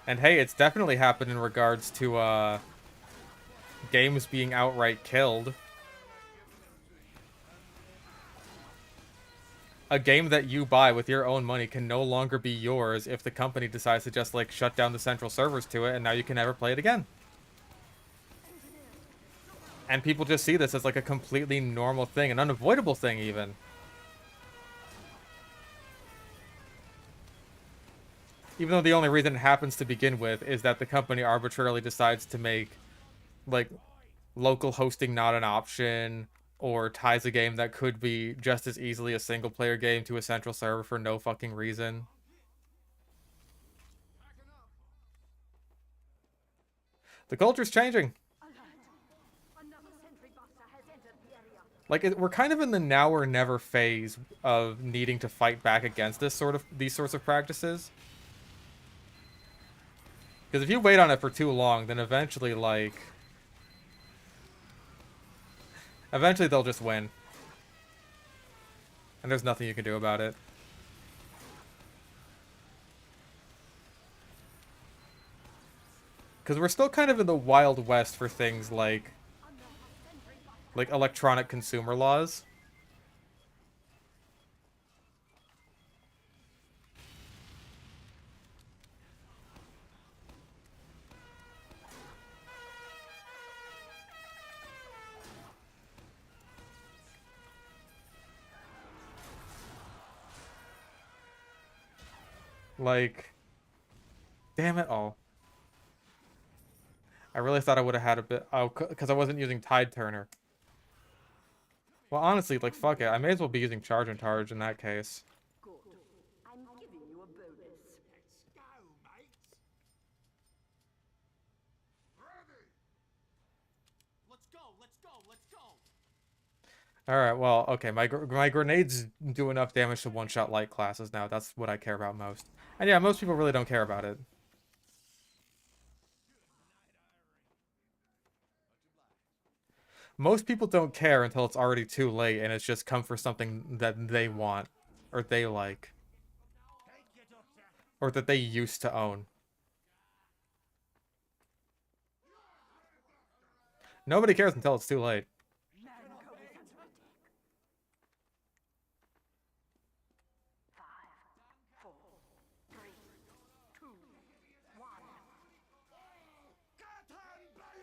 [SPEAKER 2] And hey, it's definitely happened in regards to games being outright killed. A game that you buy with your own money can no longer be yours if the company decides to just, like, shut down the central servers to it, and now you can never play it again. And people just see this as, like, a completely normal thing, an unavoidable thing, even. Even though the only reason it happens to begin with is that the company arbitrarily decides to make, like, local hosting not an option, or ties a game that could be just as easily a single-player game to a central server for no fucking reason. The culture's changing. Like, we're kind of in the now or never phase of needing to fight back against these sorts of practices. Because if you wait on it for too long, then eventually, like... Eventually they'll just win. And there's nothing you can do about it. Because we're still kind of in the Wild West for things like electronic consumer laws. Like, damn it all. I really thought I would have had a bit... Oh, because I wasn't using Tide Turner. Well, honestly, like, fuck it. I may as well be using Charge and Targe in that case.
[SPEAKER 1] Good. I'm giving you a bonus.
[SPEAKER 3] Let's go, mates. Ready. Let's go, let's go, let's go.
[SPEAKER 2] Alright, well, okay. My grenades do enough damage to one-shot light classes now. That's what I care about most. And yeah, most people really don't care about it. Most people don't care until it's already too late and it's just come for something that they want, or they like, or that they used to own. Nobody cares until it's too late.
[SPEAKER 1] Mango is athletic. 5, 4, 3, 2, 1.
[SPEAKER 3] Cotton balloons!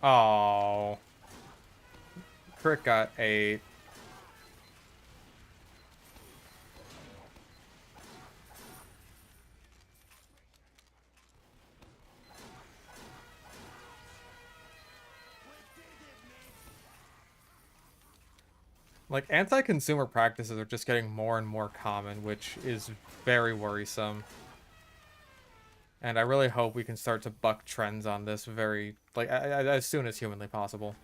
[SPEAKER 2] Oh, Crick got 8. Like, anti-consumer practices are just getting more and more common, which is very worrisome. And I really hope we can start to buck trends on this very, like, as soon as humanly possible.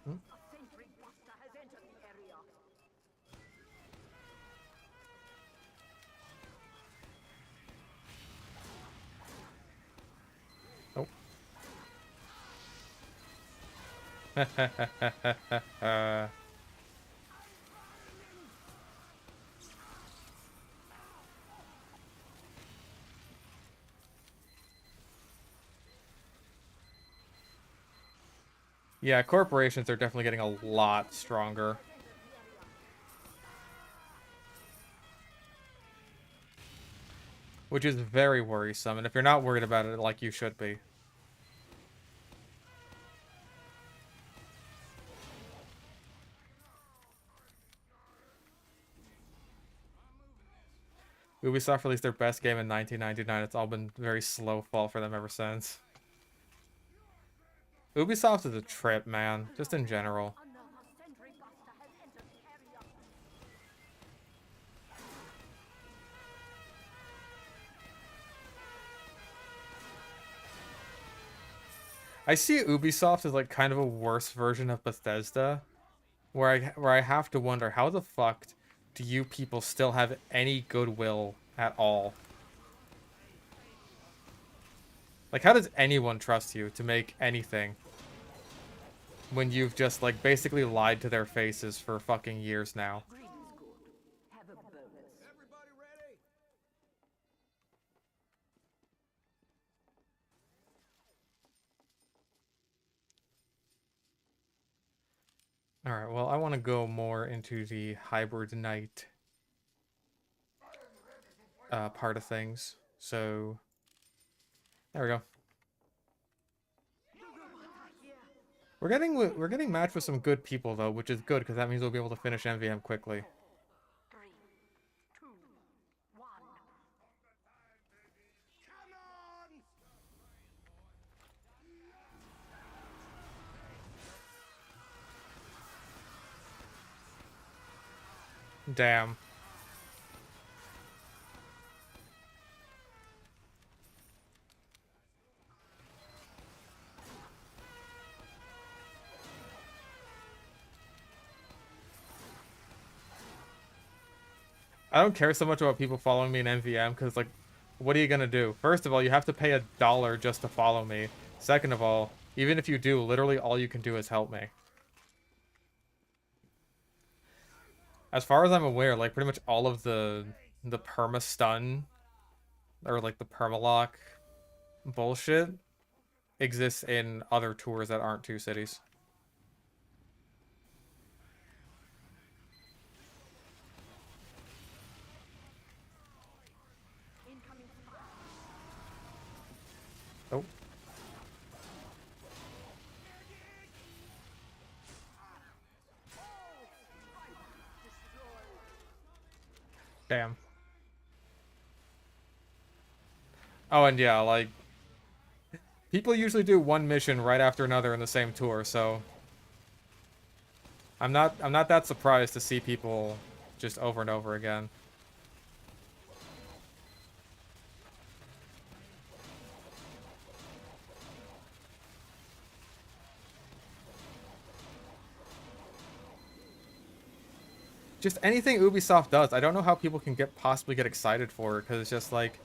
[SPEAKER 1] A sentry buster has entered the area.
[SPEAKER 2] Oh. Yeah, corporations are definitely getting a lot stronger. Which is very worrisome, and if you're not worried about it, like, you should be. Ubisoft released their best game in 1999. It's all been very slow fall for them ever since. Ubisoft is a trip, man. Just in general.
[SPEAKER 1] Another sentry buster has entered the area.
[SPEAKER 2] I see Ubisoft as like kind of a worse version of Bethesda, where I have to wonder how the fuck do you people still have any goodwill at all? Like, how does anyone trust you to make anything when you've just like basically lied to their faces for fucking years now?
[SPEAKER 1] Green is good. Have a bonus.
[SPEAKER 3] Everybody ready?
[SPEAKER 2] Alright, well, I want to go more into the hybrid knight part of things. So, there we go. We're getting matched with some good people though, which is good because that means we'll be able to finish MVM quickly.
[SPEAKER 1] 3, 2, 1.
[SPEAKER 3] Come on!
[SPEAKER 2] Damn. I don't care so much about people following me in MVM because, like, what are you gonna do? First of all, you have to pay $1 just to follow me. Second of all, even if you do, literally all you can do is help me. As far as I'm aware, like, pretty much all of the perma-stun or, like, the perma-lock bullshit exists in other tours that aren't two cities.
[SPEAKER 1] Incoming fire.
[SPEAKER 2] Oh. Damn. Oh, and yeah, like, people usually do one mission right after another in the same tour, so I'm not that surprised to see people just over and over again. Just anything Ubisoft does, I don't know how people can possibly get excited for it, because it's just like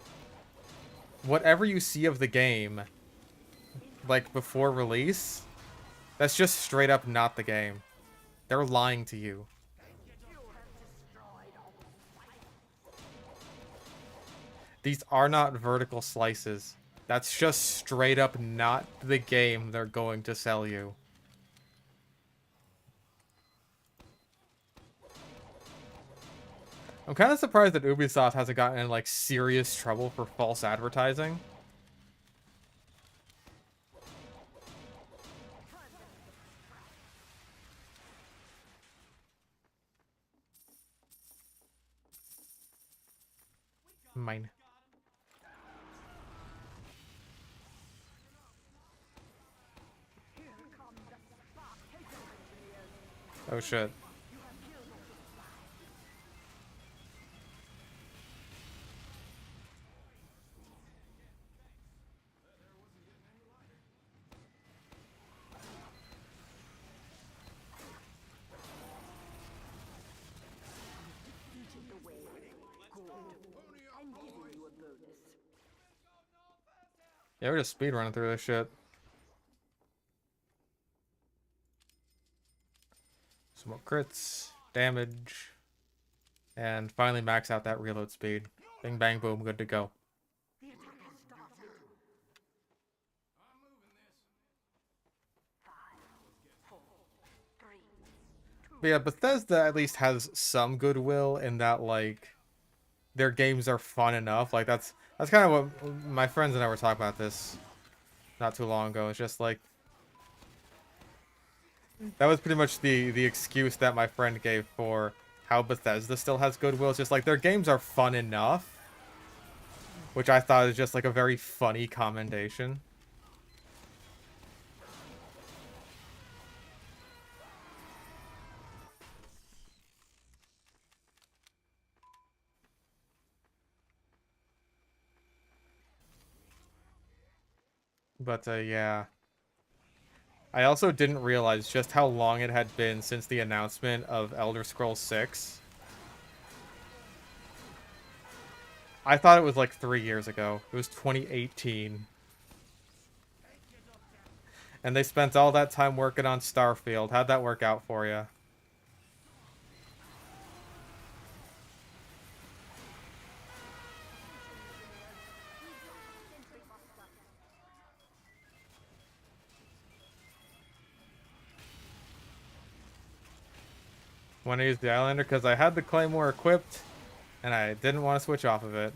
[SPEAKER 2] whatever you see of the game, like before release, that's just straight up not the game. They're lying to you. These are not vertical slices. That's just straight up not the game they're going to sell you. I'm kind of surprised that Ubisoft hasn't gotten in, like, serious trouble for false advertising. Mine. Oh shit. Yeah, we're just speed running through this shit. Some more crits, damage, and finally max out that reload speed. Bing bang boom, good to go.
[SPEAKER 1] The attack has started. 5, 4, 3, 2.
[SPEAKER 2] But yeah, Bethesda at least has some goodwill in that, like, their games are fun enough. Like, that's kind of what my friends and I were talking about this not too long ago. It's just like, that was pretty much the excuse that my friend gave for how Bethesda still has goodwill. It's just like, their games are fun enough, which I thought is just like a very funny commendation. But yeah. I also didn't realize just how long it had been since the announcement of Elder Scrolls 6. I thought it was like 3 years ago. It was 2018. And they spent all that time working on Starfield. How'd that work out for you? Want to use the Islander because I had the Claymore equipped and I didn't want to switch off of it.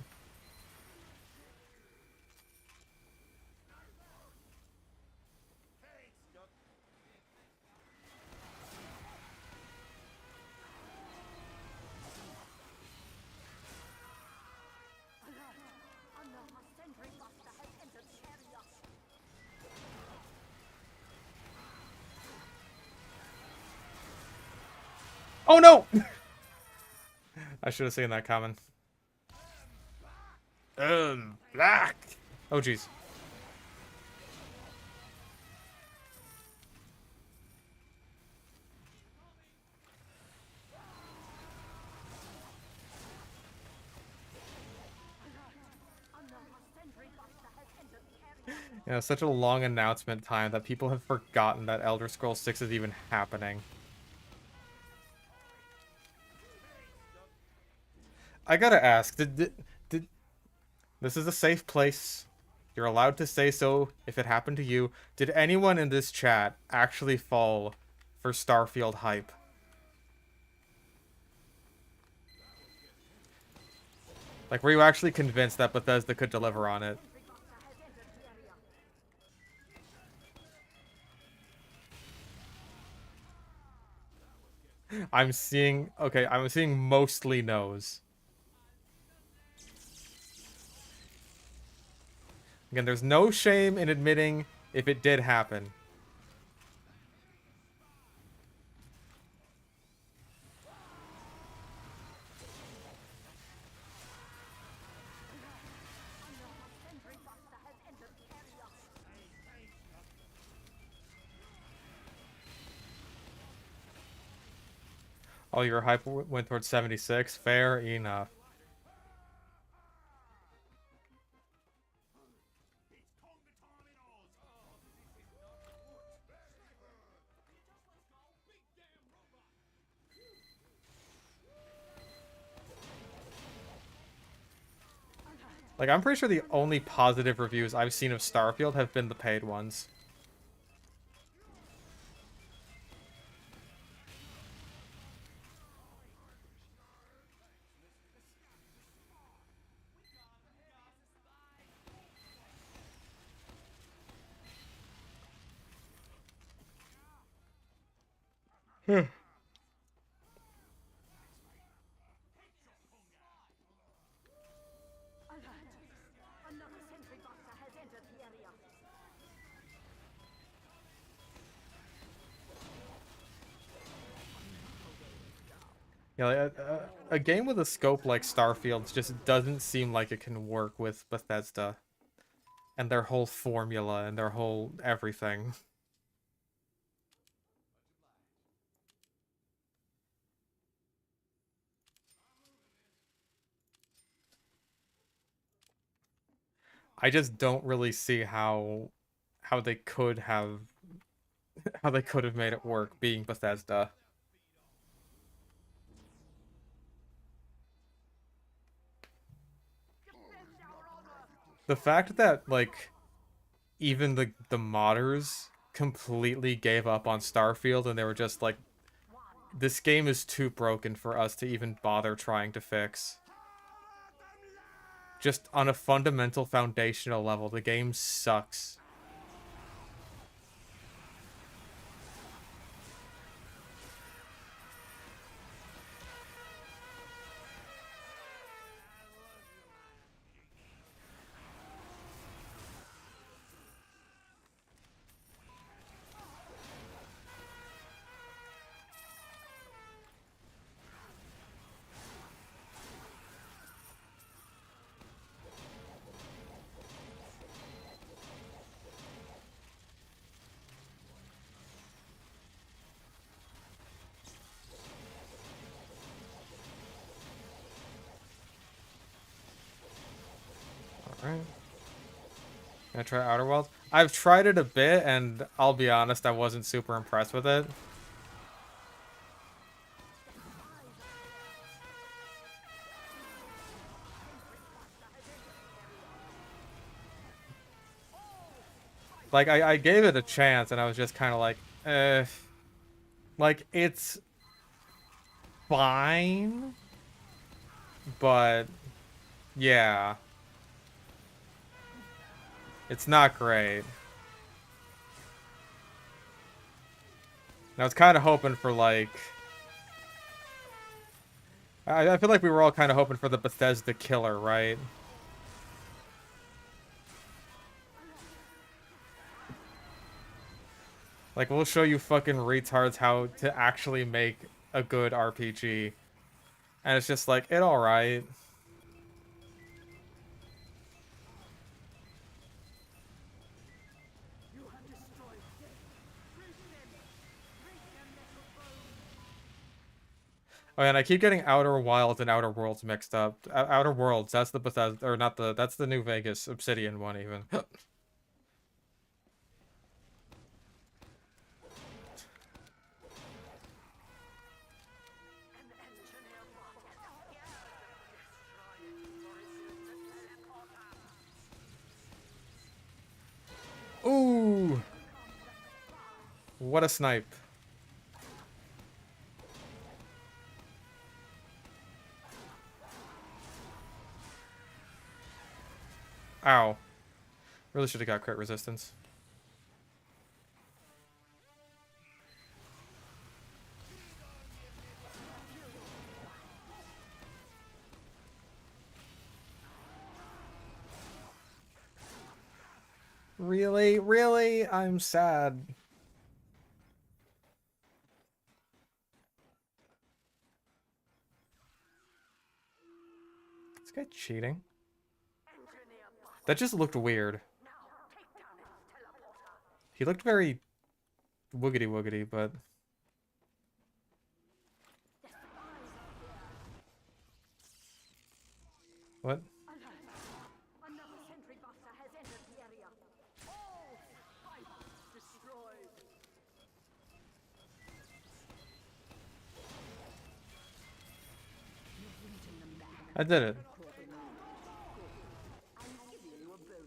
[SPEAKER 2] Oh no! I should have seen that coming. Black! Oh jeez. You know, such a long announcement time that people have forgotten that Elder Scrolls 6 is even happening. I gotta ask, did this is a safe place. You're allowed to say so if it happened to you. Did anyone in this chat actually fall for Starfield hype? Like, were you actually convinced that Bethesda could deliver on it? I'm seeing mostly no's. Again, there's no shame in admitting if it did happen. Oh, your hype went towards 76? Fair enough. Like, I'm pretty sure the only positive reviews I've seen of Starfield have been the paid ones. Yeah, like a game with a scope like Starfield just doesn't seem like it can work with Bethesda and their whole formula and their whole everything. I just don't really see how they could have how they could have made it work being Bethesda. The fact that like even the modders completely gave up on Starfield and they were just like, this game is too broken for us to even bother trying to fix. Just on a fundamental foundational level, the game sucks. Alright. Gonna try Outer Worlds. I've tried it a bit, and I'll be honest, I wasn't super impressed with it. Like, I gave it a chance, and I was just kind of like, eh. Like, it's fine, but yeah. It's not great. And I was kind of hoping for, like... I feel like we were all kind of hoping for the Bethesda killer, right? Like, we'll show you fucking retards how to actually make a good RPG. And it's just like, it alright. Oh, and I keep getting Outer Wilds and Outer Worlds mixed up. Outer Worlds, that's the Bethesda, or not the, that's the New Vegas Obsidian one, even. Ooh! What a snipe. Ow. Really should have got crit resistance. Really? Really? I'm sad. This guy cheating? That just looked weird. He looked very woogity woogity, but... What?
[SPEAKER 1] Another sentry buster has entered the area. All spikes destroyed.
[SPEAKER 2] I did it.
[SPEAKER 1] I'm giving you a bonus.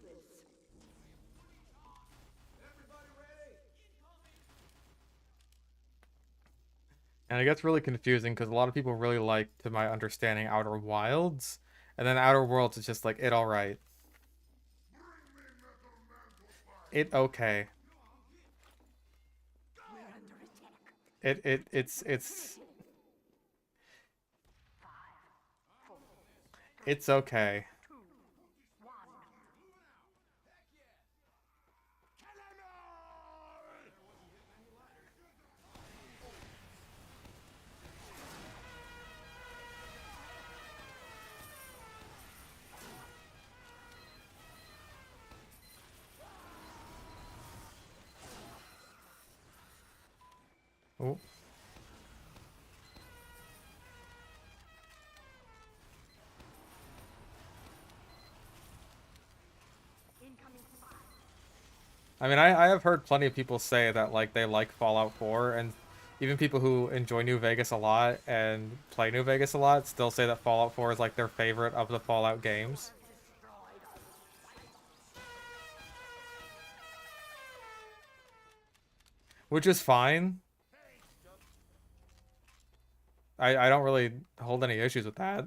[SPEAKER 2] And it gets really confusing because a lot of people really like, to my understanding, Outer Wilds. And then Outer Worlds is just like, it alright. It okay. It's it's okay. Oh.
[SPEAKER 1] Incoming spy.
[SPEAKER 2] I mean, I have heard plenty of people say that like they like Fallout 4, and even people who enjoy New Vegas a lot and play New Vegas a lot still say that Fallout 4 is like their favorite of the Fallout games. Which is fine. I don't really hold any issues with that.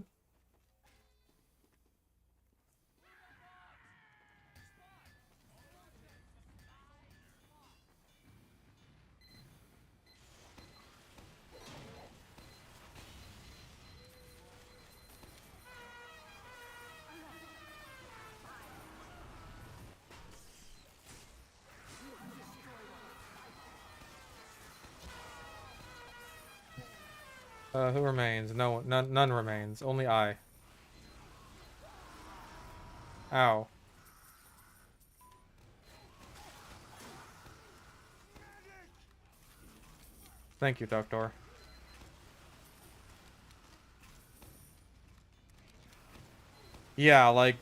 [SPEAKER 2] Who remains? No, none remains. Only I. Ow. Thank you, Doctor. Yeah, like,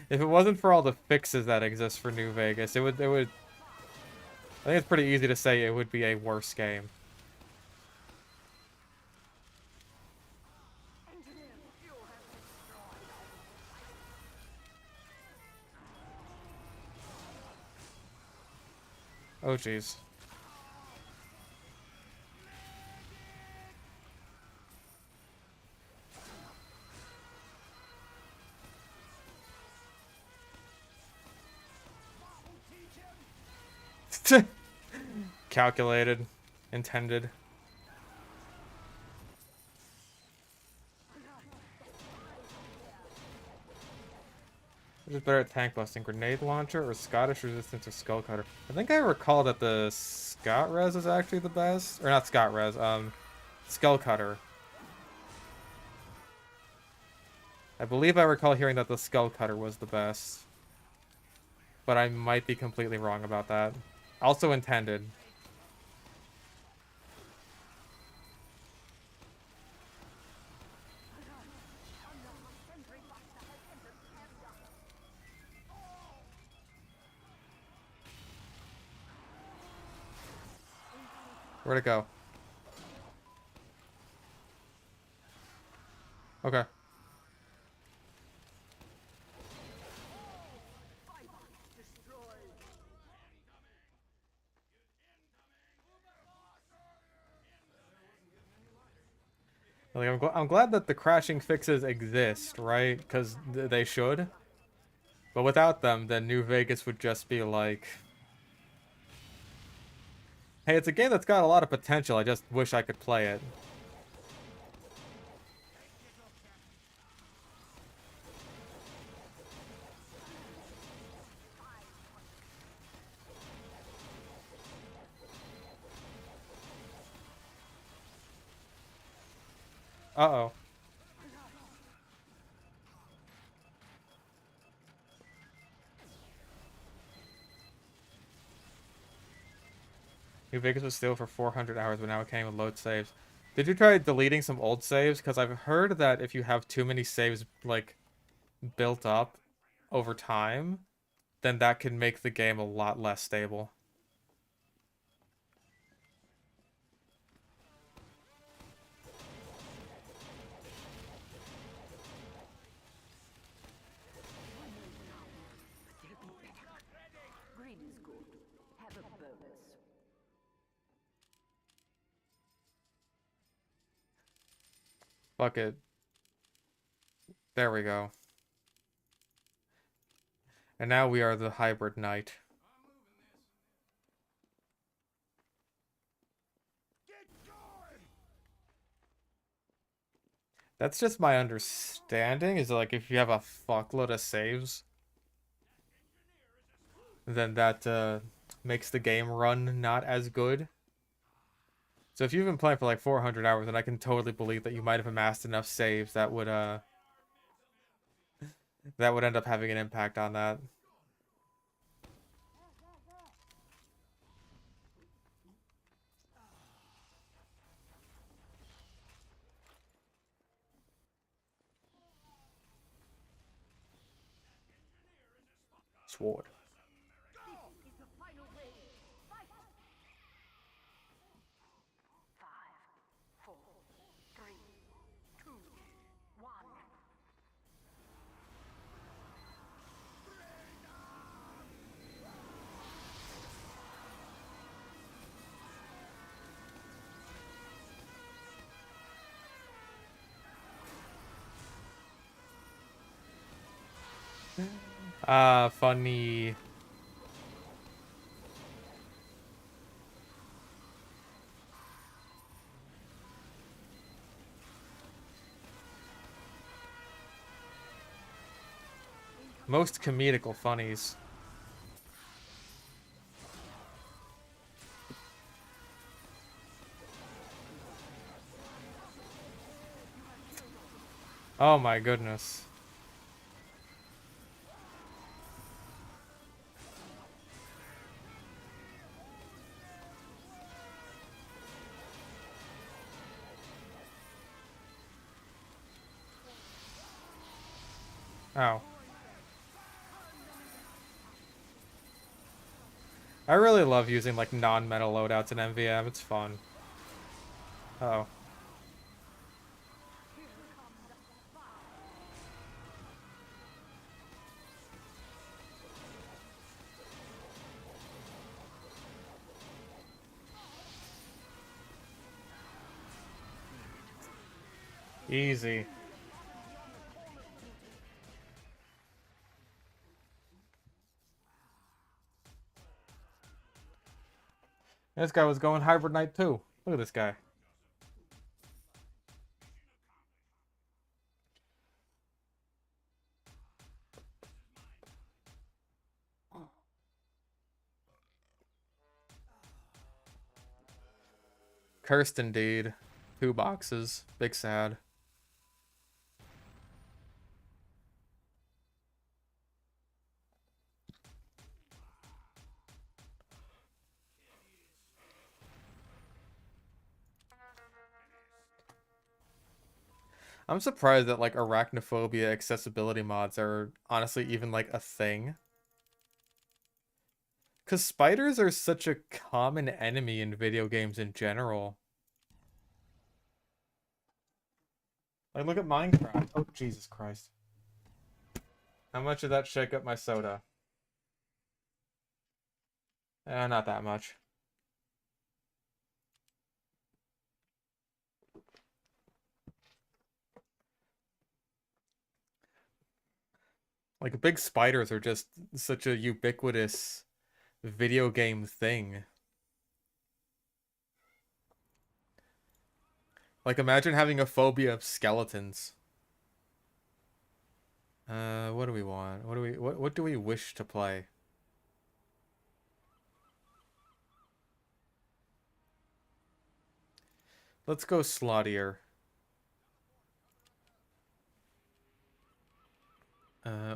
[SPEAKER 2] if it wasn't for all the fixes that exist for New Vegas, I think it's pretty easy to say it would be a worse game. Oh, jeez. Calculated. Intended. Which is better at tank busting, grenade launcher or Scottish resistance or skull cutter? I think I recall that the Scott res is actually the best. Or not Scott res, skull cutter. I believe I recall hearing that the skull cutter was the best. But I might be completely wrong about that. Also intended. Where'd it go? Okay. Like, I'm glad that the crashing fixes exist, right? Because they should. But without them, then New Vegas would just be like... Hey, it's a game that's got a lot of potential, I just wish I could play it. Uh-oh. New Vegas was still for 400 hours, but now it can't even load saves. Did you try deleting some old saves? Because I've heard that if you have too many saves, like, built up over time, then that can make the game a lot less stable.
[SPEAKER 1] Green is good. Have a bonus.
[SPEAKER 2] Fuck it. There we go. And now we are the hybrid knight. That's just my understanding, is like if you have a fuckload of saves, then that makes the game run not as good. So if you've been playing for like 400 hours, then I can totally believe that you might have amassed enough saves that would end up having an impact on that. Sword.
[SPEAKER 1] This is the final wave. Fight! 5, 4, 3, 2, 1.
[SPEAKER 2] Ah, funny. Most comedical funnies. Oh my goodness. Oh. I really love using like non-metal loadouts in MVM. It's fun. Uh oh. Easy. This guy was going Hybrid Knight too. Look at this guy. Cursed indeed. 2 boxes. Big sad. I'm surprised that like arachnophobia accessibility mods are honestly even like a thing. Because spiders are such a common enemy in video games in general. Like, look at Minecraft. Oh, Jesus Christ. How much did that shake up my soda? Not that much. Like, big spiders are just such a ubiquitous video game thing. Like, imagine having a phobia of skeletons. What do we want? What do we wish to play? Let's go Slottier.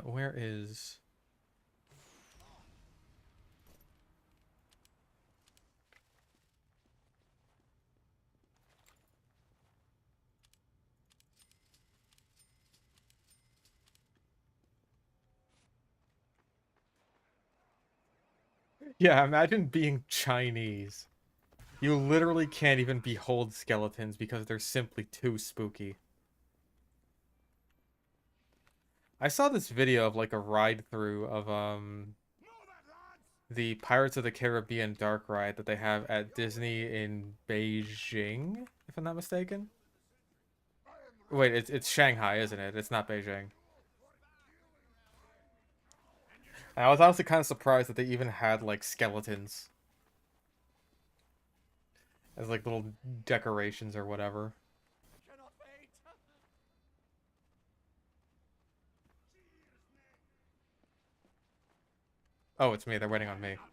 [SPEAKER 2] Where is... Yeah, imagine being Chinese. You literally can't even behold skeletons because they're simply too spooky. I saw this video of like a ride through of the Pirates of the Caribbean dark ride that they have at Disney in Beijing, if I'm not mistaken. Wait, it's Shanghai, isn't it? It's not Beijing. I was honestly kind of surprised that they even had like skeletons as like little decorations or whatever.
[SPEAKER 3] Cannot wait.
[SPEAKER 2] Oh, it's me. They're waiting on me.
[SPEAKER 1] Activated.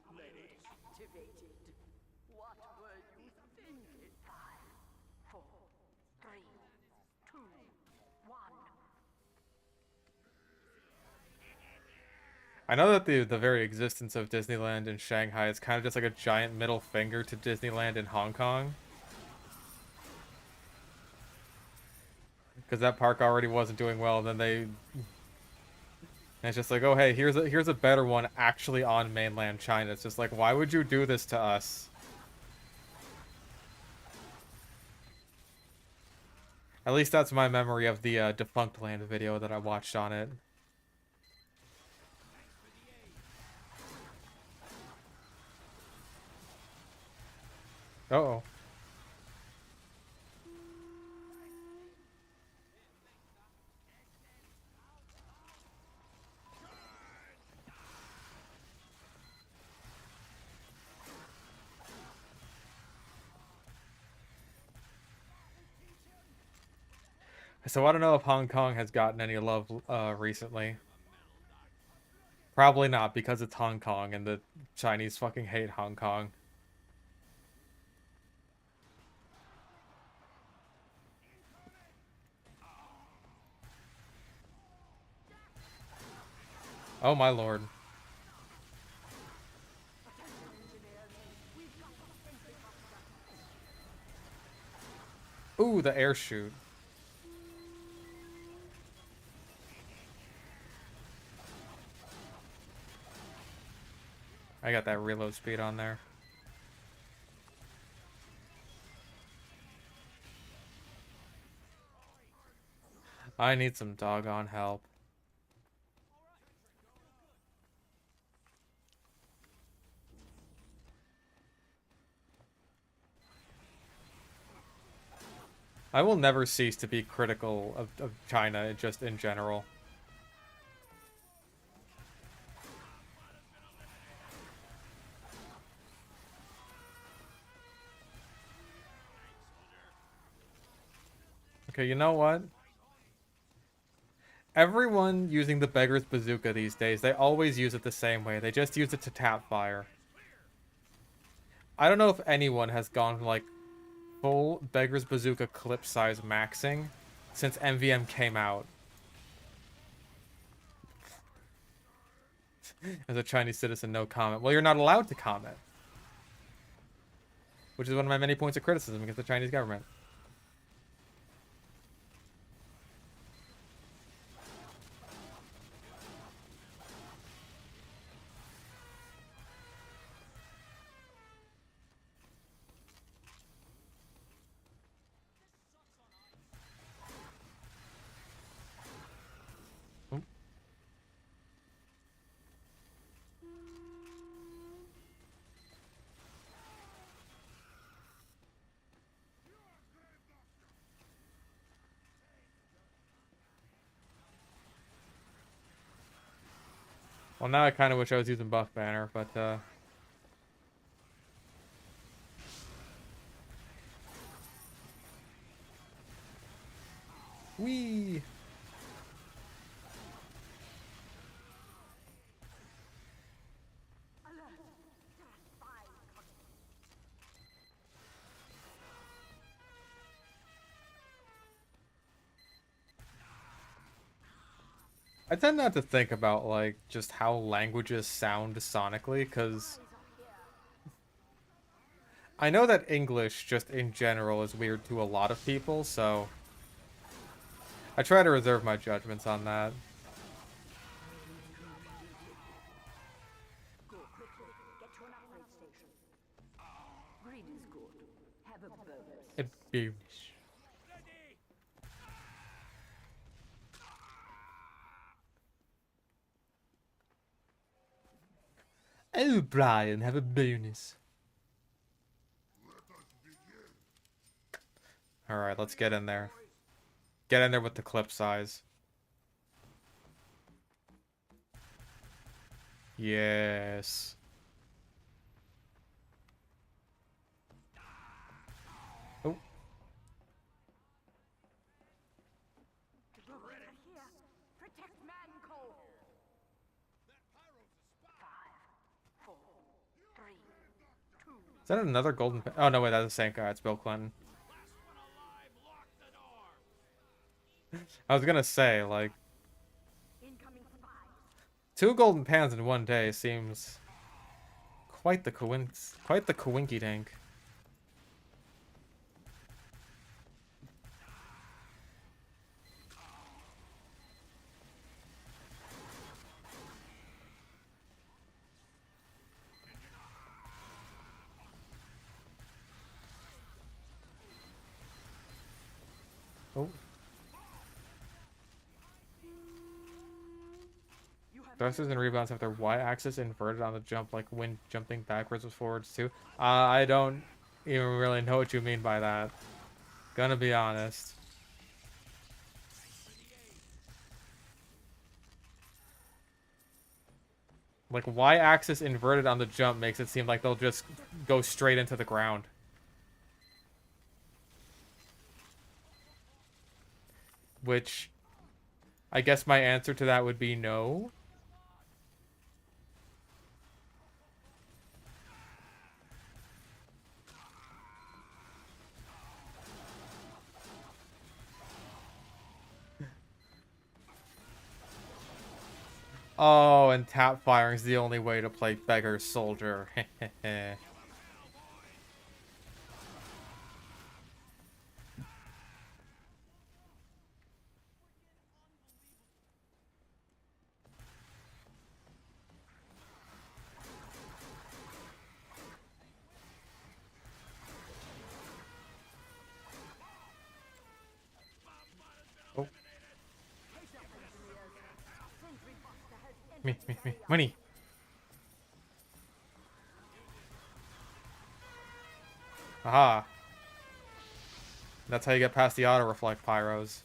[SPEAKER 1] What were you thinking? 5, 4, 3, 2, 1.
[SPEAKER 2] I know that the very existence of Disneyland in Shanghai is kind of just like a giant middle finger to Disneyland in Hong Kong. Because that park already wasn't doing well, and then And it's just like, oh hey, here's a better one actually on mainland China. It's just like, why would you do this to us? At least that's my memory of the Defunct Land video that I watched on it. Uh-oh. So I don't know if Hong Kong has gotten any love recently. Probably not, because it's Hong Kong and the Chinese fucking hate Hong Kong. Oh my lord. Ooh, the air shoot. I got that reload speed on there. I need some doggone help. I will never cease to be critical of China just in general. Okay, you know what? Everyone using the Beggar's Bazooka these days, they always use it the same way. They just use it to tap fire. I don't know if anyone has gone like full Beggar's Bazooka clip size maxing since MVM came out. As a Chinese citizen, no comment. Well, you're not allowed to comment. Which is one of my many points of criticism against the Chinese government. Well, now I kind of wish I was using Buff Banner, but, Whee! I tend not to think about, like, just how languages sound sonically, because I know that English, just in general, is weird to a lot of people, so I try to reserve my judgments on that.
[SPEAKER 1] Go quickly. Get to an upgrade station. Greed is good. Have a bonus.
[SPEAKER 2] It'd be... Oh, Brian, have a bonus. Alright, let's get in there. Get in there with the clip size. Yes. Oh.
[SPEAKER 1] Here. Protect Manco. 5, 4, 3, 2.
[SPEAKER 2] Is that another golden... Oh, no, wait, that's the same guy. It's Bill Clinton. I was gonna say, like...
[SPEAKER 1] Incoming spies.
[SPEAKER 2] 2 golden pans in one day seems... quite the coinky-dink. Oh.
[SPEAKER 1] You have
[SPEAKER 2] Thrusters and rebounds have their y-axis inverted on the jump, like when jumping backwards or forwards too. I don't even really know what you mean by that. Gonna be honest. Like, y-axis inverted on the jump makes it seem like they'll just go straight into the ground. Which, I guess my answer to that would be no. Oh, and tap firing's the only way to play Beggar Soldier. Oh. Me, money. Aha. That's how you get past the auto reflect pyros.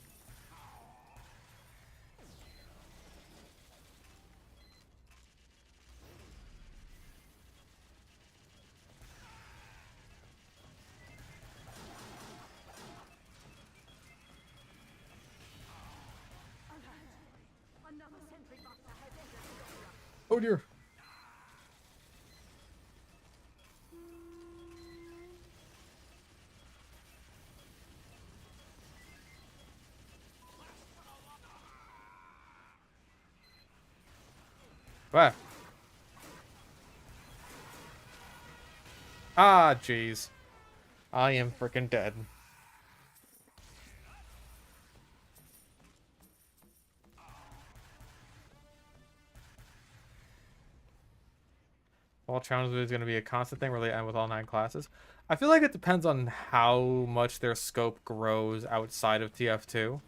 [SPEAKER 1] another sentry buster has entered the area.
[SPEAKER 2] Oh dear. What? Ah, jeez. I am freaking dead. All challenges is going to be a constant thing where they end with all 9 classes. I feel like it depends on how much their scope grows outside of TF2.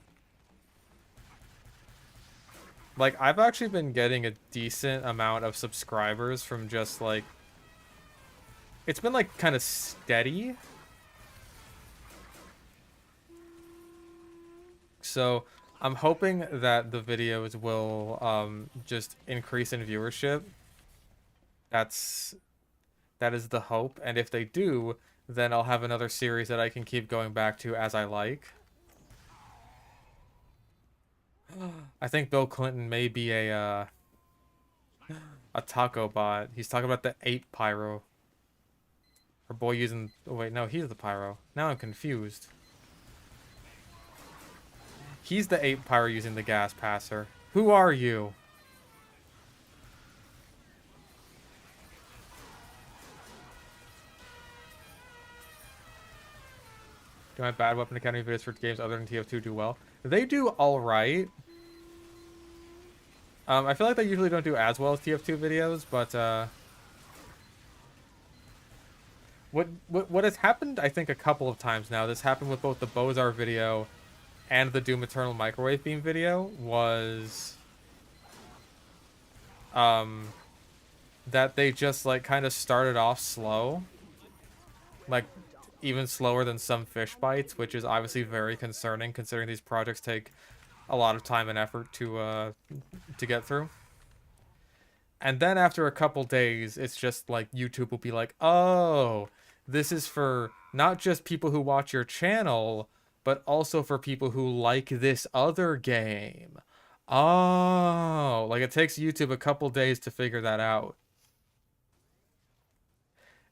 [SPEAKER 2] Like, I've actually been getting a decent amount of subscribers from just, like... It's been, like, kind of steady. So, I'm hoping that the videos will, just increase in viewership. That is the hope. And if they do, then I'll have another series that I can keep going back to as I like. I think Bill Clinton may be a taco bot. He's talking about the 8 pyro. Our boy using... Oh, wait, no, he's the pyro. Now I'm confused. He's the 8 pyro using the gas passer. Who are you? Do my bad weapon academy videos for games other than TF2 do well? They do alright. I feel like they usually don't do as well as TF2 videos, but what has happened, I think, a couple of times now, this happened with both the Bozar video and the Doom Eternal Microwave Beam video, was that they just, like, kind of started off slow. Like, even slower than some fish bites, which is obviously very concerning considering these projects take a lot of time and effort to get through. And then after a couple days, it's just like YouTube will be like, oh, this is for not just people who watch your channel, but also for people who like this other game. Oh, like it takes YouTube a couple days to figure that out.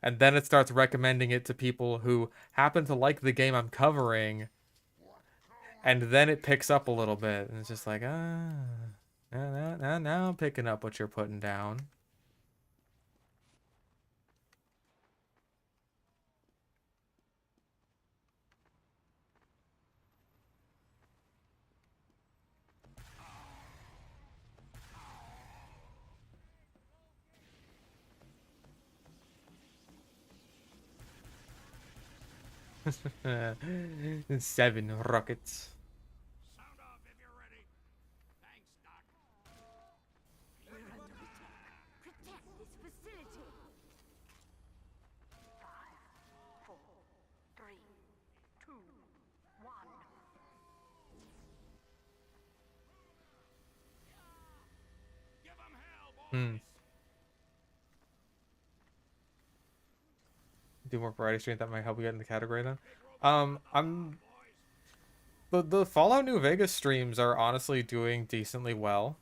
[SPEAKER 2] And then it starts recommending it to people who happen to like the game I'm covering. And then it picks up a little bit. And it's just like, now I'm picking up what you're putting down. Seven rockets.
[SPEAKER 1] facility. 5, 4, 3, 2, 1.
[SPEAKER 3] Give 'em hell, boys.
[SPEAKER 2] Hmm. Do more variety stream that might help you get in the category then. I'm the Fallout New Vegas streams are honestly doing decently well,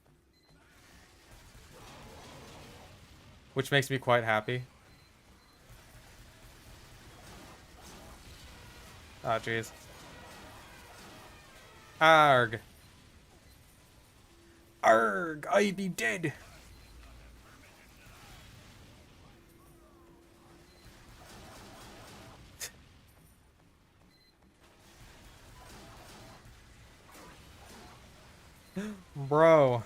[SPEAKER 2] which makes me quite happy. Ah, jeez. Arg. Arg, I be dead. Bro.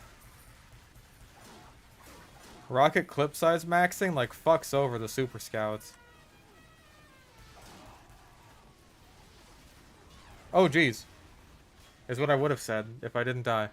[SPEAKER 2] Rocket clip size maxing like fucks over the Super Scouts. Oh, jeez. Is what I would have said if I didn't die.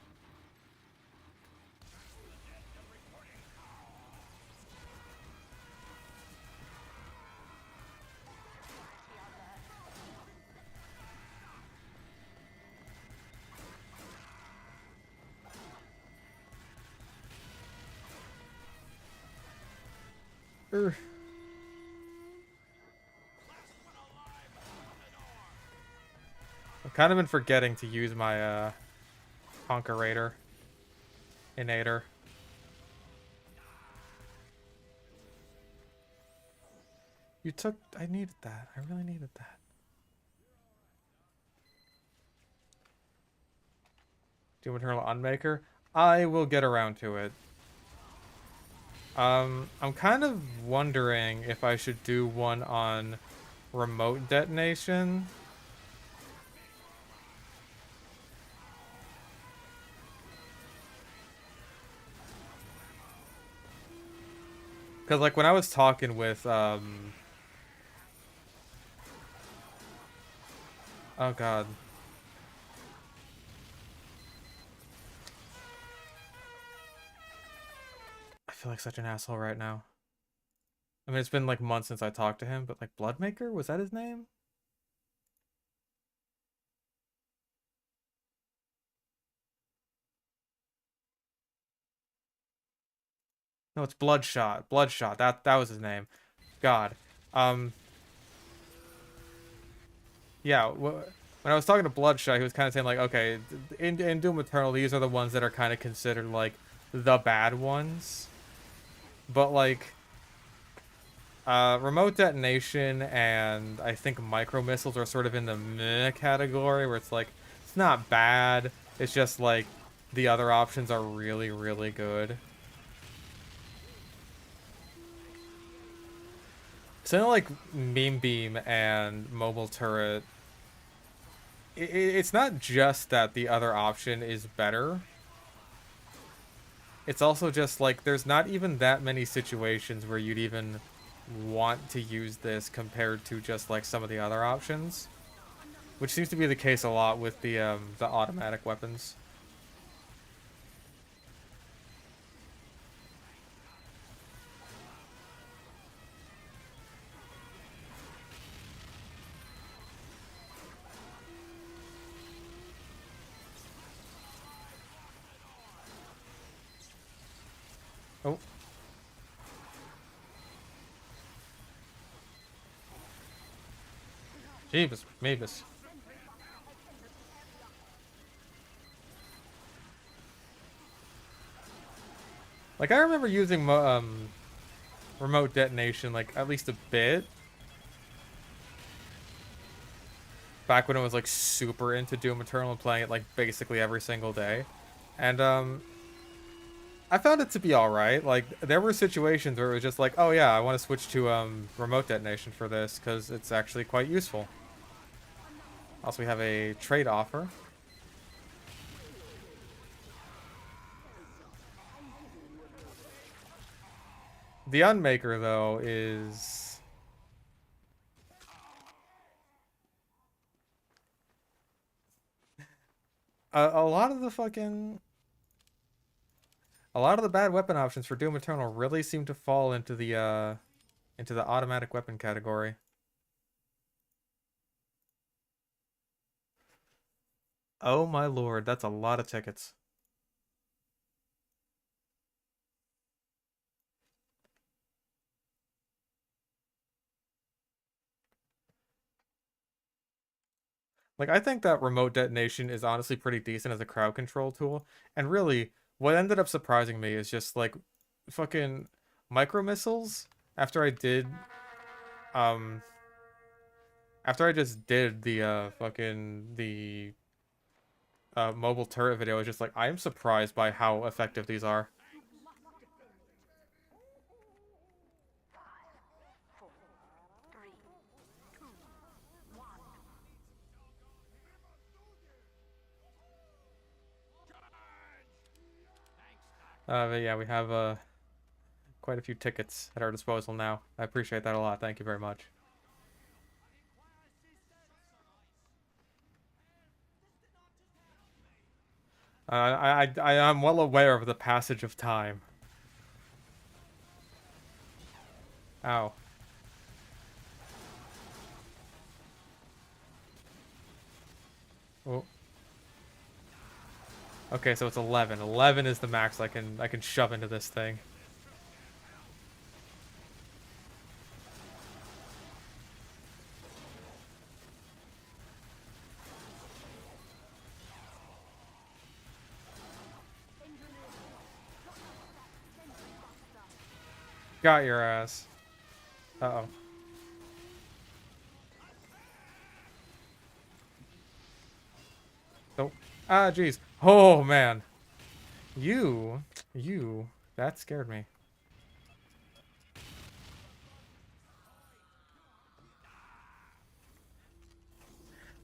[SPEAKER 2] Urgh. I've kind of been forgetting to use my Conquerator. Innator. You took... I needed that. I really needed that. Doom Eternal Unmaker? I will get around to it. I'm kind of wondering if I should do one on remote detonation. Because, like, when I was talking with, oh, God. I feel like such an asshole right now. I mean, it's been, like, months since I talked to him, but, like, Bloodmaker? Was that his name? No, it's Bloodshot. Bloodshot. That was his name. God. Yeah, when I was talking to Bloodshot, he was kind of saying, like, okay, in Doom Eternal, these are the ones that are kind of considered, like, the bad ones. But, like, remote detonation and I think micro missiles are sort of in the meh category, where it's, like, it's not bad. It's just, like, the other options are really, really good. Something like Meme Beam and Mobile Turret, it's not just that the other option is better. It's also just, like, there's not even that many situations where you'd even want to use this compared to just, like, some of the other options. Which seems to be the case a lot with the automatic weapons. Oh. Jeebus, Mavis. Like, I remember using remote detonation, like, at least a bit. Back when it was, like, super into Doom Eternal and playing it, like, basically every single day. And, I found it to be alright. Like, there were situations where it was just like, oh yeah, I want to switch to, remote detonation for this, because it's actually quite useful. Also, we have a trade offer. The Unmaker, though, is... a lot of the fucking... A lot of the bad weapon options for Doom Eternal really seem to fall into the automatic weapon category. Oh my lord, that's a lot of tickets. Like, I think that remote detonation is honestly pretty decent as a crowd control tool. And really, what ended up surprising me is just like fucking micro missiles after I did um after I just did the fucking the mobile turret video. I was just like, I am surprised by how effective these are.
[SPEAKER 1] 5, 4, 3, 2, 1.
[SPEAKER 2] But yeah, we have quite a few tickets at our disposal now. I appreciate that a lot. Thank you very much. I am well aware of the passage of time. Ow. Oh. Okay, so it's 11. 11 is the max I can shove into this thing. Got your ass. Uh-oh. Oh. Ah, jeez. Oh, man. You. That scared me.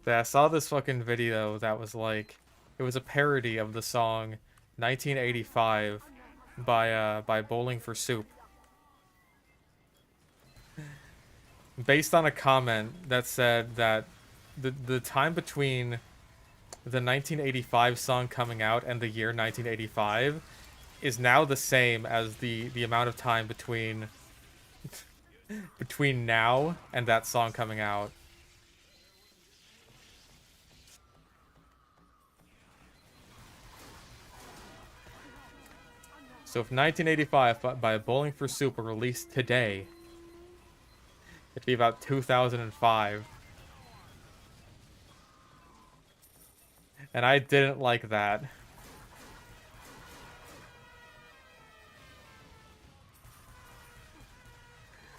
[SPEAKER 2] Yeah, I saw this fucking video that was like, it was a parody of the song 1985 by Bowling for Soup. Based on a comment that said that the time between the 1985 song coming out and the year 1985 is now the same as the amount of time between now and that song coming out. So if 1985 by Bowling for Soup were released today, it'd be about 2005. And I didn't like that.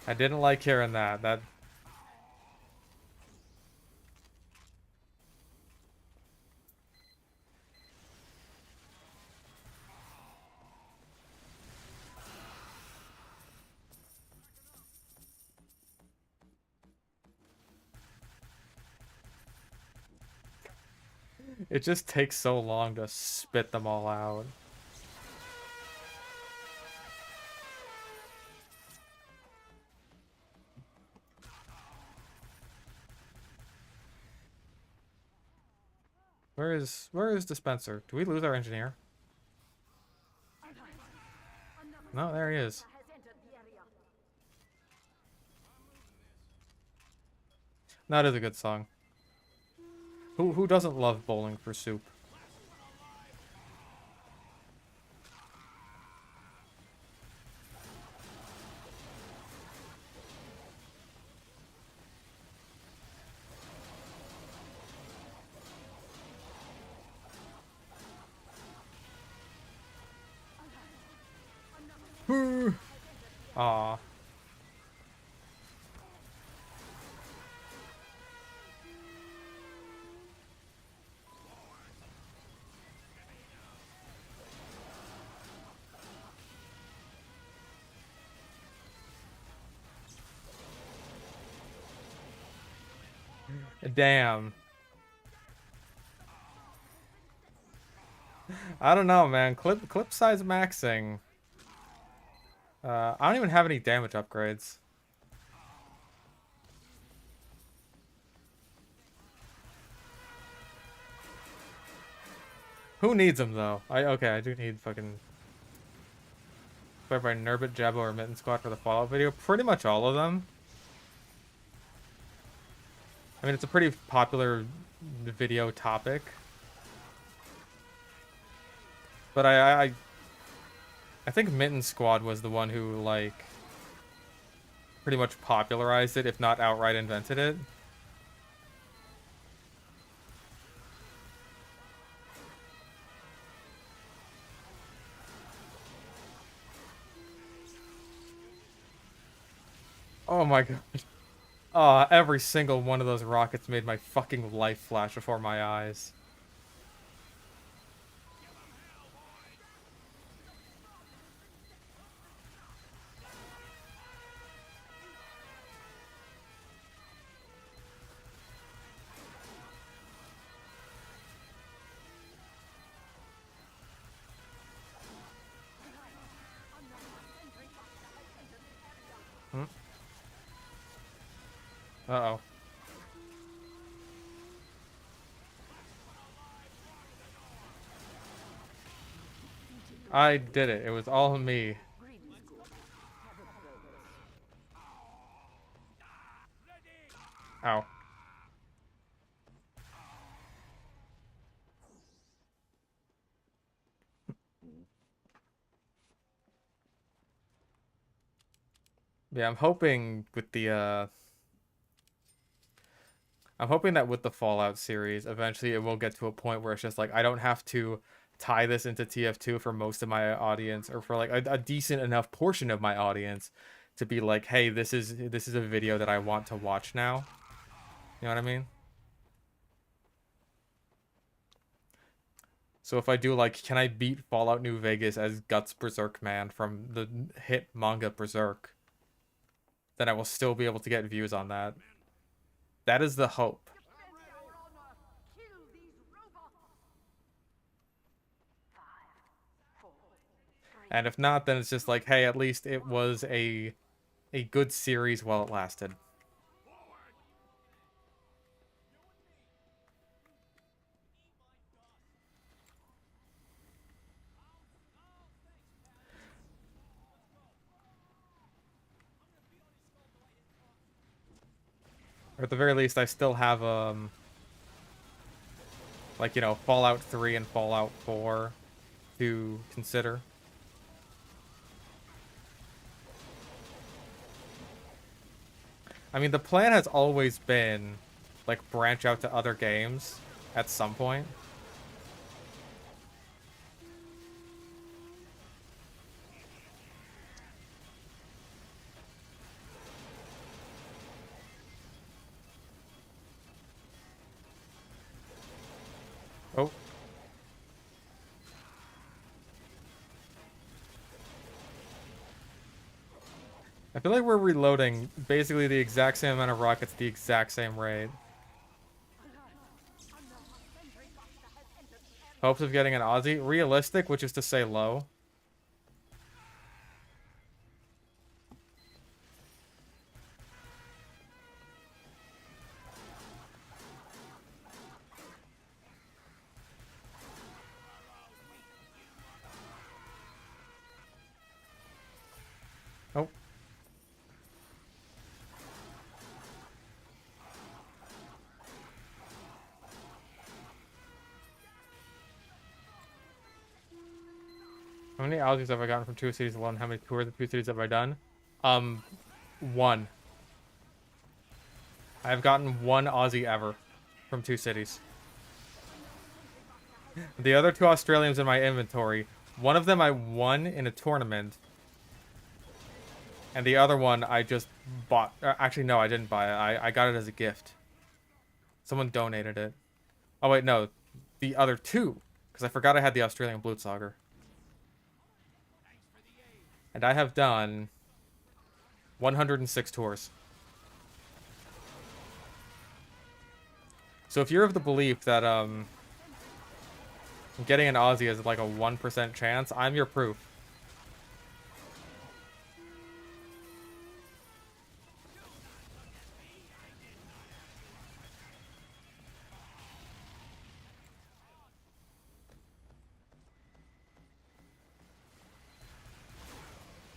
[SPEAKER 2] I didn't like hearing that. It just takes so long to spit them all out. Where is Dispenser? Do we lose our engineer? No, there he is. That is a good song. Who doesn't love Bowling for Soup? Aw. Damn. I don't know, man. Clip size maxing. I don't even have any damage upgrades. Who needs them though? Okay, I do need fucking inspired by Nurbit, Jabbo, or Mitten Squad for the Fallout video? Pretty much all of them. I mean, it's a pretty popular video topic. But I think Mitten Squad was the one who, like, pretty much popularized it, if not outright invented it. Oh my god. Every single one of those rockets made my fucking life flash before my eyes. Hmm? Uh-oh. I did it. It was all me. Ow. Yeah, I'm hoping with the I'm hoping that with the Fallout series, eventually it will get to a point where it's just like I don't have to tie this into TF2 for most of my audience, or for like a decent enough portion of my audience to be like, hey, this is a video that I want to watch now. You know what I mean? So if I do, like, can I beat Fallout New Vegas as Guts Berserk Man from the hit manga Berserk, then I will still be able to get views on that. That is the hope.
[SPEAKER 1] Defend our honor. Kill these robots. 5, 4, 3.
[SPEAKER 2] And if not, then it's just like, hey, at least it was a good series while it lasted. Or at the very least, I still have like, you know, Fallout 3 and Fallout 4 to consider. I mean, the plan has always been, like, branch out to other games at some point. Oh. I feel like we're reloading basically the exact same amount of rockets, the exact same rate. Hopes of getting an Aussie. Realistic, which is to say low. Oh. How many Aussies have I gotten from 2 cities alone? How many tours of 2 cities have I done? One. I've gotten one Aussie ever from 2 cities. The other 2 Australians in my inventory, one of them I won in a tournament, and the other one I just bought. Actually, no, I didn't buy it. I got it as a gift. Someone donated it. Oh, wait, no. The other 2, because I forgot I had the Australian Blutsauger. And I have done 106 tours. So if you're of the belief that getting an Aussie is like a 1% chance, I'm your proof.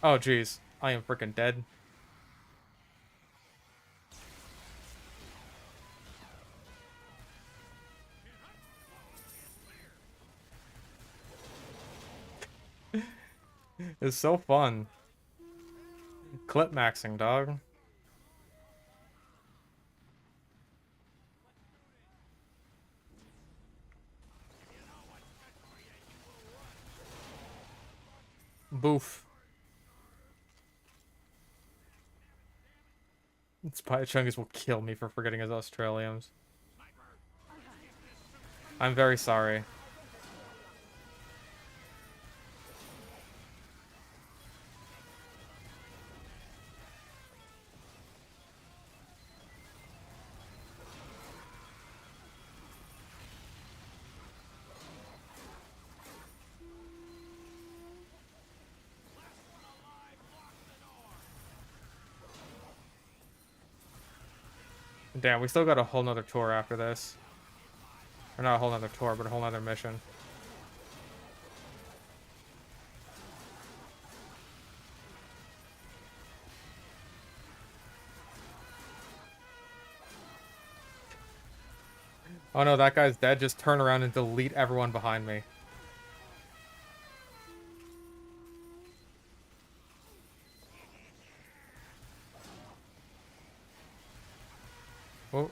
[SPEAKER 2] Oh, jeez. I am freaking dead. It's so fun. Clip maxing, dog. Boof. Spy Chungus will kill me for forgetting his Australians. I'm very sorry. Damn, we still got a whole nother tour after this. Or not a whole nother tour, but a whole nother mission. Oh no, that guy's dead. Just turn around and delete everyone behind me. Oh.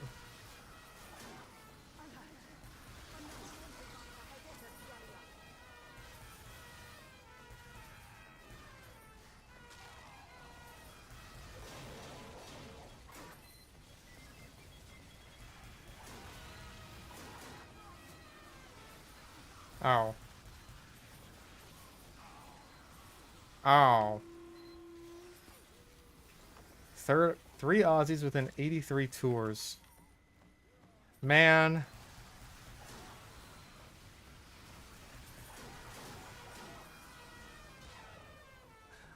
[SPEAKER 2] Ow. Ow. Three Aussies within 83 tours. Man.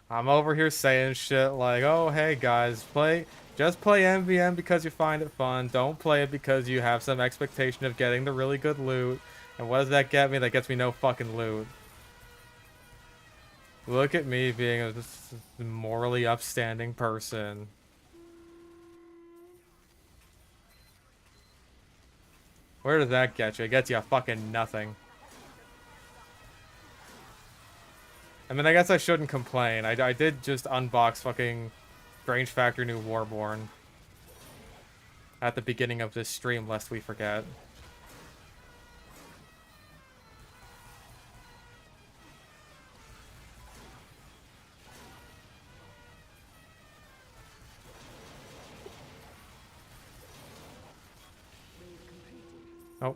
[SPEAKER 2] I'm over here saying shit like, oh, hey guys, just play MVM because you find it fun. Don't play it because you have some expectation of getting the really good loot. And what does that get me? That gets me no fucking loot. Look at me being a morally upstanding person. Where does that get you? It gets you fucking nothing. I mean, I guess I shouldn't complain. I did just unbox fucking Strange Factor New Warborn at the beginning of this stream, lest we forget. Oh.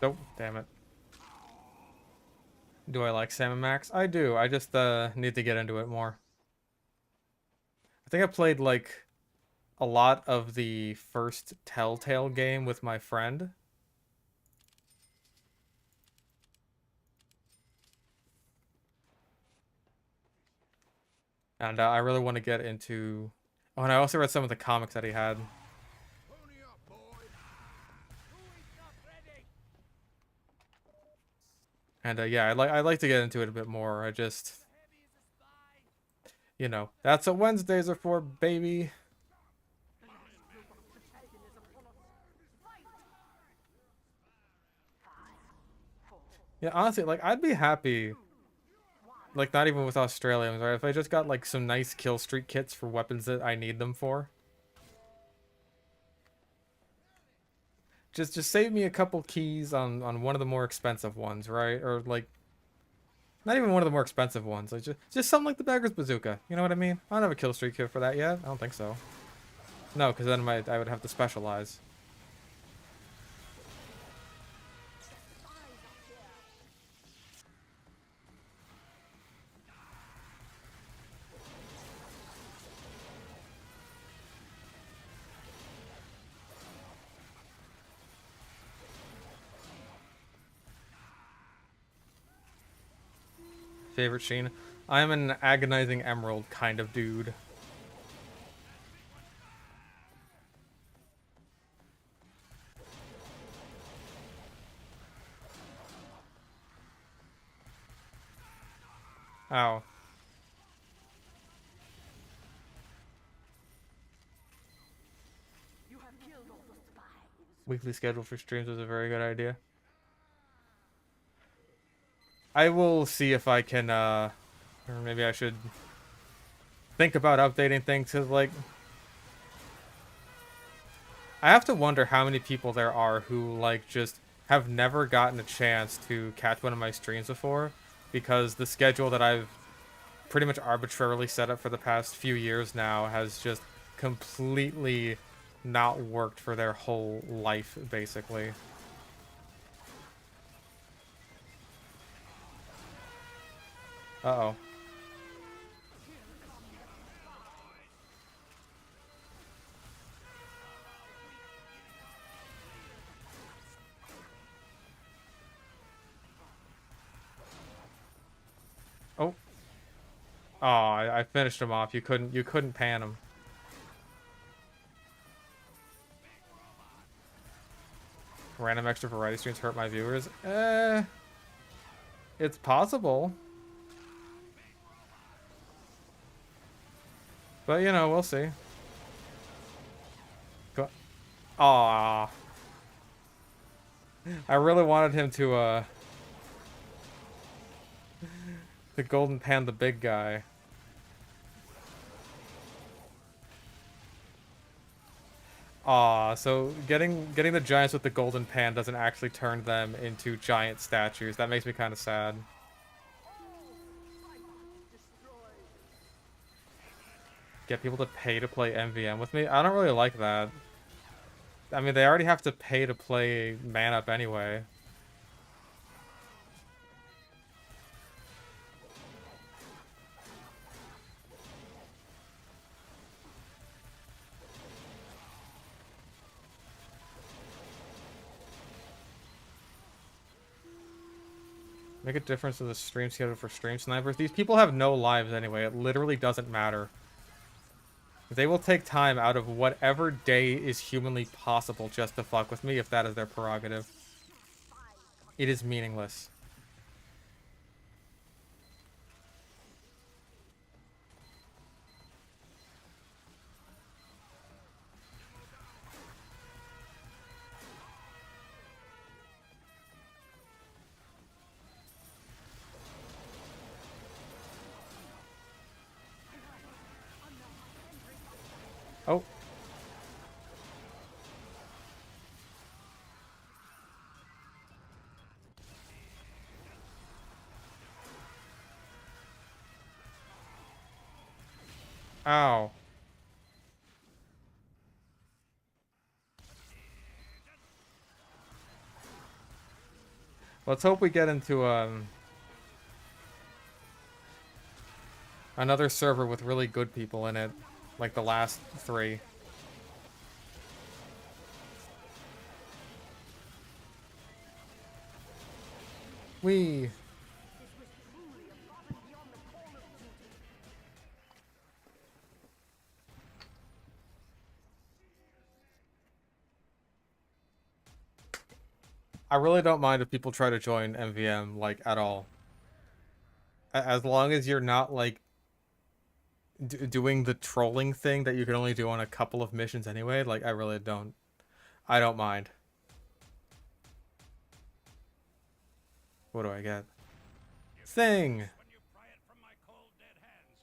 [SPEAKER 2] Nope, damn it. Do I like Salmon Max? I do. I just need to get into it more. I think I played like a lot of the first Telltale game with my friend. And I really want to get into... Oh, and I also read some of the comics that he had. And yeah, I'd like to get into it a bit more. I just... You know, that's what Wednesdays are for, baby. Yeah, honestly, like, I'd be happy... Like, not even with Australians, right? If I just got, like, some nice kill streak kits for weapons that I need them for. Just save me a couple keys on one of the more expensive ones, right? Or, like, not even one of the more expensive ones. Like, just something like the Beggar's Bazooka. You know what I mean? I don't have a kill streak kit for that yet. I don't think so. No, because then I would have to specialize. Favorite Sheen? I'm an agonizing emerald kind of dude. Ow.
[SPEAKER 1] You have killed all the spies.
[SPEAKER 2] Weekly schedule for streams is a very good idea. I will see if I can, or maybe I should think about updating things, cause like, I have to wonder how many people there are who, like, just have never gotten a chance to catch one of my streams before, because the schedule that I've pretty much arbitrarily set up for the past few years now has just completely not worked for their whole life, basically. Uh-oh. Oh. Oh, I finished him off. You couldn't pan him. Random extra variety streams hurt my viewers? It's possible. But, you know, we'll see. Go. Aww. I really wanted him to, the golden pan the big guy. Aw, so getting the giants with the golden pan doesn't actually turn them into giant statues. That makes me kind of sad. Get people to pay to play MVM with me? I don't really like that. I mean, they already have to pay to play Man Up anyway. Make a difference in the stream schedule for stream snipers. These people have no lives anyway. It literally doesn't matter. They will take time out of whatever day is humanly possible just to fuck with me if that is their prerogative. It is meaningless. Oh. Ow. Let's hope we get into, another server with really good people in it. Like the last 3. Wee. I really don't mind if people try to join MVM, like, at all. As long as you're not, like, doing the trolling thing that you can only do on a couple of missions anyway, like, I really don't. I don't mind. What do I get? Thing!
[SPEAKER 3] When you pry it from my cold dead hands.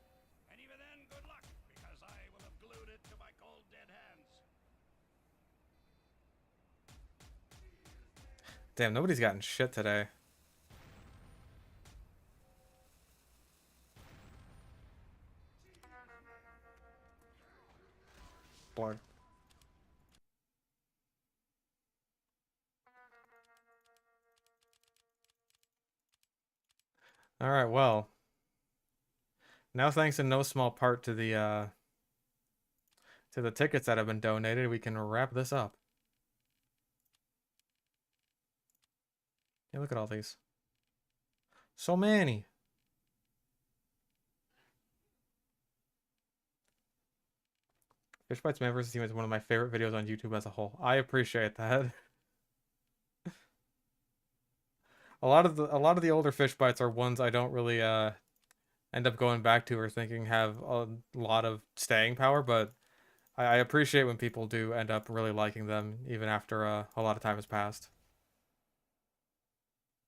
[SPEAKER 3] And even then, good luck, because I will have glued it to my cold dead hands.
[SPEAKER 2] Damn, nobody's gotten shit today. Blood. Alright, well. Now thanks in no small part to the tickets that have been donated, we can wrap this up. Yeah, look at all these. So many. Fish Bites Man vs. Team is one of my favorite videos on YouTube as a whole. I appreciate that. A lot of the older Fish Bites are ones I don't really end up going back to or thinking have a lot of staying power, but I appreciate when people do end up really liking them, even after a lot of time has passed.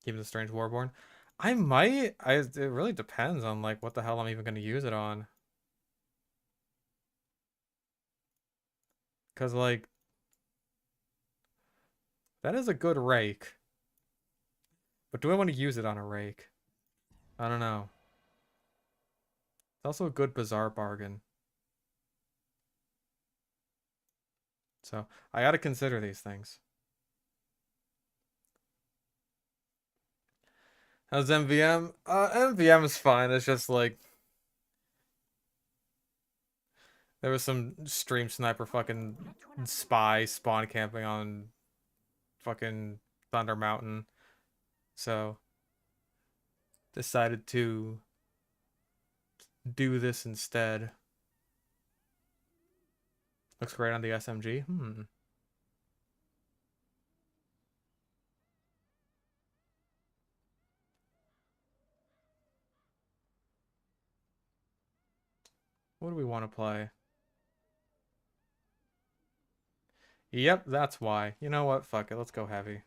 [SPEAKER 2] Even the Strange Warborn. I might. It really depends on like what the hell I'm even going to use it on. Because like that is a good rake. But do I want to use it on a rake? I don't know. It's also a good bizarre bargain. So I gotta consider these things. How's MVM? MVM is fine. It's just like there was some stream sniper fucking spy spawn camping on fucking Thunder Mountain. So decided to do this instead. Looks great on the SMG. What do we want to play? Yep, that's why. You know what? Fuck it. Let's go heavy.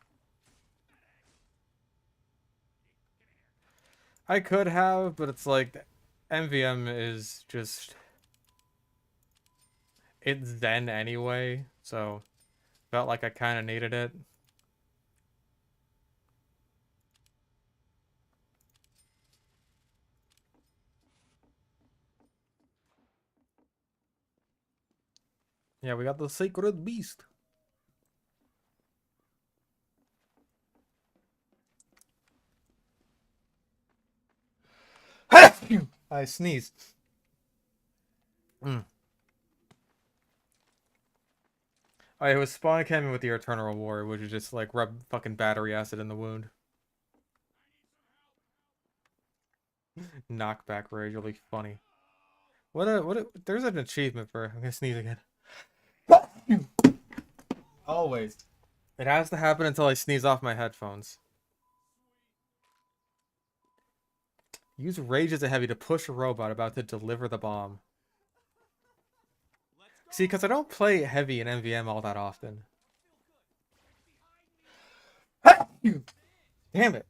[SPEAKER 2] I could have, but it's like MVM is just it's Zen anyway, so felt like I kind of needed it. Yeah, we got the Sacred Beast. I sneezed. Oh, it was spawn camming with the Eternal War, which is just like rub fucking battery acid in the wound. Knockback rage, really funny. There's an achievement for I'm gonna sneeze again. Always. It has to happen until I sneeze off my headphones. Use rage as a heavy to push a robot about to deliver the bomb. See, because I don't play heavy in MVM all that often. Damn it.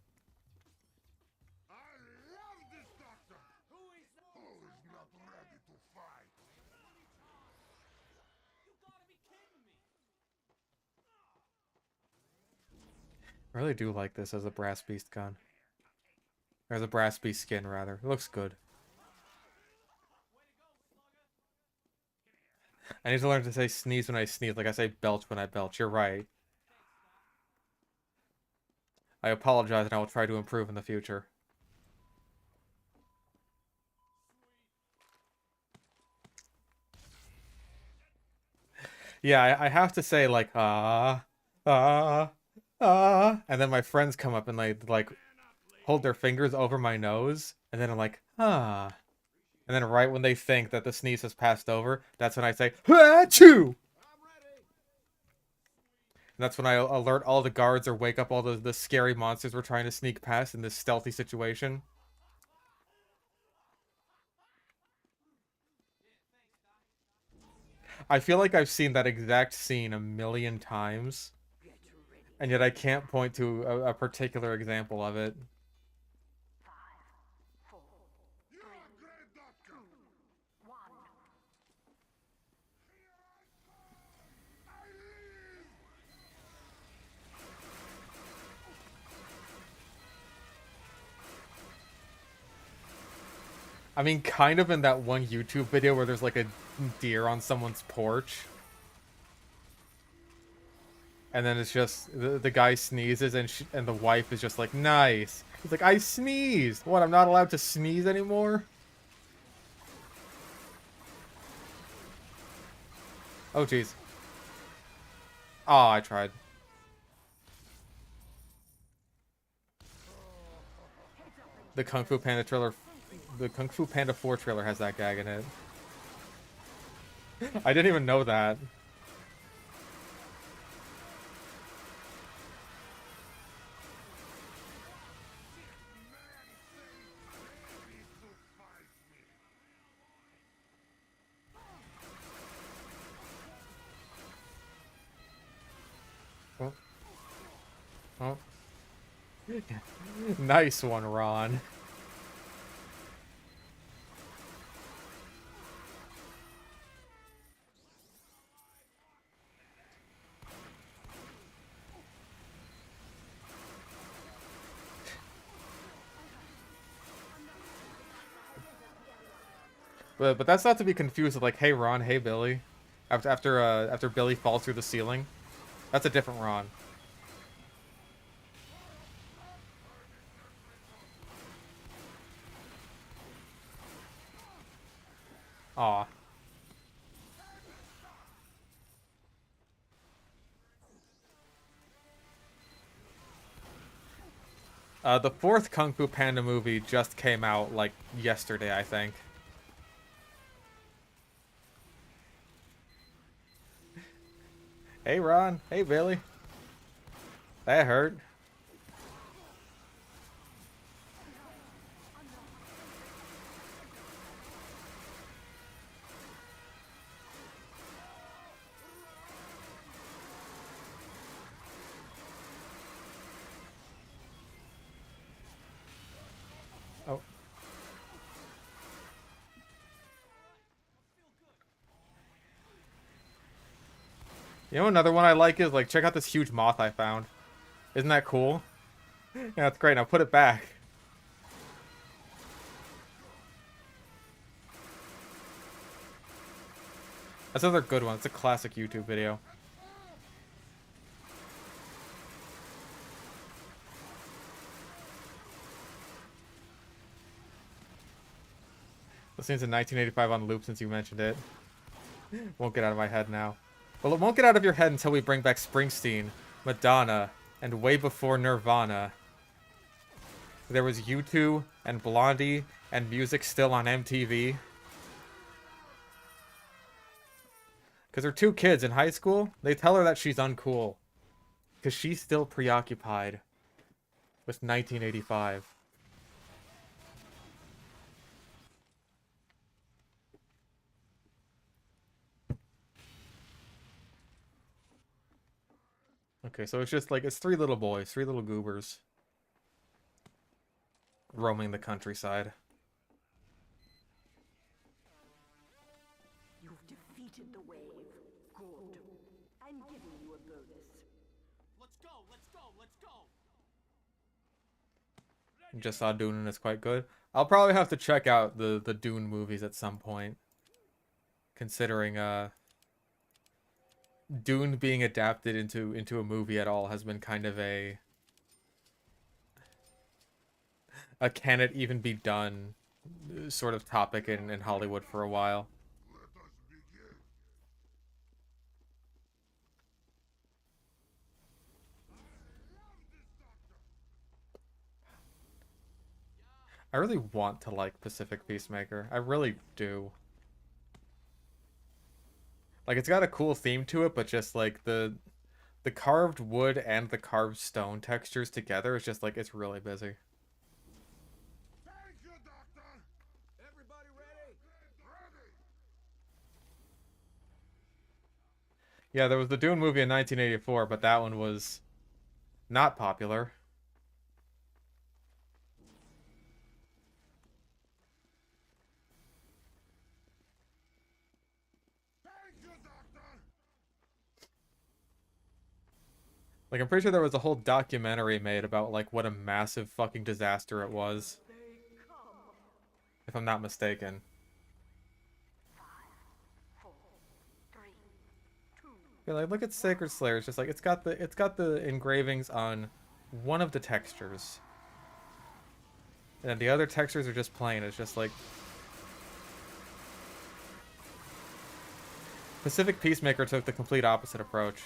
[SPEAKER 2] I really do like this as a Brass Beast gun. Or as a Brass Beast skin, rather. It looks good. I need to learn to say sneeze when I sneeze, like I say belch when I belch. You're right. I apologize and I will try to improve in the future. Yeah, I have to say like, and then my friends come up and like hold their fingers over my nose, and then I'm like, ah. And then right when they think that the sneeze has passed over, that's when I say, achoo! And that's when I alert all the guards or wake up all the scary monsters we're trying to sneak past in this stealthy situation. I feel like I've seen that exact scene a million times, and yet I can't point to a particular example of it.
[SPEAKER 1] 5, 4, 3, 2, 1.
[SPEAKER 2] I mean, kind of in that one YouTube video where there's like a deer on someone's porch. And then it's just, the guy sneezes and the wife is just like, nice. He's like, I sneezed. What, I'm not allowed to sneeze anymore? Oh, jeez. Oh, I tried. The Kung Fu Panda trailer, the Kung Fu Panda 4 trailer has that gag in it. I didn't even know that. Oh. Oh. Nice one, Ron. But that's not to be confused with like, hey Ron, hey Billy. After Billy falls through the ceiling. That's a different Ron. Aw. The fourth Kung Fu Panda movie just came out, like, yesterday, I think. Hey, Ron. Hey, Billy. That hurt. Oh. You know another one I like is, like, check out this huge moth I found. Isn't that cool? Yeah, that's great. Now put it back. That's another good one. It's a classic YouTube video. This seems in 1985 on loop since you mentioned it. Won't get out of my head now. Well, it won't get out of your head until we bring back Springsteen, Madonna, and way before Nirvana. There was U2 and Blondie and music still on MTV. Because her two kids in high school, they tell her that she's uncool. Because she's still preoccupied with 1985. Okay, so it's just like, it's three little boys, three little goobers. Roaming the countryside.
[SPEAKER 1] You've defeated the wave. Good. I'm giving you a bonus.
[SPEAKER 3] Let's go, let's go, let's go!
[SPEAKER 2] Just saw Dune and it's quite good. I'll probably have to check out the Dune movies at some point. Considering Dune being adapted into a movie at all has been kind of a can it even be done sort of topic in Hollywood for a while. I really want to like Pacific Peacemaker. I really do. Like, it's got a cool theme to it, but just like the carved wood and the carved stone textures together is just like, it's really busy.
[SPEAKER 3] Thank you, Doctor! Everybody ready? Ready!
[SPEAKER 2] Yeah, there was the Dune movie in 1984, but that one was not popular.
[SPEAKER 3] Thank you, Doctor!
[SPEAKER 2] Like, I'm pretty sure there was a whole documentary made about, like, what a massive fucking disaster it was. If I'm not mistaken.
[SPEAKER 1] 5, 4, 3, 2.
[SPEAKER 2] Yeah, like, look at Sacred Slayer. It's just like, it's got the engravings on one of the textures. And the other textures are just plain. It's just like... Pacific Peacemaker took the complete opposite approach.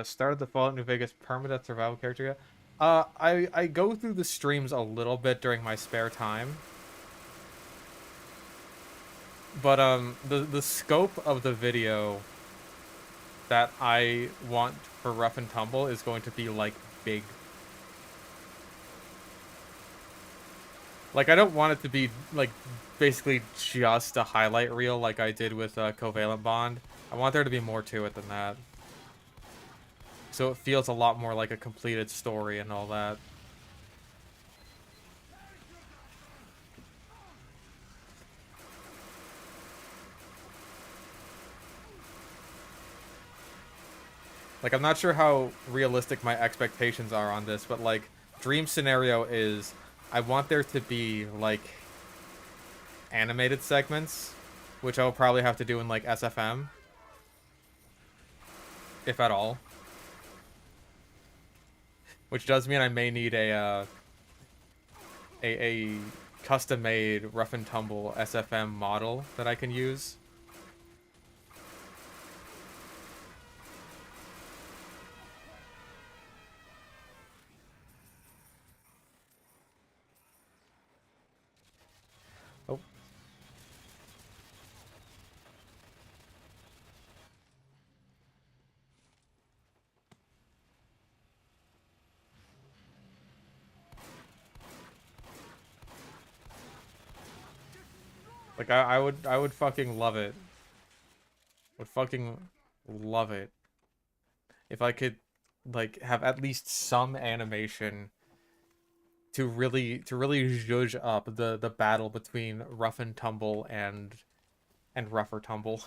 [SPEAKER 2] Started the Fallout New Vegas permadeath survival character yet? I go through the streams a little bit during my spare time. But the scope of the video that I want for Rough and Tumble is going to be like big. Like I don't want it to be like basically just a highlight reel like I did with Covalent Bond. I want there to be more to it than that. So it feels a lot more like a completed story and all that. Like, I'm not sure how realistic my expectations are on this, but, like, dream scenario is I want there to be, like, animated segments, which I'll probably have to do in, like, SFM. If at all. Which does mean I may need a custom-made Rough and Tumble SFM model that I can use. Oh. Like, I would fucking love it. Would fucking love it. If I could, like, have at least some animation to really zhuzh up the battle between Rough and Tumble and Rougher Tumble.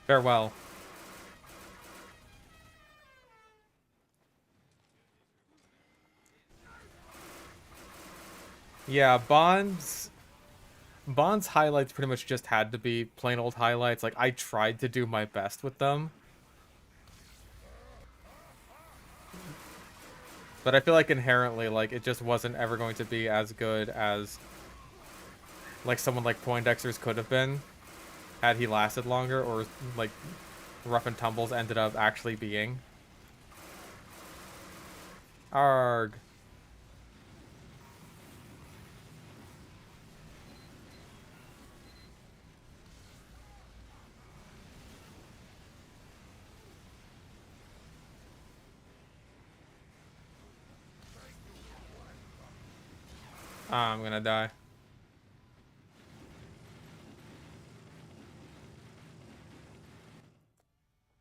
[SPEAKER 2] Farewell. Yeah, Bond's highlights pretty much just had to be plain old highlights. Like, I tried to do my best with them. But I feel like inherently, like, it just wasn't ever going to be as good as, like, someone like Poindexter's could have been had he lasted longer, or, like, Rough and Tumbles ended up actually being. Arg. I'm gonna die.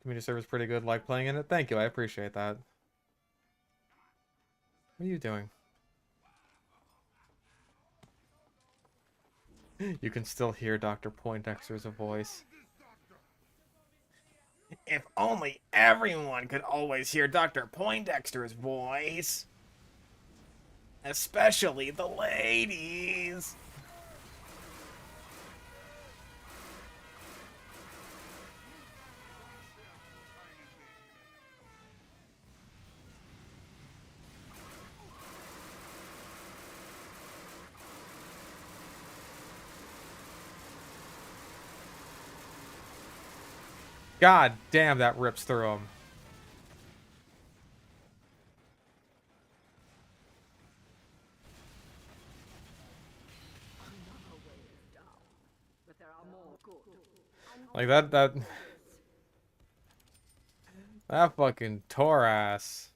[SPEAKER 2] Community service pretty good. Like playing in it. Thank you. I appreciate that. What are you doing? You can still hear Dr. Poindexter's voice. If only everyone could always hear Dr. Poindexter's voice. Especially the ladies. God damn, that rips through him. Like that fucking tore ass.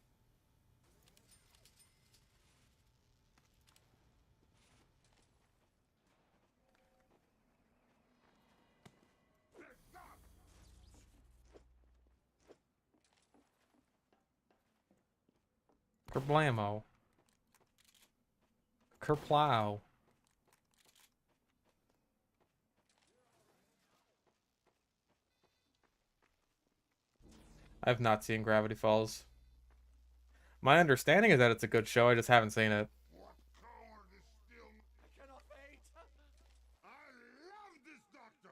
[SPEAKER 2] Kerblamo. Kerplow. I've not seen Gravity Falls. My understanding is that it's a good show, I just haven't seen it.
[SPEAKER 3] I cannot wait.
[SPEAKER 4] I love this doctor!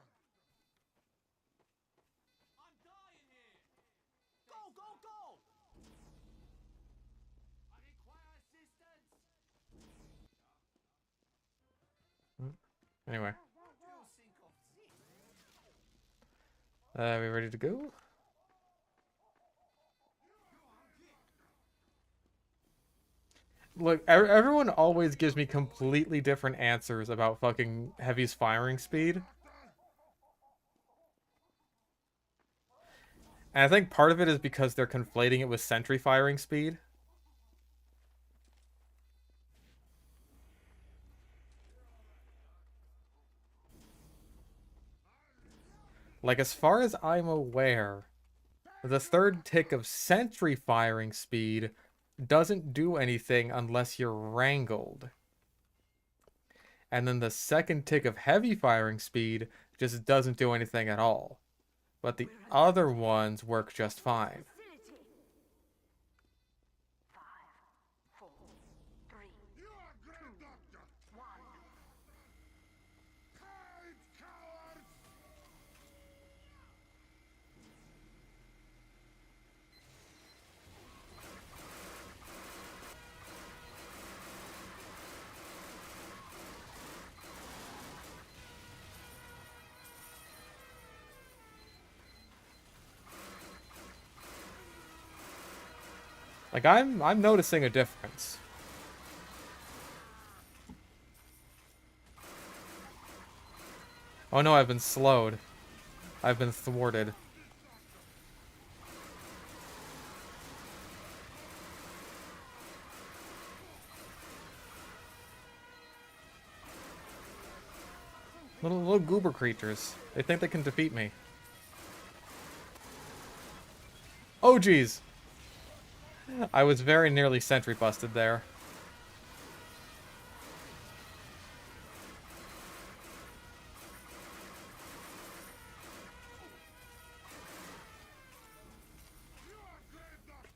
[SPEAKER 3] I'm dying here. Go, go, go! I require assistance.
[SPEAKER 2] Anyway. We ready to go? Look, everyone always gives me completely different answers about fucking Heavy's firing speed. And I think part of it is because they're conflating it with Sentry firing speed. Like, as far as I'm aware, the third tick of Sentry firing speed doesn't do anything unless you're wrangled. And then the second tick of Heavy firing speed just doesn't do anything at all. But the other ones work just fine.
[SPEAKER 1] Facility. 5, 4, 3,
[SPEAKER 4] You are great, Doctor!
[SPEAKER 1] 1.
[SPEAKER 4] Hide, cowards!
[SPEAKER 2] Like, I'm noticing a difference. Oh no, I've been slowed. I've been thwarted. Little goober creatures. They think they can defeat me. Oh geez! I was very nearly sentry busted there.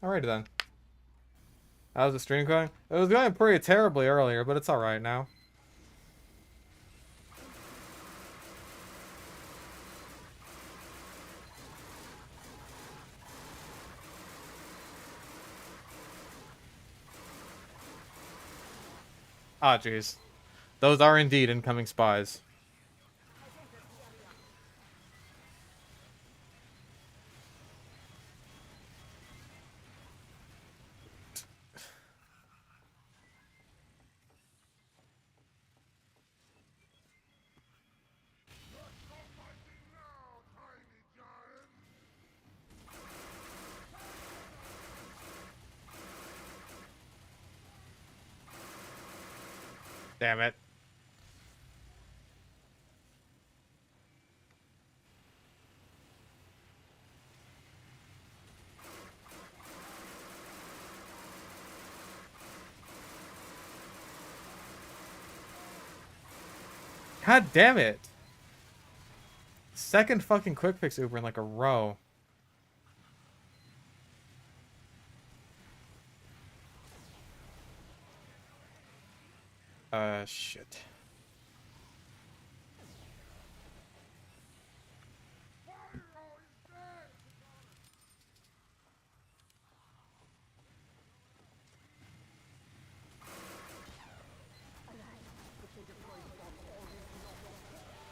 [SPEAKER 2] Alrighty then. How's the stream going? It was going pretty terribly earlier, but it's alright now. Ah, jeez. Those are indeed incoming spies.
[SPEAKER 4] Now, tiny giant!
[SPEAKER 2] Damn it. God damn it. Second fucking quick fix Uber in like a row. Shit.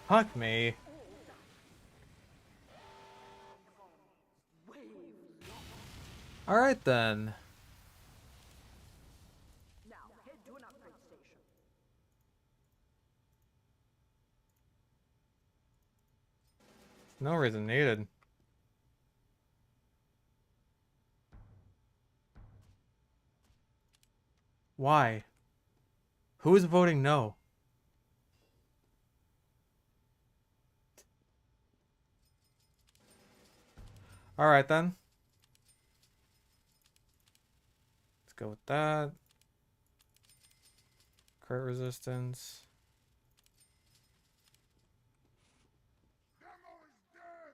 [SPEAKER 2] Fuck me. Alright then.
[SPEAKER 1] Now, head to an upgrade station.
[SPEAKER 2] No reason needed. Why? Who is voting no? Alright then. Let's go with that. Crit resistance.
[SPEAKER 4] Demo is dead!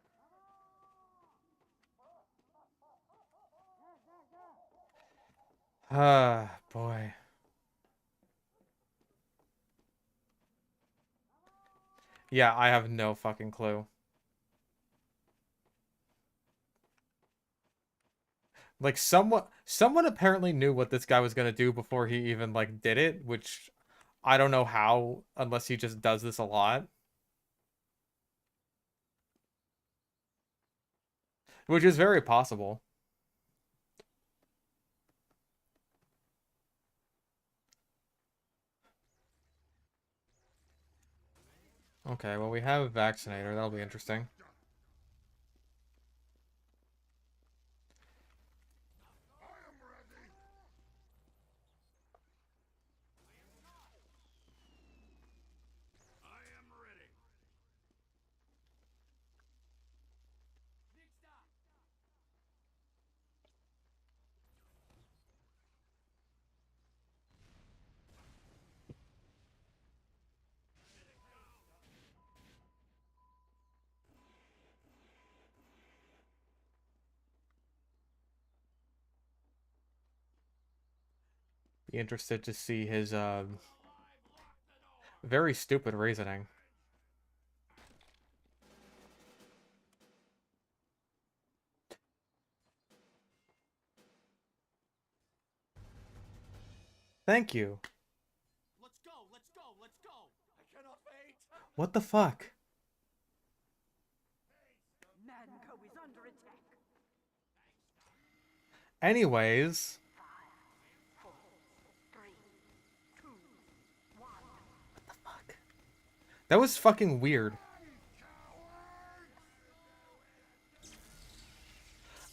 [SPEAKER 2] Ah, boy. Yeah, I have no fucking clue. Like, someone apparently knew what this guy was gonna do before he even, like, did it, which I don't know how, unless he just does this a lot. Which is very possible. Okay, well, we have a vaccinator. That'll be interesting.
[SPEAKER 4] I am ready.
[SPEAKER 3] I am ready.
[SPEAKER 2] Be interested to see his very stupid reasoning. Thank you.
[SPEAKER 3] Let's go, let's go, let's go. I cannot wait.
[SPEAKER 2] What the fuck?
[SPEAKER 1] Manco is under attack.
[SPEAKER 2] Anyways,
[SPEAKER 1] 4, 3, 2, 1.
[SPEAKER 2] fuck. That was fucking weird.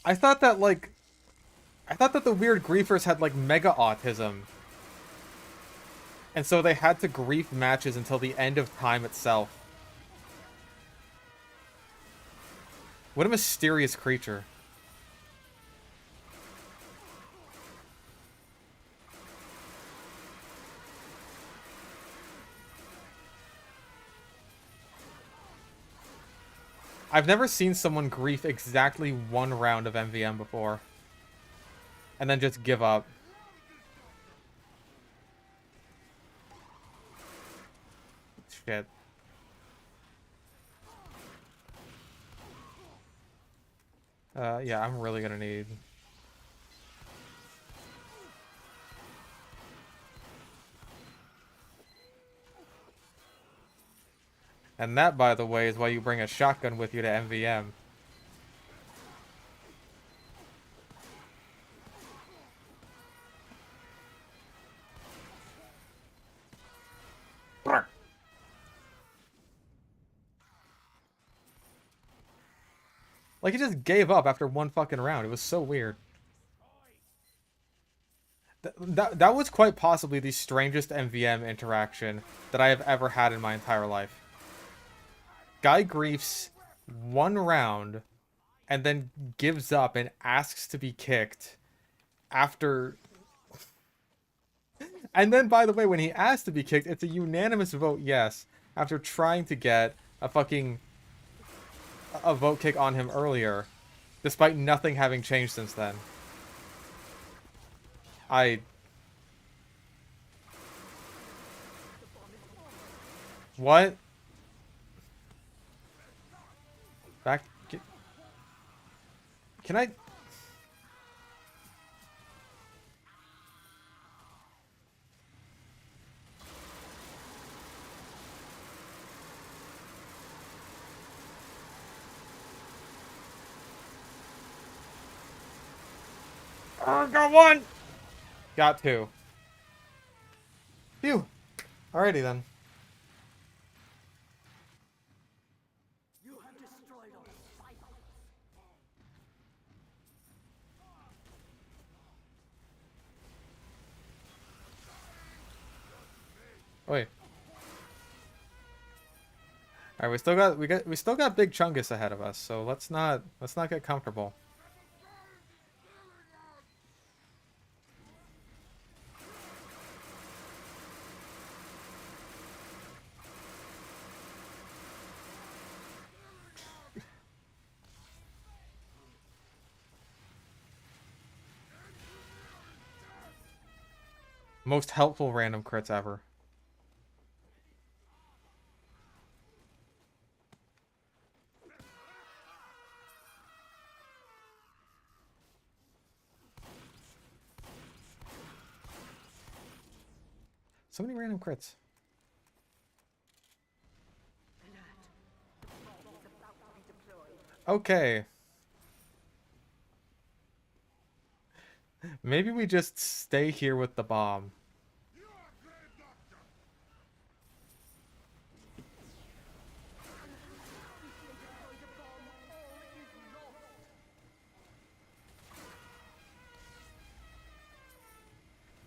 [SPEAKER 2] I thought that the weird griefers had like mega autism. And so they had to grief matches until the end of time itself. What a mysterious creature. I've never seen someone grief exactly one round of MVM before. And then just give up. Shit. Yeah, I'm really gonna need... And that, by the way, is why you bring a shotgun with you to MVM. Like, he just gave up after one fucking round. It was so weird. That was quite possibly the strangest MVM interaction that I have ever had in my entire life. Guy griefs one round and then gives up and asks to be kicked after... And then, by the way, when he asks to be kicked, it's a unanimous vote yes, after trying to get a vote kick on him earlier, despite nothing having changed since then. What? Back... Can I... got one! Got two. Phew. Alrighty then.
[SPEAKER 1] You have destroyed all cycles.
[SPEAKER 2] Wait. Alright, we still got Big Chungus ahead of us, so let's not get comfortable. Most helpful random crits ever. So many random crits. Okay. Maybe we just stay here with the bomb.
[SPEAKER 4] You are great doctor.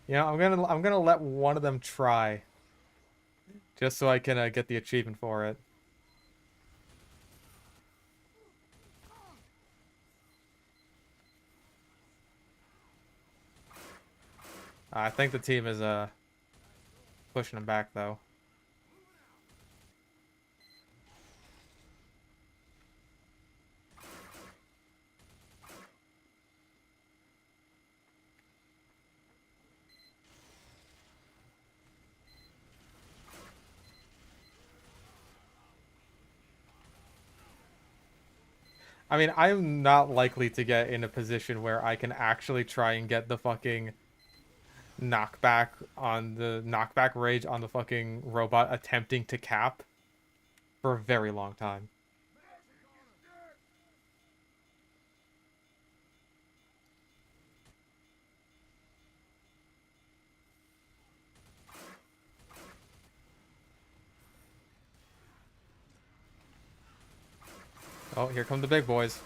[SPEAKER 2] Yeah, I'm gonna let one of them try, just so I can get the achievement for it. I think the team is pushing him back though. I mean, I'm not likely to get in a position where I can actually try and get the fucking knockback rage on the fucking robot attempting to cap for a very long time. Oh, here come the big boys.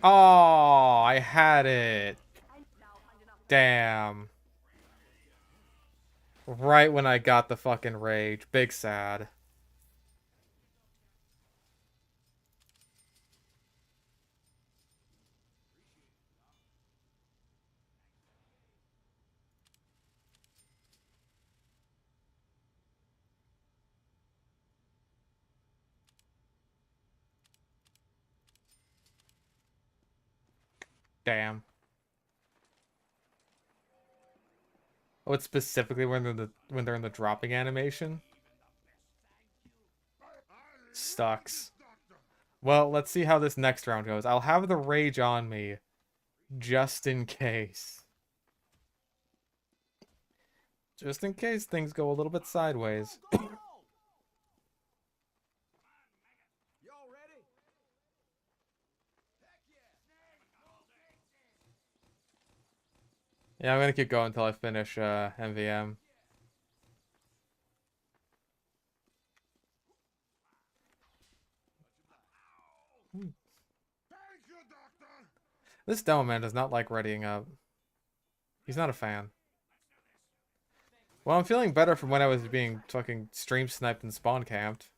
[SPEAKER 2] Oh, I had it. Damn. Right when I got the fucking rage. Big sad. Damn. Oh, it's specifically when they're in the dropping animation? Sucks. Well, let's see how this next round goes. I'll have the rage on me, just in case. Just in case things go a little bit sideways.
[SPEAKER 3] Y'all ready?
[SPEAKER 2] Yeah, I'm gonna keep going until I finish MVM.
[SPEAKER 4] Thank you, doctor.
[SPEAKER 2] This demo man does not like readying up. He's not a fan. Well, I'm feeling better from when I was being fucking stream sniped and spawn camped.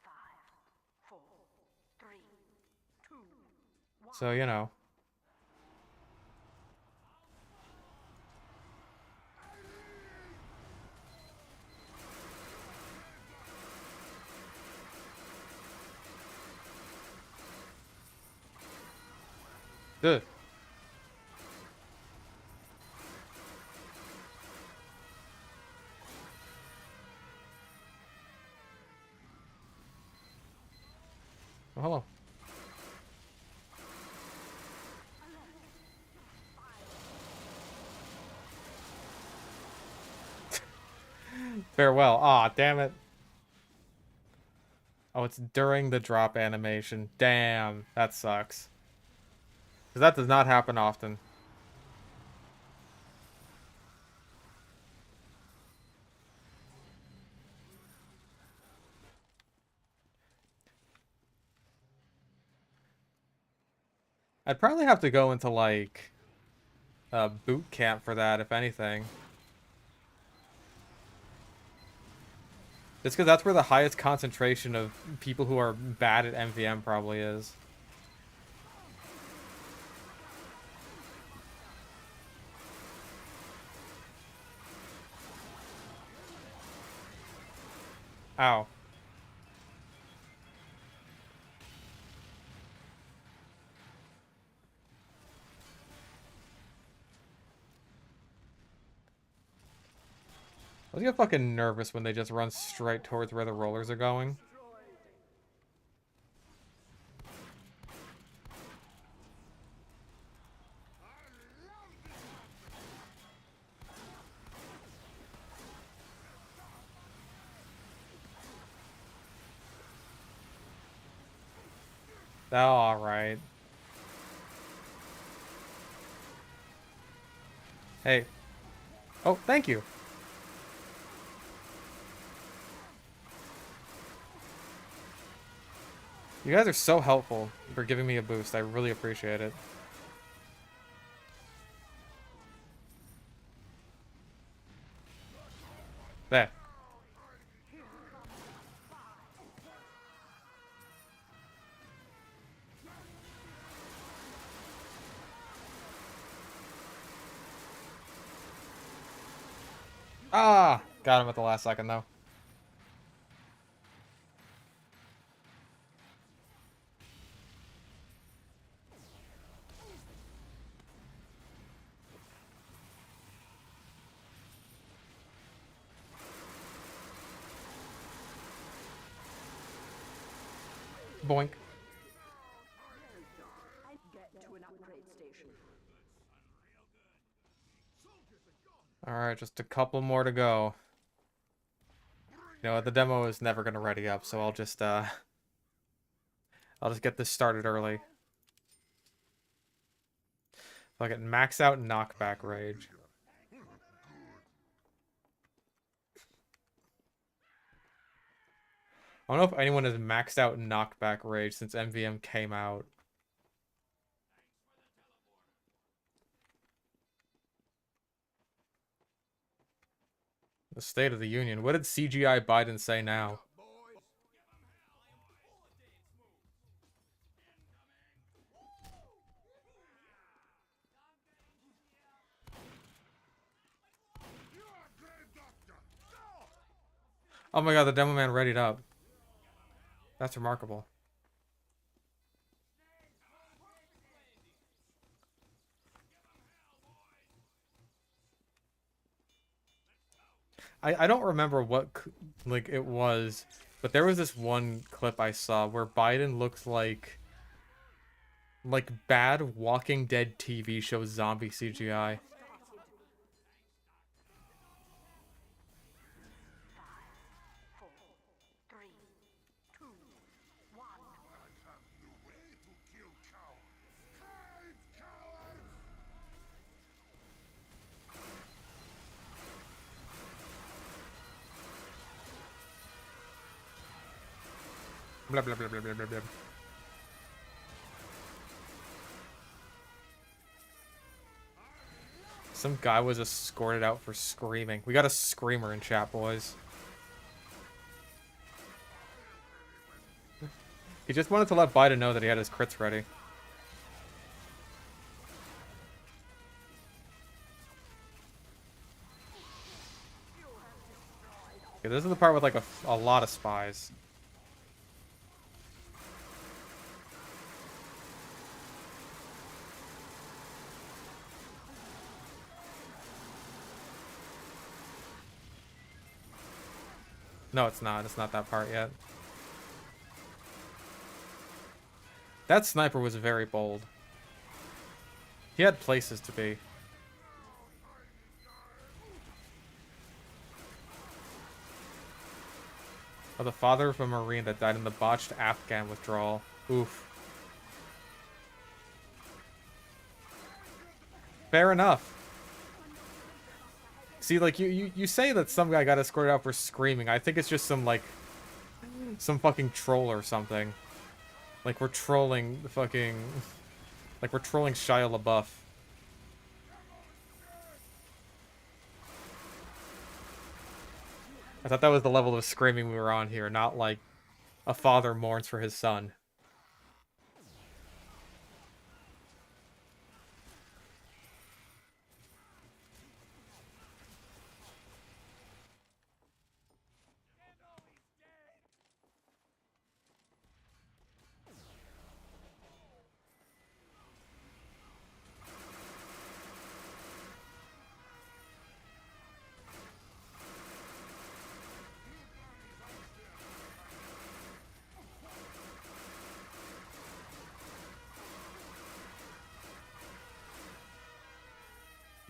[SPEAKER 1] 5, 4, 3, 2, 1.
[SPEAKER 2] So, you know. Ugh. Oh, hello. Farewell. Aw, damn it. Oh, it's during the drop animation. Damn, that sucks. Because that does not happen often. I'd probably have to go into, like, a boot camp for that, if anything. Just because that's where the highest concentration of people who are bad at MVM probably is. Ow. I always get fucking nervous when they just run straight towards where the rollers are going. Oh, alright. Hey. Oh, thank you. You guys are so helpful for giving me a boost. I really appreciate it. There. Ah! Got him at the last second, though. Boink.
[SPEAKER 1] Get to an upgrade station.
[SPEAKER 2] Alright, just a couple more to go. You know, the demo is never gonna ready up, so I'll just get this started early. Fucking max out knockback rage. I don't know if anyone has maxed out knockback rage since MVM came out. The State of the Union. What did CGI Biden say now? Oh my god, the demo man readied up. That's remarkable. I don't remember what like it was, but there was this one clip I saw where Biden looked like bad Walking Dead TV show zombie CGI. Blah blah blah blah blah blah blah. Some guy was escorted out for screaming. We got a screamer in chat, boys. He just wanted to let Biden know that he had his crits ready. Okay, this is the part with like a lot of spies. No, it's not. It's not that part yet. That sniper was very bold. He had places to be. Oh, the father of a Marine that died in the botched Afghan withdrawal. Oof. Fair enough. See, like, you say that some guy got escorted out for screaming. I think it's just some fucking troll or something. Like, we're trolling the fucking... Like, we're trolling Shia LaBeouf. I thought that was the level of screaming we were on here, not like a father mourns for his son.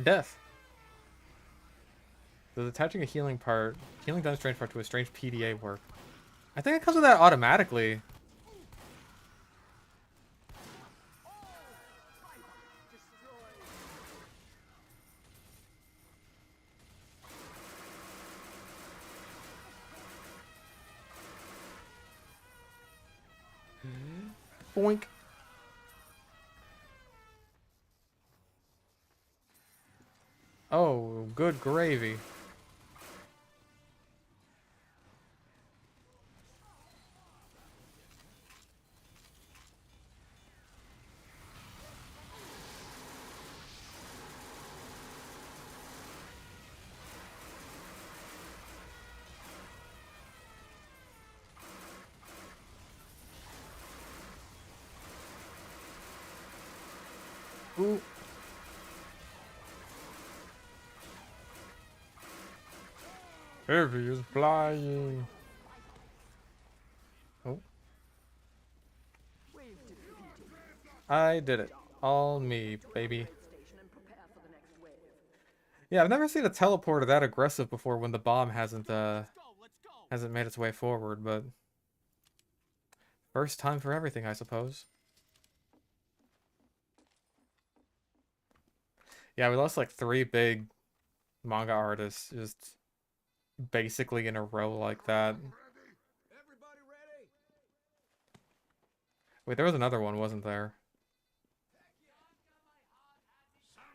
[SPEAKER 2] Death. Does attaching a healing done strange part to a strange PDA work? I think it comes with that automatically. Boink. Oh, good gravy. Ooh. Heavy is flying. Oh,
[SPEAKER 1] We've defeated
[SPEAKER 2] I did it. All me, baby.
[SPEAKER 1] station and prepare for the next wave.
[SPEAKER 2] Yeah, I've never seen a teleporter that aggressive before when the bomb hasn't made its way forward, but first time for everything, I suppose. Yeah, we lost like 3 big manga artists just basically in a row like that.
[SPEAKER 3] Everybody ready?
[SPEAKER 2] Wait, there was another one, wasn't there?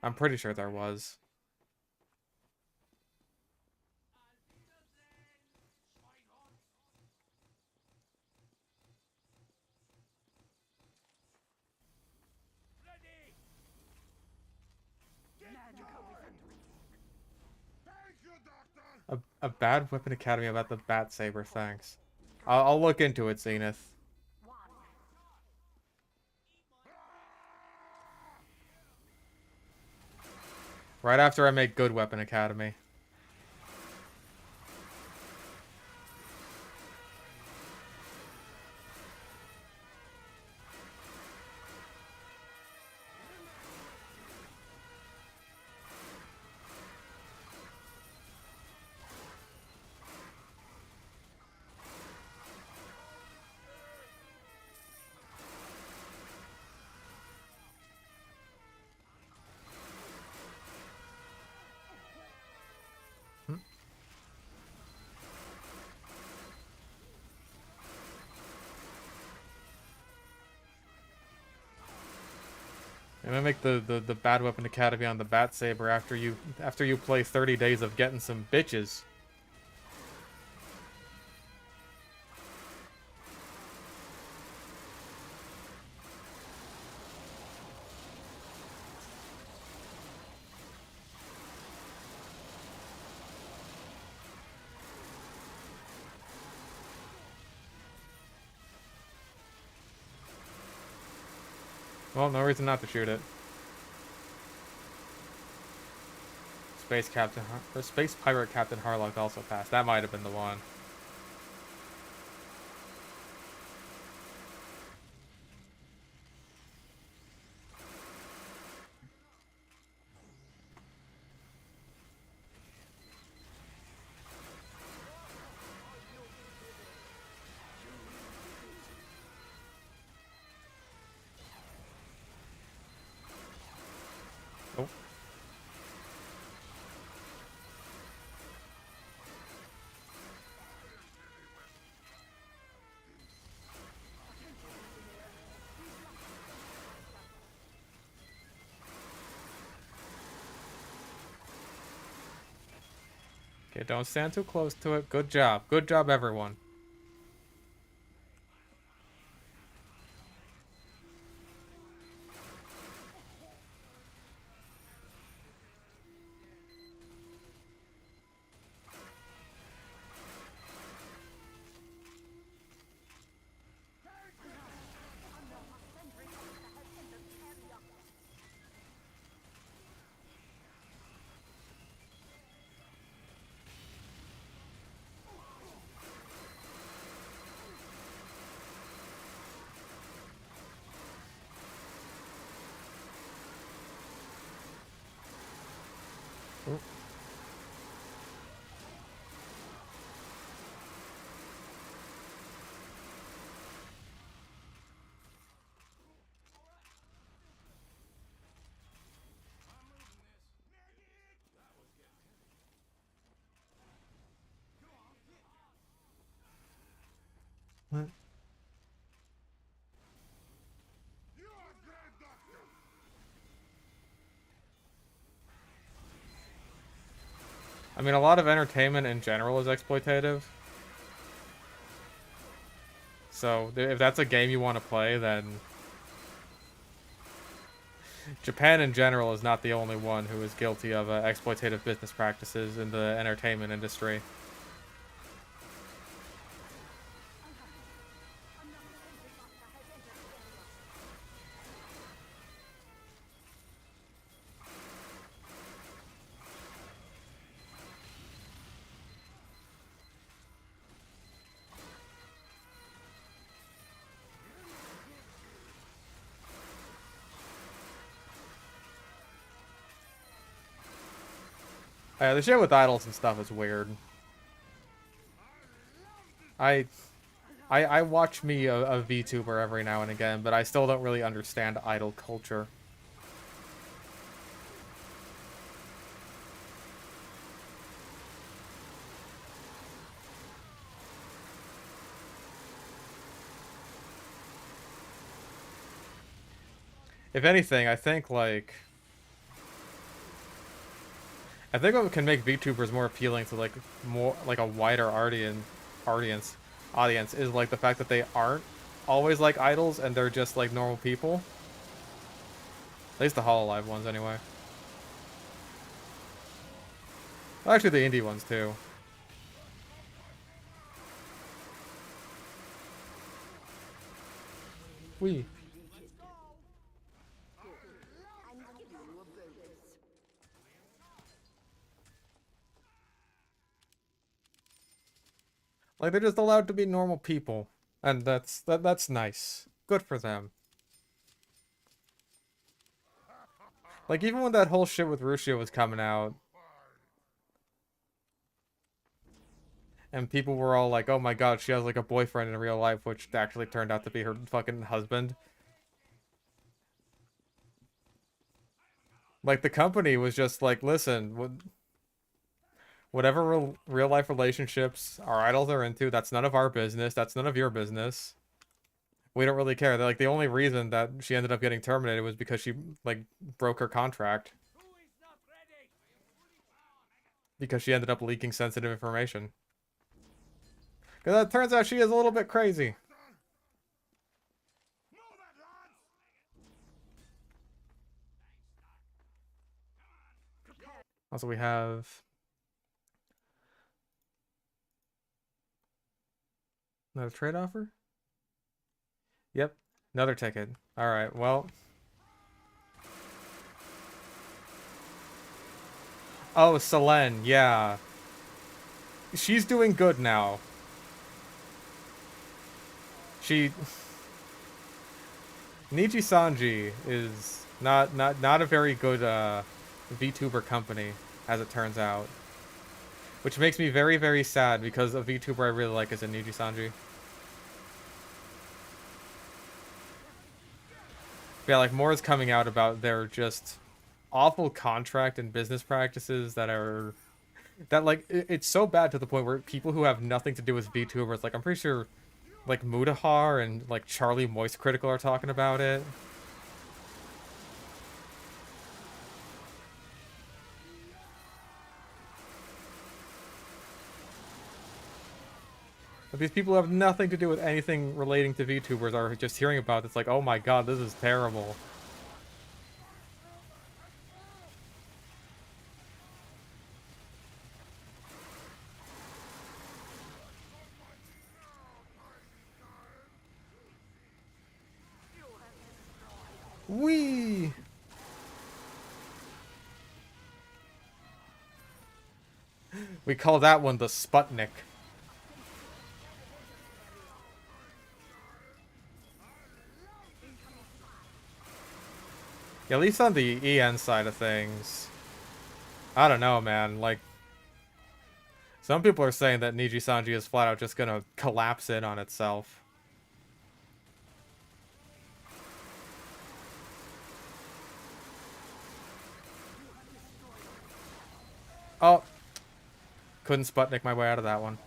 [SPEAKER 2] I'm pretty sure there was.
[SPEAKER 3] Ready!
[SPEAKER 4] Thank you, Doctor!
[SPEAKER 2] A bad weapon academy about the Bat Saber, thanks. I'll look into it, Zenith. Right after I make good weapon academy. Hmm. I'm gonna make the bad weapon academy on the Bat Saber after you play 30 days of getting some bitches. Well, no reason not to shoot it. Space Pirate Captain Harlock also passed. That might have been the one. Oh. Okay, don't stand too close to it. Good job. Good job, everyone. Oh. What? mean, a lot of entertainment in general is exploitative. So, if that's a game you want to play, then Japan in general is not the only one who is guilty of exploitative business practices in the entertainment industry. The shit with idols and stuff is weird. I watch me a VTuber every now and again, but I still don't really understand idol culture. If anything, I think like what can make VTubers more appealing to like more like a wider audience is like the fact that they aren't always like idols and they're just like normal people. At least the Hololive ones anyway. Well, actually the indie ones too. Wee. Like they're just allowed to be normal people, and that's nice. Good for them. Like even when that whole shit with Rushio was coming out, and people were all like, "Oh my god, she has like a boyfriend in real life," which actually turned out to be her fucking husband. Like the company was just like, "Listen, whatever real life relationships our idols are into, that's none of our business. That's none of your business. We don't really care." They're like, the only reason that she ended up getting terminated was because she like broke her contract. Because she ended up leaking sensitive information. Because it turns out she is a little bit crazy. Also, we have another trade offer? Yep, another ticket. Alright, well. Oh, Selene, yeah. She's doing good now. Niji Sanji is not a very good VTuber company, as it turns out. Which makes me very, very sad because a VTuber I really like is a Niji Sanji. Yeah, like more is coming out about their just awful contract and business practices that like it's so bad to the point where people who have nothing to do with VTubers, like I'm pretty sure like Mudahar and like Charlie Moist Critical are talking about it. But these people who have nothing to do with anything relating to VTubers are just hearing about it. It's like, oh my god, this is terrible. Wee! We call that one the Sputnik. Yeah, at least on the EN side of things. I don't know, man. Like, some people are saying that Niji Sanji is flat out just gonna collapse in on itself. Oh. Couldn't Sputnik my way out of that one.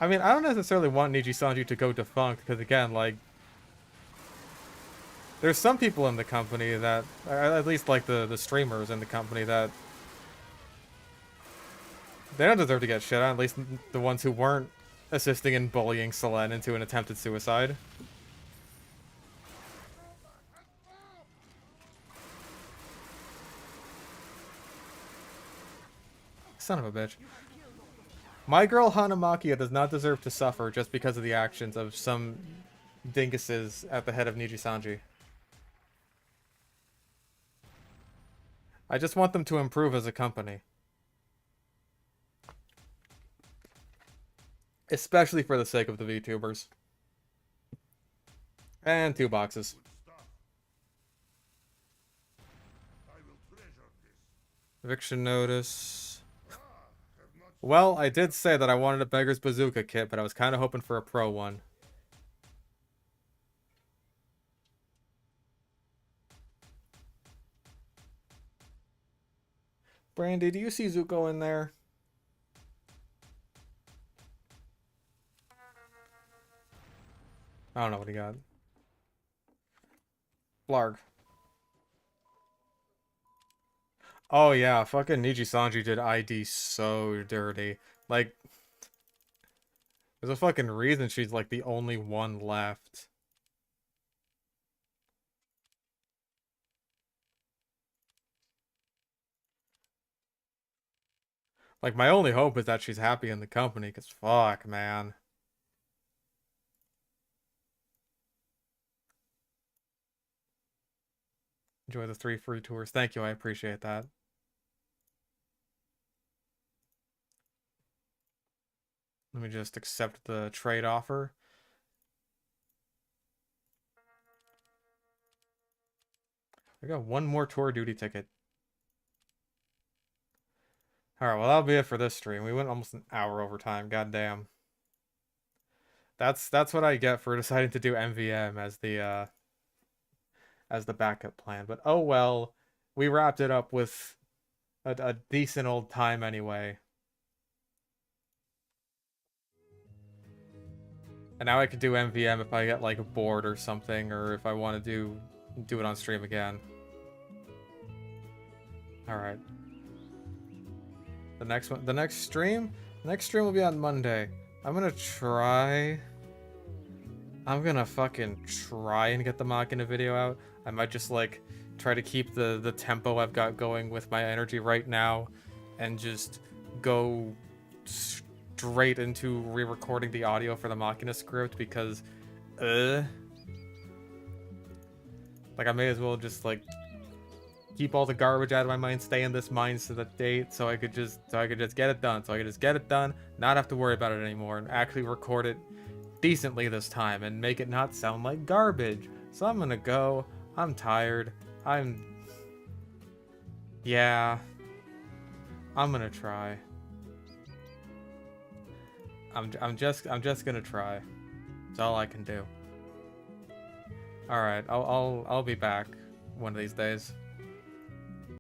[SPEAKER 2] I mean, I don't necessarily want Niji Sanji to go defunct, because again, like, there's some people in the company that, or at least like the streamers in the company, that they don't deserve to get shit on, at least the ones who weren't assisting in bullying Selene into an attempted suicide. Son of a bitch. My girl Hanamakia does not deserve to suffer just because of the actions of some dinguses at the head of Niji Sanji. I just want them to improve as a company. Especially for the sake of the VTubers. And 2 boxes.
[SPEAKER 4] Good stuff. I will treasure this.
[SPEAKER 2] Eviction notice.
[SPEAKER 4] Have not
[SPEAKER 2] Well, I did say that I wanted a Beggar's Bazooka kit, but I was kind of hoping for a pro one. Brandy, do you see Zuko in there? I don't know what he got. Blarg. Oh yeah, fucking Niji Sanji did ID so dirty. Like, there's a fucking reason she's like the only one left. Like, my only hope is that she's happy in the company, because fuck, man. Enjoy the 3 free tours. Thank you, I appreciate that. Let me just accept the trade offer. I got one more tour duty ticket. Alright, well that'll be it for this stream. We went almost an hour over time, goddamn. That's what I get for deciding to do MVM as the backup plan. But oh well, we wrapped it up with a decent old time anyway. And now I could do MVM if I get like bored or something, or if I want to do it on stream again. Alright. The next stream will be on Monday. I'm gonna fucking try and get the Machina video out. I might just like try to keep the tempo I've got going with my energy right now and just go straight into re-recording the audio for the Machina script, because like I may as well just like keep all the garbage out of my mind, stay in this mind to the date, so I could just get it done. So I could just get it done, not have to worry about it anymore, and actually record it decently this time and make it not sound like garbage. So I'm gonna go. I'm tired. Yeah. I'm gonna try. I'm just gonna try. That's all I can do. All right. I'll be back one of these days.